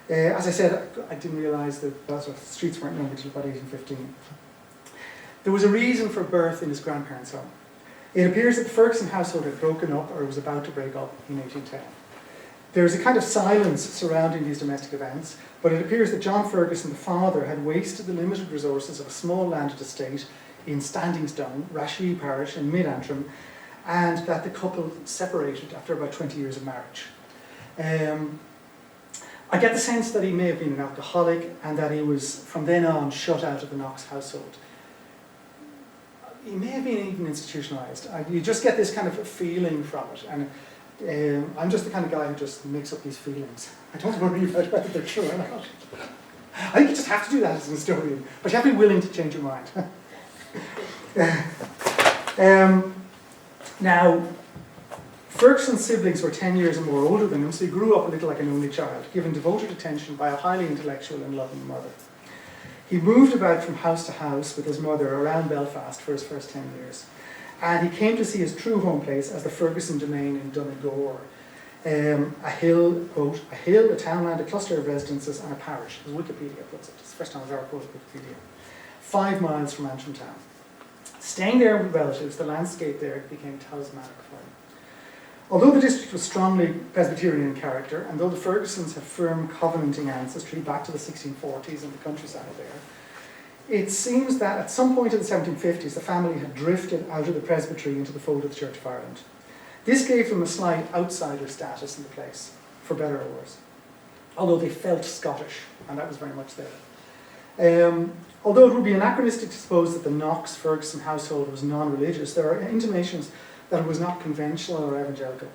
As I said, I didn't realise that the streets weren't numbered until about 1815. There was a reason for birth in his grandparents' home. It appears that the Ferguson household had broken up or was about to break up in 1810. There is a kind of silence surrounding these domestic events, but it appears that John Ferguson, the father, had wasted the limited resources of a small landed estate in Standingstone, Rashee parish in mid-Antrim, and that the couple separated after about 20 years of marriage. I get the sense that he may have been an alcoholic and that he was, from then on, shut out of the Knox household. He may have been even institutionalised. You just get this kind of a feeling from it, and I'm just the kind of guy who just makes up these feelings. I don't worry about whether they're true or not. I think you just have to do that as an historian, but you have to be willing to change your mind. Now, Ferguson's siblings were 10 years or more older than him, so he grew up a little like an only child, given devoted attention by a highly intellectual and loving mother. He moved about from house to house with his mother around Belfast for his first 10 years, and he came to see his true home place as the Ferguson domain in Donegal, a hill, quote, a hill, a townland, a cluster of residences, and a parish, as Wikipedia puts it. It's the first time I've ever quoted Wikipedia. 5 miles from Antrim town. Staying there with relatives, the landscape there became talismanic for him. Although the district was strongly Presbyterian in character, and though the Fergusons had firm covenanting ancestry back to the 1640s in the countryside there, it seems that at some point in the 1750s the family had drifted out of the presbytery into the fold of the Church of Ireland. This gave them a slight outsider status in the place, for better or worse, although they felt Scottish, and that was very much there. Although it would be anachronistic to suppose that the Knox-Ferguson household was non-religious, there are intimations that it was not conventional or evangelical.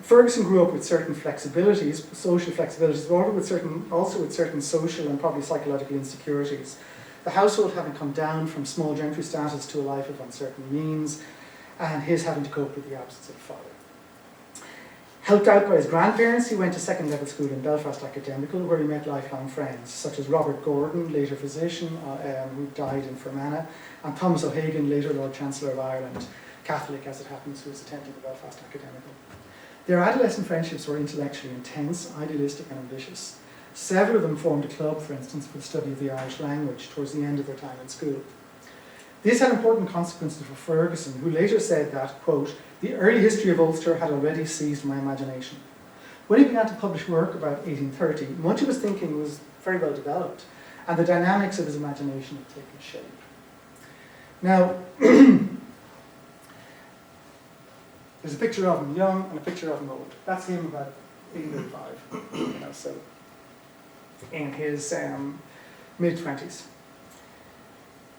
Ferguson grew up with certain flexibilities, social flexibilities, but also with certain social and probably psychological insecurities. The household having come down from small gentry status to a life of uncertain means, and his having to cope with the absence of a father. Helped out by his grandparents, he went to second level school in Belfast Academical, where he met lifelong friends, such as Robert Gordon, later physician, who died in Fermanagh, and Thomas O'Hagan, later Lord Chancellor of Ireland, Catholic as it happens, who was attending the Belfast Academical. Their adolescent friendships were intellectually intense, idealistic and ambitious. Several of them formed a club, for instance, for the study of the Irish language towards the end of their time in school. This had important consequences for Ferguson, who later said that, quote, "The early history of Ulster had already seized my imagination." When he began to publish work about 1830, much of his thinking was very well developed, and the dynamics of his imagination had taken shape. Now, there's a picture of him young and a picture of him old. That's him about 1835, so in his mid-20s.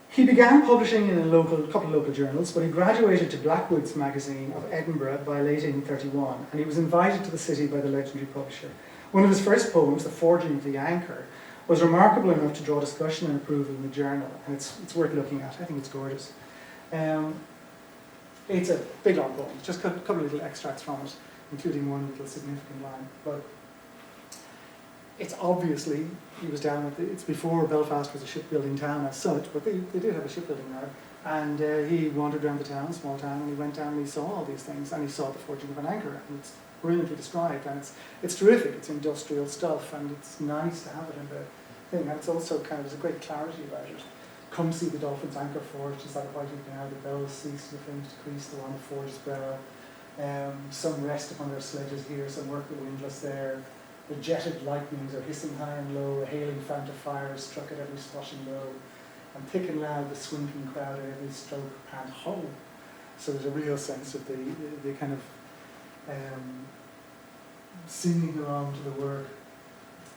He began publishing in a couple of local journals, but he graduated to Blackwood's magazine of Edinburgh by late 1831, and he was invited to the city by the legendary publisher. One of his first poems, The Forging of the Anchor, was remarkable enough to draw discussion and approval in the journal, and it's worth looking at. I think it's gorgeous. It's a big long poem, just a couple of little extracts from it, including one little significant line. But it's obviously, he was down at it's before Belfast was a shipbuilding town as such, but they did have a shipbuilding there. And he wandered around the town, small town, and he went down and he saw all these things, and he saw the forging of an anchor, and it's brilliantly described, and it's terrific. It's industrial stuff, and it's nice to have it in the thing, and it's also there's a great clarity about it. Come see the Dolphin's anchor forged, is that a white now the bells cease and the flames decrease, the one forged brow. Some rest upon their sledges here, some work the windlass there. The jetted lightnings are hissing high and low, a hailing fount of fire is struck at every splashing blow, and thick and loud the swinking crowd at every stroke pant ho. So there's a real sense of the kind of singing along to the work,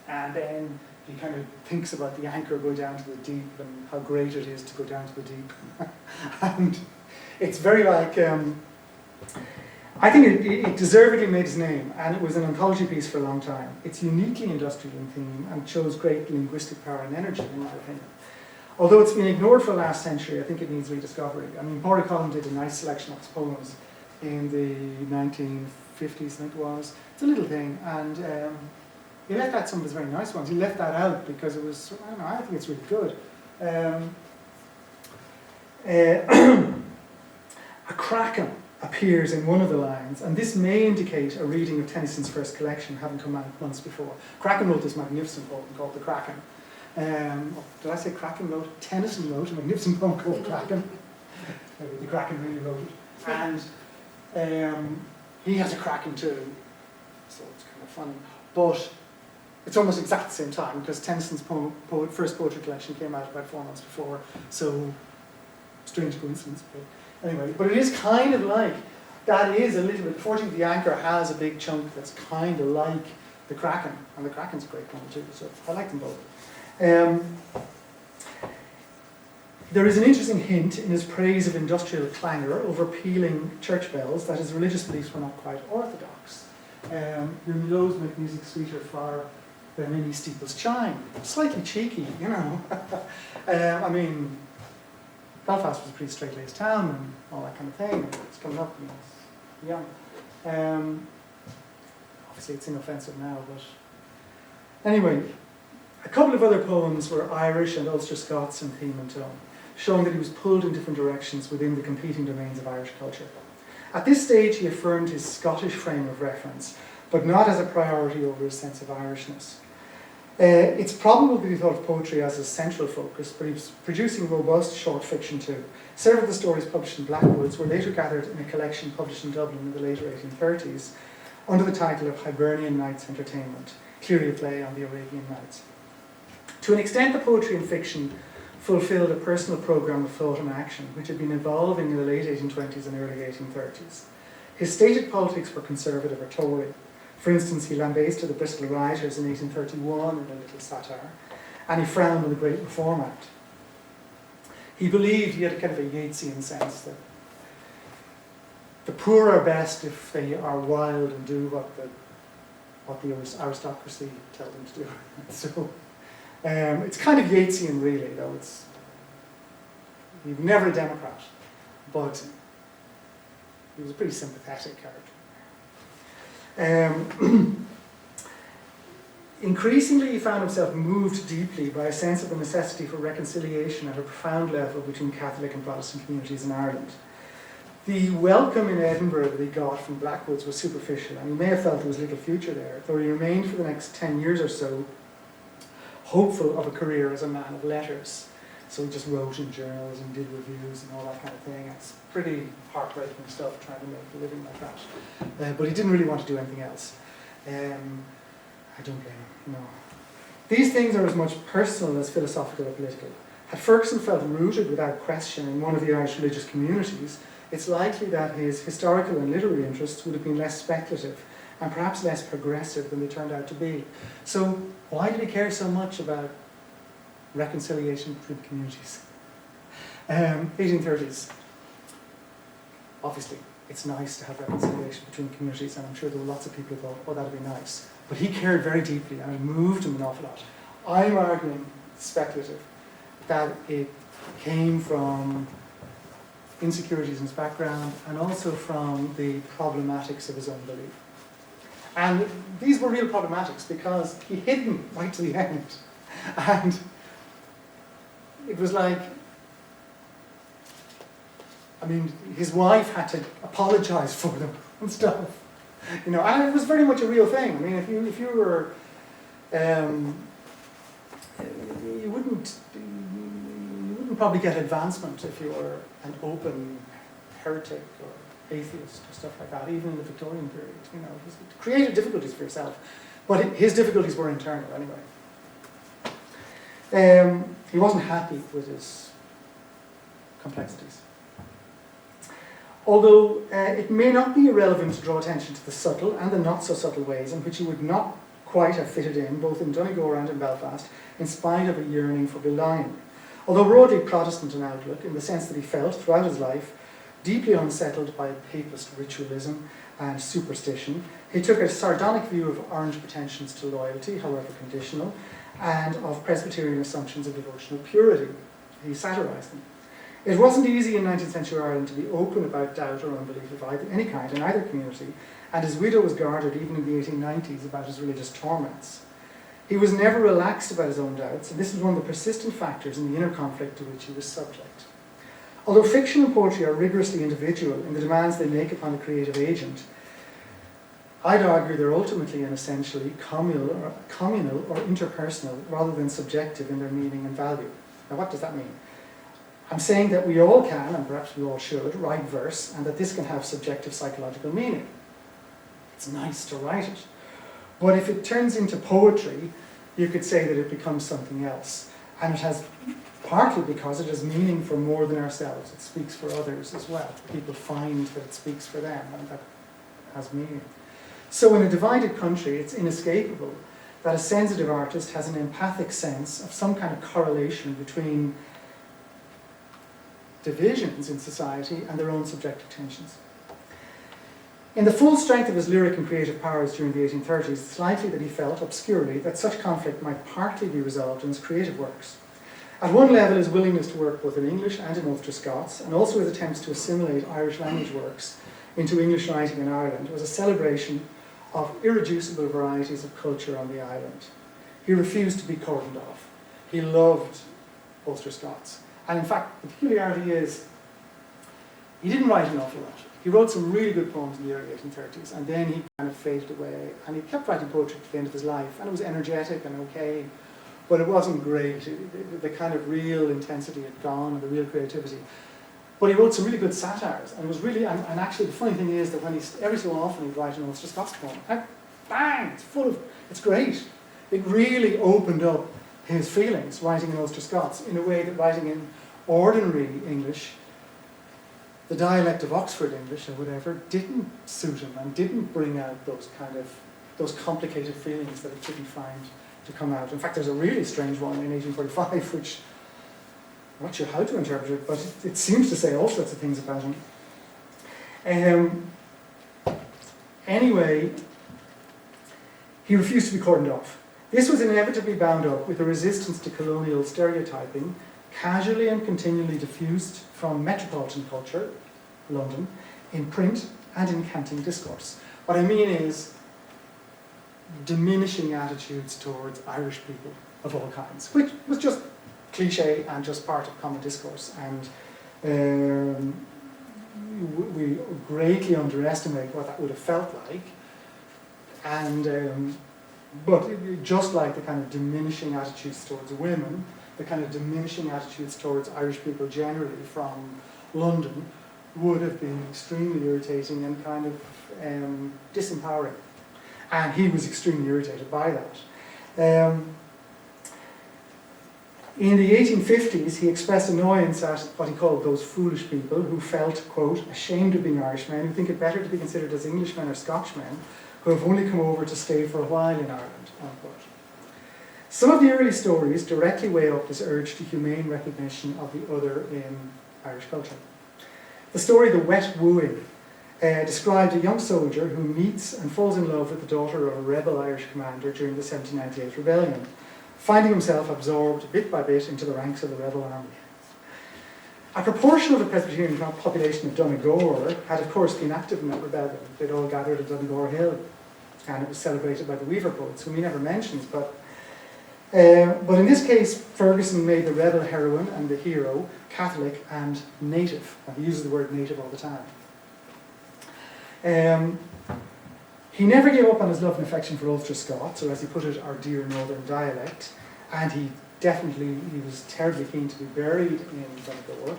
and then he kind of thinks about the anchor going down to the deep and how great it is to go down to the deep. And it's very like, I think it deservedly made its name, and it was an anthology piece for a long time. It's uniquely industrial in theme and shows great linguistic power and energy, in my opinion. Although it's been ignored for the last century, I think it needs rediscovery. I mean, Pádraig Collin did a nice selection of his poems in the 1950s, I think it was. It's a little thing, and he left out some of his very nice ones. He left that out because it was, I don't know, I think it's really good. A kraken appears in one of the lines, and this may indicate a reading of Tennyson's first collection, having come out months before. Kraken wrote this magnificent poem called The Kraken. Did I say Kraken wrote? Tennyson wrote a magnificent poem called Kraken. Maybe the Kraken really wrote it. And he has a Kraken too, so it's kind of funny. But it's almost exactly the same time, because Tennyson's first poetry collection came out about 4 months before, so strange coincidence. But anyway, but it is kind of like, that is a little bit, Forging the Anchor has a big chunk that's kind of like the Kraken, and the Kraken's a great poem too, so I like them both. There is an interesting hint in his praise of industrial clangor over pealing church bells that his religious beliefs were not quite orthodox. Your nose make music sweeter far than any steeples chime. Slightly cheeky, you know. I mean, Belfast was a pretty straight-laced town and all that kind of thing. It's coming up and it's young. Obviously it's inoffensive now, but anyway, a couple of other poems were Irish and Ulster Scots in theme and tone, showing that he was pulled in different directions within the competing domains of Irish culture. At this stage, he affirmed his Scottish frame of reference, but not as a priority over his sense of Irishness. It's probable that he thought of poetry as his central focus, but he was producing robust short fiction too. Several of the stories published in Blackwoods were later gathered in a collection published in Dublin in the later 1830s under the title of Hibernian Nights Entertainment, clearly a play on the Arabian Nights. To an extent, the poetry and fiction fulfilled a personal programme of thought and action, which had been evolving in the late 1820s and early 1830s. His stated politics were conservative or Tory. For instance, he lambasted the Bristol rioters in 1831 in a little satire, and he frowned on the Great Reform Act. He believed, he had a kind of a Yeatsian sense that the poor are best if they are wild and do what the aristocracy tell them to do. So it's kind of Yeatsian really, though. He was never a Democrat, but he was a pretty sympathetic character. Increasingly, he found himself moved deeply by a sense of the necessity for reconciliation at a profound level between Catholic and Protestant communities in Ireland. The welcome in Edinburgh that he got from Blackwoods was superficial, and he may have felt there was little future there, though he remained for the next 10 years or so hopeful of a career as a man of letters. So he just wrote in journals and did reviews and all that kind of thing. It's pretty heartbreaking stuff trying to make a living like that. But he didn't really want to do anything else. I don't blame him, no. These things are as much personal as philosophical or political. Had Ferguson felt rooted without question in one of the Irish religious communities, it's likely that his historical and literary interests would have been less speculative and perhaps less progressive than they turned out to be. So why did he care so much about reconciliation between communities? 1830s. Obviously, it's nice to have reconciliation between communities, and I'm sure there were lots of people who thought, oh, that'd be nice. But he cared very deeply, and it moved him an awful lot. I'm arguing, speculative, that it came from insecurities in his background and also from the problematics of his own belief. And these were real problematics because he hid them right to the end. And it was like, I mean, his wife had to apologize for them and stuff. You know, and it was very much a real thing. I mean, if you were, you wouldn't probably get advancement if you were an open heretic or atheist or stuff like that, even in the Victorian period. You know, it created difficulties for yourself, but his difficulties were internal anyway. He wasn't happy with his complexities. Although it may not be irrelevant to draw attention to the subtle and the not so subtle ways in which he would not quite have fitted in, both in Donegal and in Belfast, in spite of a yearning for belonging. Although broadly Protestant in outlook, in the sense that he felt, throughout his life, deeply unsettled by papist ritualism and superstition, he took a sardonic view of orange pretensions to loyalty, however conditional, and of Presbyterian assumptions of devotional purity. He satirised them. It wasn't easy in 19th century Ireland to be open about doubt or unbelief of any kind in either community, and his widow was guarded even in the 1890s about his religious torments. He was never relaxed about his own doubts, and this was one of the persistent factors in the inner conflict to which he was subject. Although fiction and poetry are rigorously individual in the demands they make upon a creative agent, I'd argue they're ultimately and essentially communal or interpersonal rather than subjective in their meaning and value. Now, what does that mean? I'm saying that we all can, and perhaps we all should, write verse, and that this can have subjective psychological meaning. It's nice to write it. But if it turns into poetry, you could say that it becomes something else. And it has, partly because it has meaning for more than ourselves. It speaks for others as well. People find that it speaks for them, and that has meaning. So in a divided country, it's inescapable that a sensitive artist has an empathic sense of some kind of correlation between divisions in society and their own subjective tensions. In the full strength of his lyric and creative powers during the 1830s, it's likely that he felt, obscurely, that such conflict might partly be resolved in his creative works. At one level, his willingness to work both in English and in Ulster Scots, and also his attempts to assimilate Irish language works into English writing in Ireland, was a celebration of irreducible varieties of culture on the island. He refused to be cordoned off. He loved Ulster Scots. And in fact, the peculiarity is, he didn't write an awful lot. He wrote some really good poems in the early 1830s, and then he kind of faded away, and he kept writing poetry to the end of his life, and it was energetic and okay, but it wasn't great. The kind of real intensity had gone, and the real creativity. But he wrote some really good satires, and it was really, and actually the funny thing is that when every so often he'd write an Ulster Scots poem, and bang, it's great. It really opened up his feelings, writing in Ulster Scots, in a way that writing in ordinary English, the dialect of Oxford English or whatever, didn't suit him and didn't bring out those complicated feelings that it didn't find to come out. In fact, there's a really strange one in 1845, which I'm not sure how to interpret it, but it seems to say all sorts of things about him. Anyway, he refused to be cordoned off. This was inevitably bound up with a resistance to colonial stereotyping, casually and continually diffused from metropolitan culture, London, in print and in canting discourse. What I mean is diminishing attitudes towards Irish people of all kinds, which was just cliche and just part of common discourse. And we greatly underestimate what that would have felt like. And but just like the kind of diminishing attitudes towards women, the kind of diminishing attitudes towards Irish people generally from London would have been extremely irritating and kind of disempowering. And he was extremely irritated by that. In the 1850s, he expressed annoyance at what he called those foolish people who felt, quote, ashamed of being Irishmen, who think it better to be considered as Englishmen or Scotchmen, who have only come over to stay for a while in Ireland, unquote. Some of the early stories directly weigh up this urge to humane recognition of the other in Irish culture. The story The Wet Wooing described a young soldier who meets and falls in love with the daughter of a rebel Irish commander during the 1798 rebellion, finding himself absorbed bit by bit into the ranks of the rebel army. A proportion of the Presbyterian population of Donegal had of course been active in that rebellion. They'd all gathered at Donegal Hill, and it was celebrated by the Weaver poets, whom he never mentions, but in this case, Ferguson made the rebel heroine and the hero Catholic and native. And he uses the word native all the time. He never gave up on his love and affection for Ulster Scots, or as he put it, our dear northern dialect, and he was terribly keen to be buried in Donegal.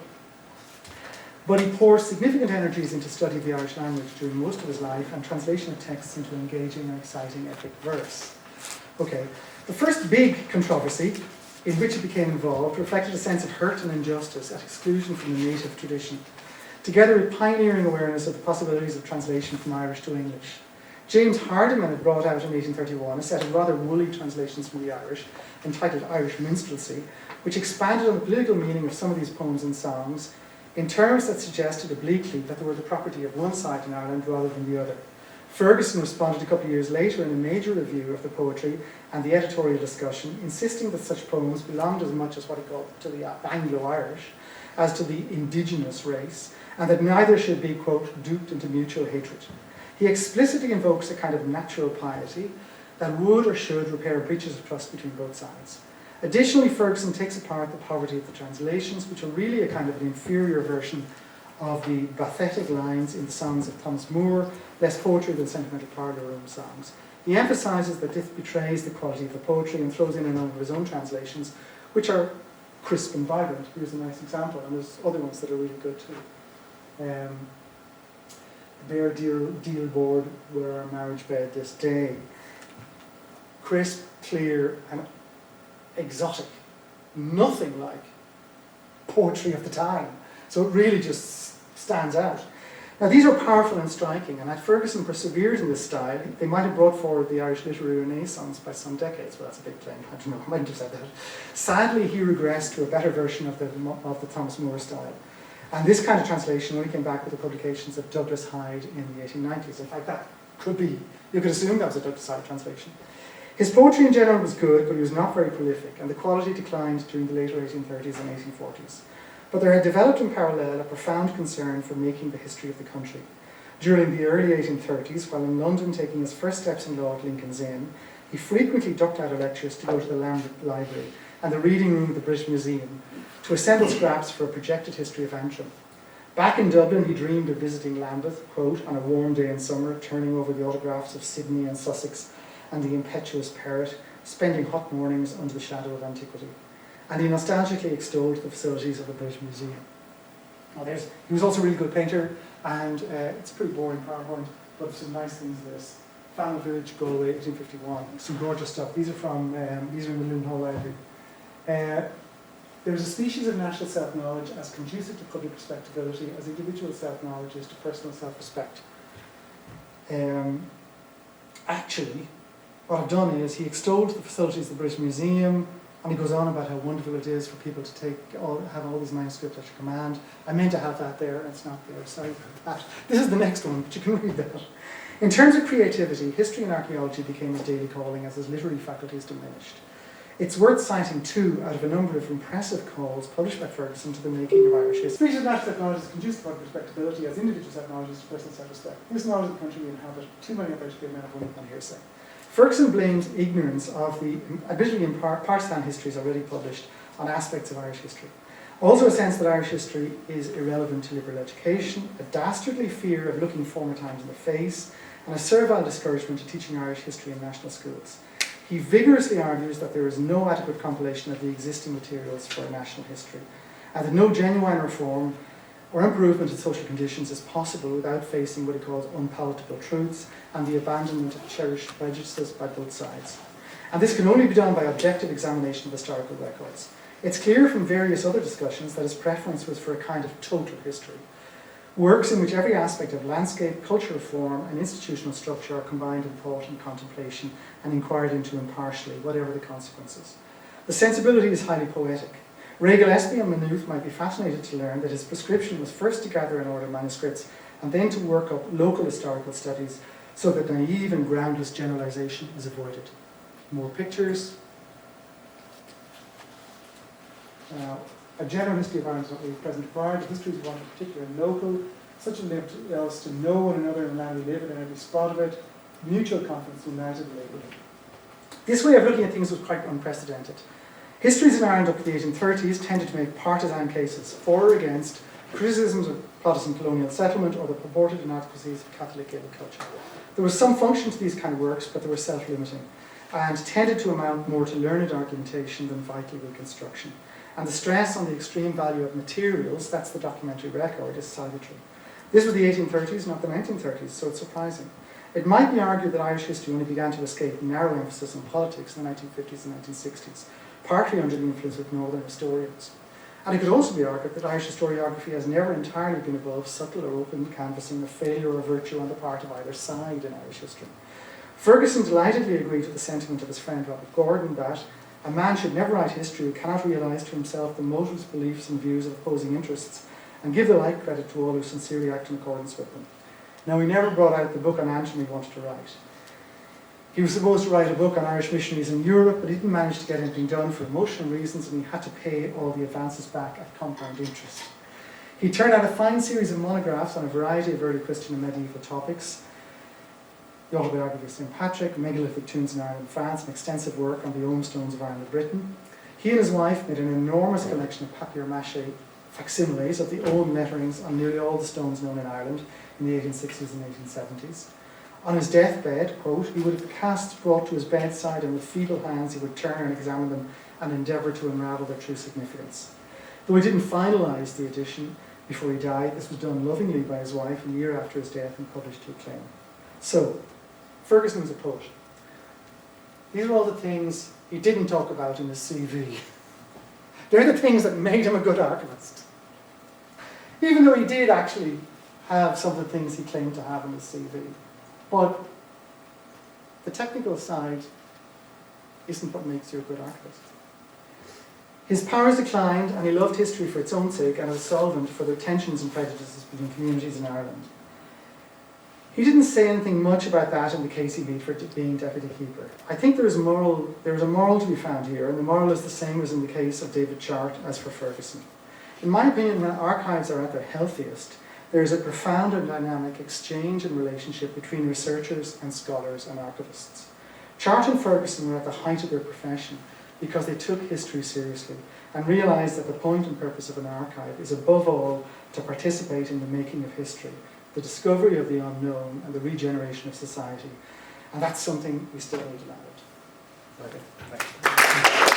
But he poured significant energies into study of the Irish language during most of his life and translation of texts into engaging and exciting epic verse. Okay. The first big controversy in which he became involved reflected a sense of hurt and injustice at exclusion from the native tradition, together with pioneering awareness of the possibilities of translation from Irish to English. James Hardiman had brought out in 1831 a set of rather woolly translations from the Irish, entitled Irish Minstrelsy, which expanded on the political meaning of some of these poems and songs in terms that suggested obliquely that they were the property of one side in Ireland rather than the other. Ferguson responded a couple of years later in a major review of the poetry and the editorial discussion, insisting that such poems belonged as much as what he called to the Anglo-Irish as to the indigenous race, and that neither should be, quote, duped into mutual hatred. He explicitly invokes a kind of natural piety that would or should repair breaches of trust between both sides. Additionally, Ferguson takes apart the poverty of the translations, which are really a kind of an inferior version of the pathetic lines in the songs of Thomas Moore, less poetry than sentimental parlour room songs. He emphasises that this betrays the quality of the poetry and throws in a number of his own translations, which are crisp and vibrant. Here's a nice example, and there's other ones that are really good too. The bare deal board were our marriage bed this day. Crisp, clear, and exotic. Nothing like poetry of the time. So it really just stands out. Now these are powerful and striking, and had Ferguson persevered in this style, they might have brought forward the Irish literary renaissance by some decades. Well, that's a big claim, I don't know, I mightn't have said that. Sadly, he regressed to a better version of the Thomas Moore style. And this kind of translation only came back with the publications of Douglas Hyde in the 1890s. In fact, that could be, you could assume that was a Douglas Hyde translation. His poetry in general was good, but he was not very prolific, and the quality declined during the later 1830s and 1840s. But there had developed in parallel a profound concern for making the history of the country. During the early 1830s, while in London taking his first steps in law at Lincoln's Inn, he frequently ducked out of lectures to go to the Lambeth Library and the reading room of the British Museum to assemble scraps for a projected history of Antrim. Back in Dublin, he dreamed of visiting Lambeth, quote, on a warm day in summer, turning over the autographs of Sydney and Sussex and the impetuous Perrott, spending hot mornings under the shadow of antiquity. And he nostalgically extolled the facilities of the British Museum. Now he was also a really good painter, and it's a pretty boring PowerPoint, but some nice things this. Family Village, Galway, 1851. Some gorgeous stuff. These are these are in the Loon Hall Library. There's a species of national self-knowledge as conducive to public respectability as individual self-knowledge is to personal self-respect. Actually, what I've done is he extolled the facilities of the British Museum, and he goes on about how wonderful it is for people to have all these manuscripts at your command. I meant to have that there, and it's not there, sorry about that. This is the next one, but you can read that. In terms of creativity, history and archaeology became his daily calling as his literary faculties diminished. It's worth citing two out of a number of impressive calls published by Ferguson to the making of Irish history. Species of natural technologies conducive to respectability as individual technologies to personal self-respect. This knowledge of the country we inhabit, too many of educated men have only upon hearsay. Ferguson blamed ignorance of the admittedly partisan histories already published on aspects of Irish history. Also a sense that Irish history is irrelevant to liberal education, a dastardly fear of looking former times in the face, and a servile discouragement to teaching Irish history in national schools. He vigorously argues that there is no adequate compilation of the existing materials for a national history, and that no genuine reform or improvement in social conditions is possible without facing what he calls unpalatable truths and the abandonment of cherished prejudices by both sides. And this can only be done by objective examination of historical records. It's clear from various other discussions that his preference was for a kind of total history. Works in which every aspect of landscape, cultural form, and institutional structure are combined in thought and contemplation and inquired into impartially, whatever the consequences. The sensibility is highly poetic. Ray Gillespie and Maynooth might be fascinated to learn that his prescription was first to gather and order manuscripts and then to work up local historical studies so that naive and groundless generalization is avoided. More pictures. Now, a general history of Ireland is not really present prior. The histories of one particular and local, such a live to else to know one another in the land we live in and every spot of it, mutual confidence, united labour. This way of looking at things was quite unprecedented. Histories in Ireland up to the 1830s tended to make partisan cases for or against criticisms of Protestant colonial settlement or the purported inadequacies of Catholic agriculture. There was some function to these kind of works, but they were self-limiting and tended to amount more to learned argumentation than vital reconstruction. And the stress on the extreme value of materials, that's the documentary record, is salutary. This was the 1830s, not the 1930s, so it's surprising. It might be argued that Irish history only began to escape narrow emphasis on politics in the 1950s and 1960s, partly under the influence of northern historians. And it could also be argued that Irish historiography has never entirely been above subtle or open canvassing of failure or virtue on the part of either side in Irish history. Ferguson delightedly agreed with the sentiment of his friend Robert Gordon that a man should never write history who cannot realise to himself the motives, beliefs and views of opposing interests and give the like credit to all who sincerely act in accordance with them. Now, he never brought out the book on Antrim he wanted to write. He was supposed to write a book on Irish missionaries in Europe, but he didn't manage to get anything done for emotional reasons, and he had to pay all the advances back at compound interest. He turned out a fine series of monographs on a variety of early Christian and medieval topics: the autobiography of St. Patrick, megalithic tombs in Ireland and France, and extensive work on the Olm stones of Ireland and Britain. He and his wife made an enormous collection of papier-mâché facsimiles of the Olm letterings on nearly all the stones known in Ireland in the 1860s and 1870s. On his deathbed, quote, he would have the casts brought to his bedside, and with feeble hands he would turn and examine them and endeavour to unravel their true significance. Though he didn't finalise the edition before he died, this was done lovingly by his wife a year after his death and published to acclaim. So, Ferguson was a poet. These are all the things he didn't talk about in his CV. They're the things that made him a good archivist. Even though he did actually have some of the things he claimed to have in his CV. But the technical side isn't what makes you a good archivist. His powers declined, and he loved history for its own sake and as a solvent for the tensions and prejudices between communities in Ireland. He didn't say anything much about that in the case he made for being deputy keeper. I think there is a moral to be found here, and the moral is the same as in the case of David Chart as for Ferguson. In my opinion, when archives are at their healthiest, there is a profound and dynamic exchange and relationship between researchers and scholars and archivists. Chart and Ferguson were at the height of their profession because they took history seriously and realised that the point and purpose of an archive is above all to participate in the making of history, the discovery of the unknown and the regeneration of society. And that's something we still need to manage. Okay, thanks.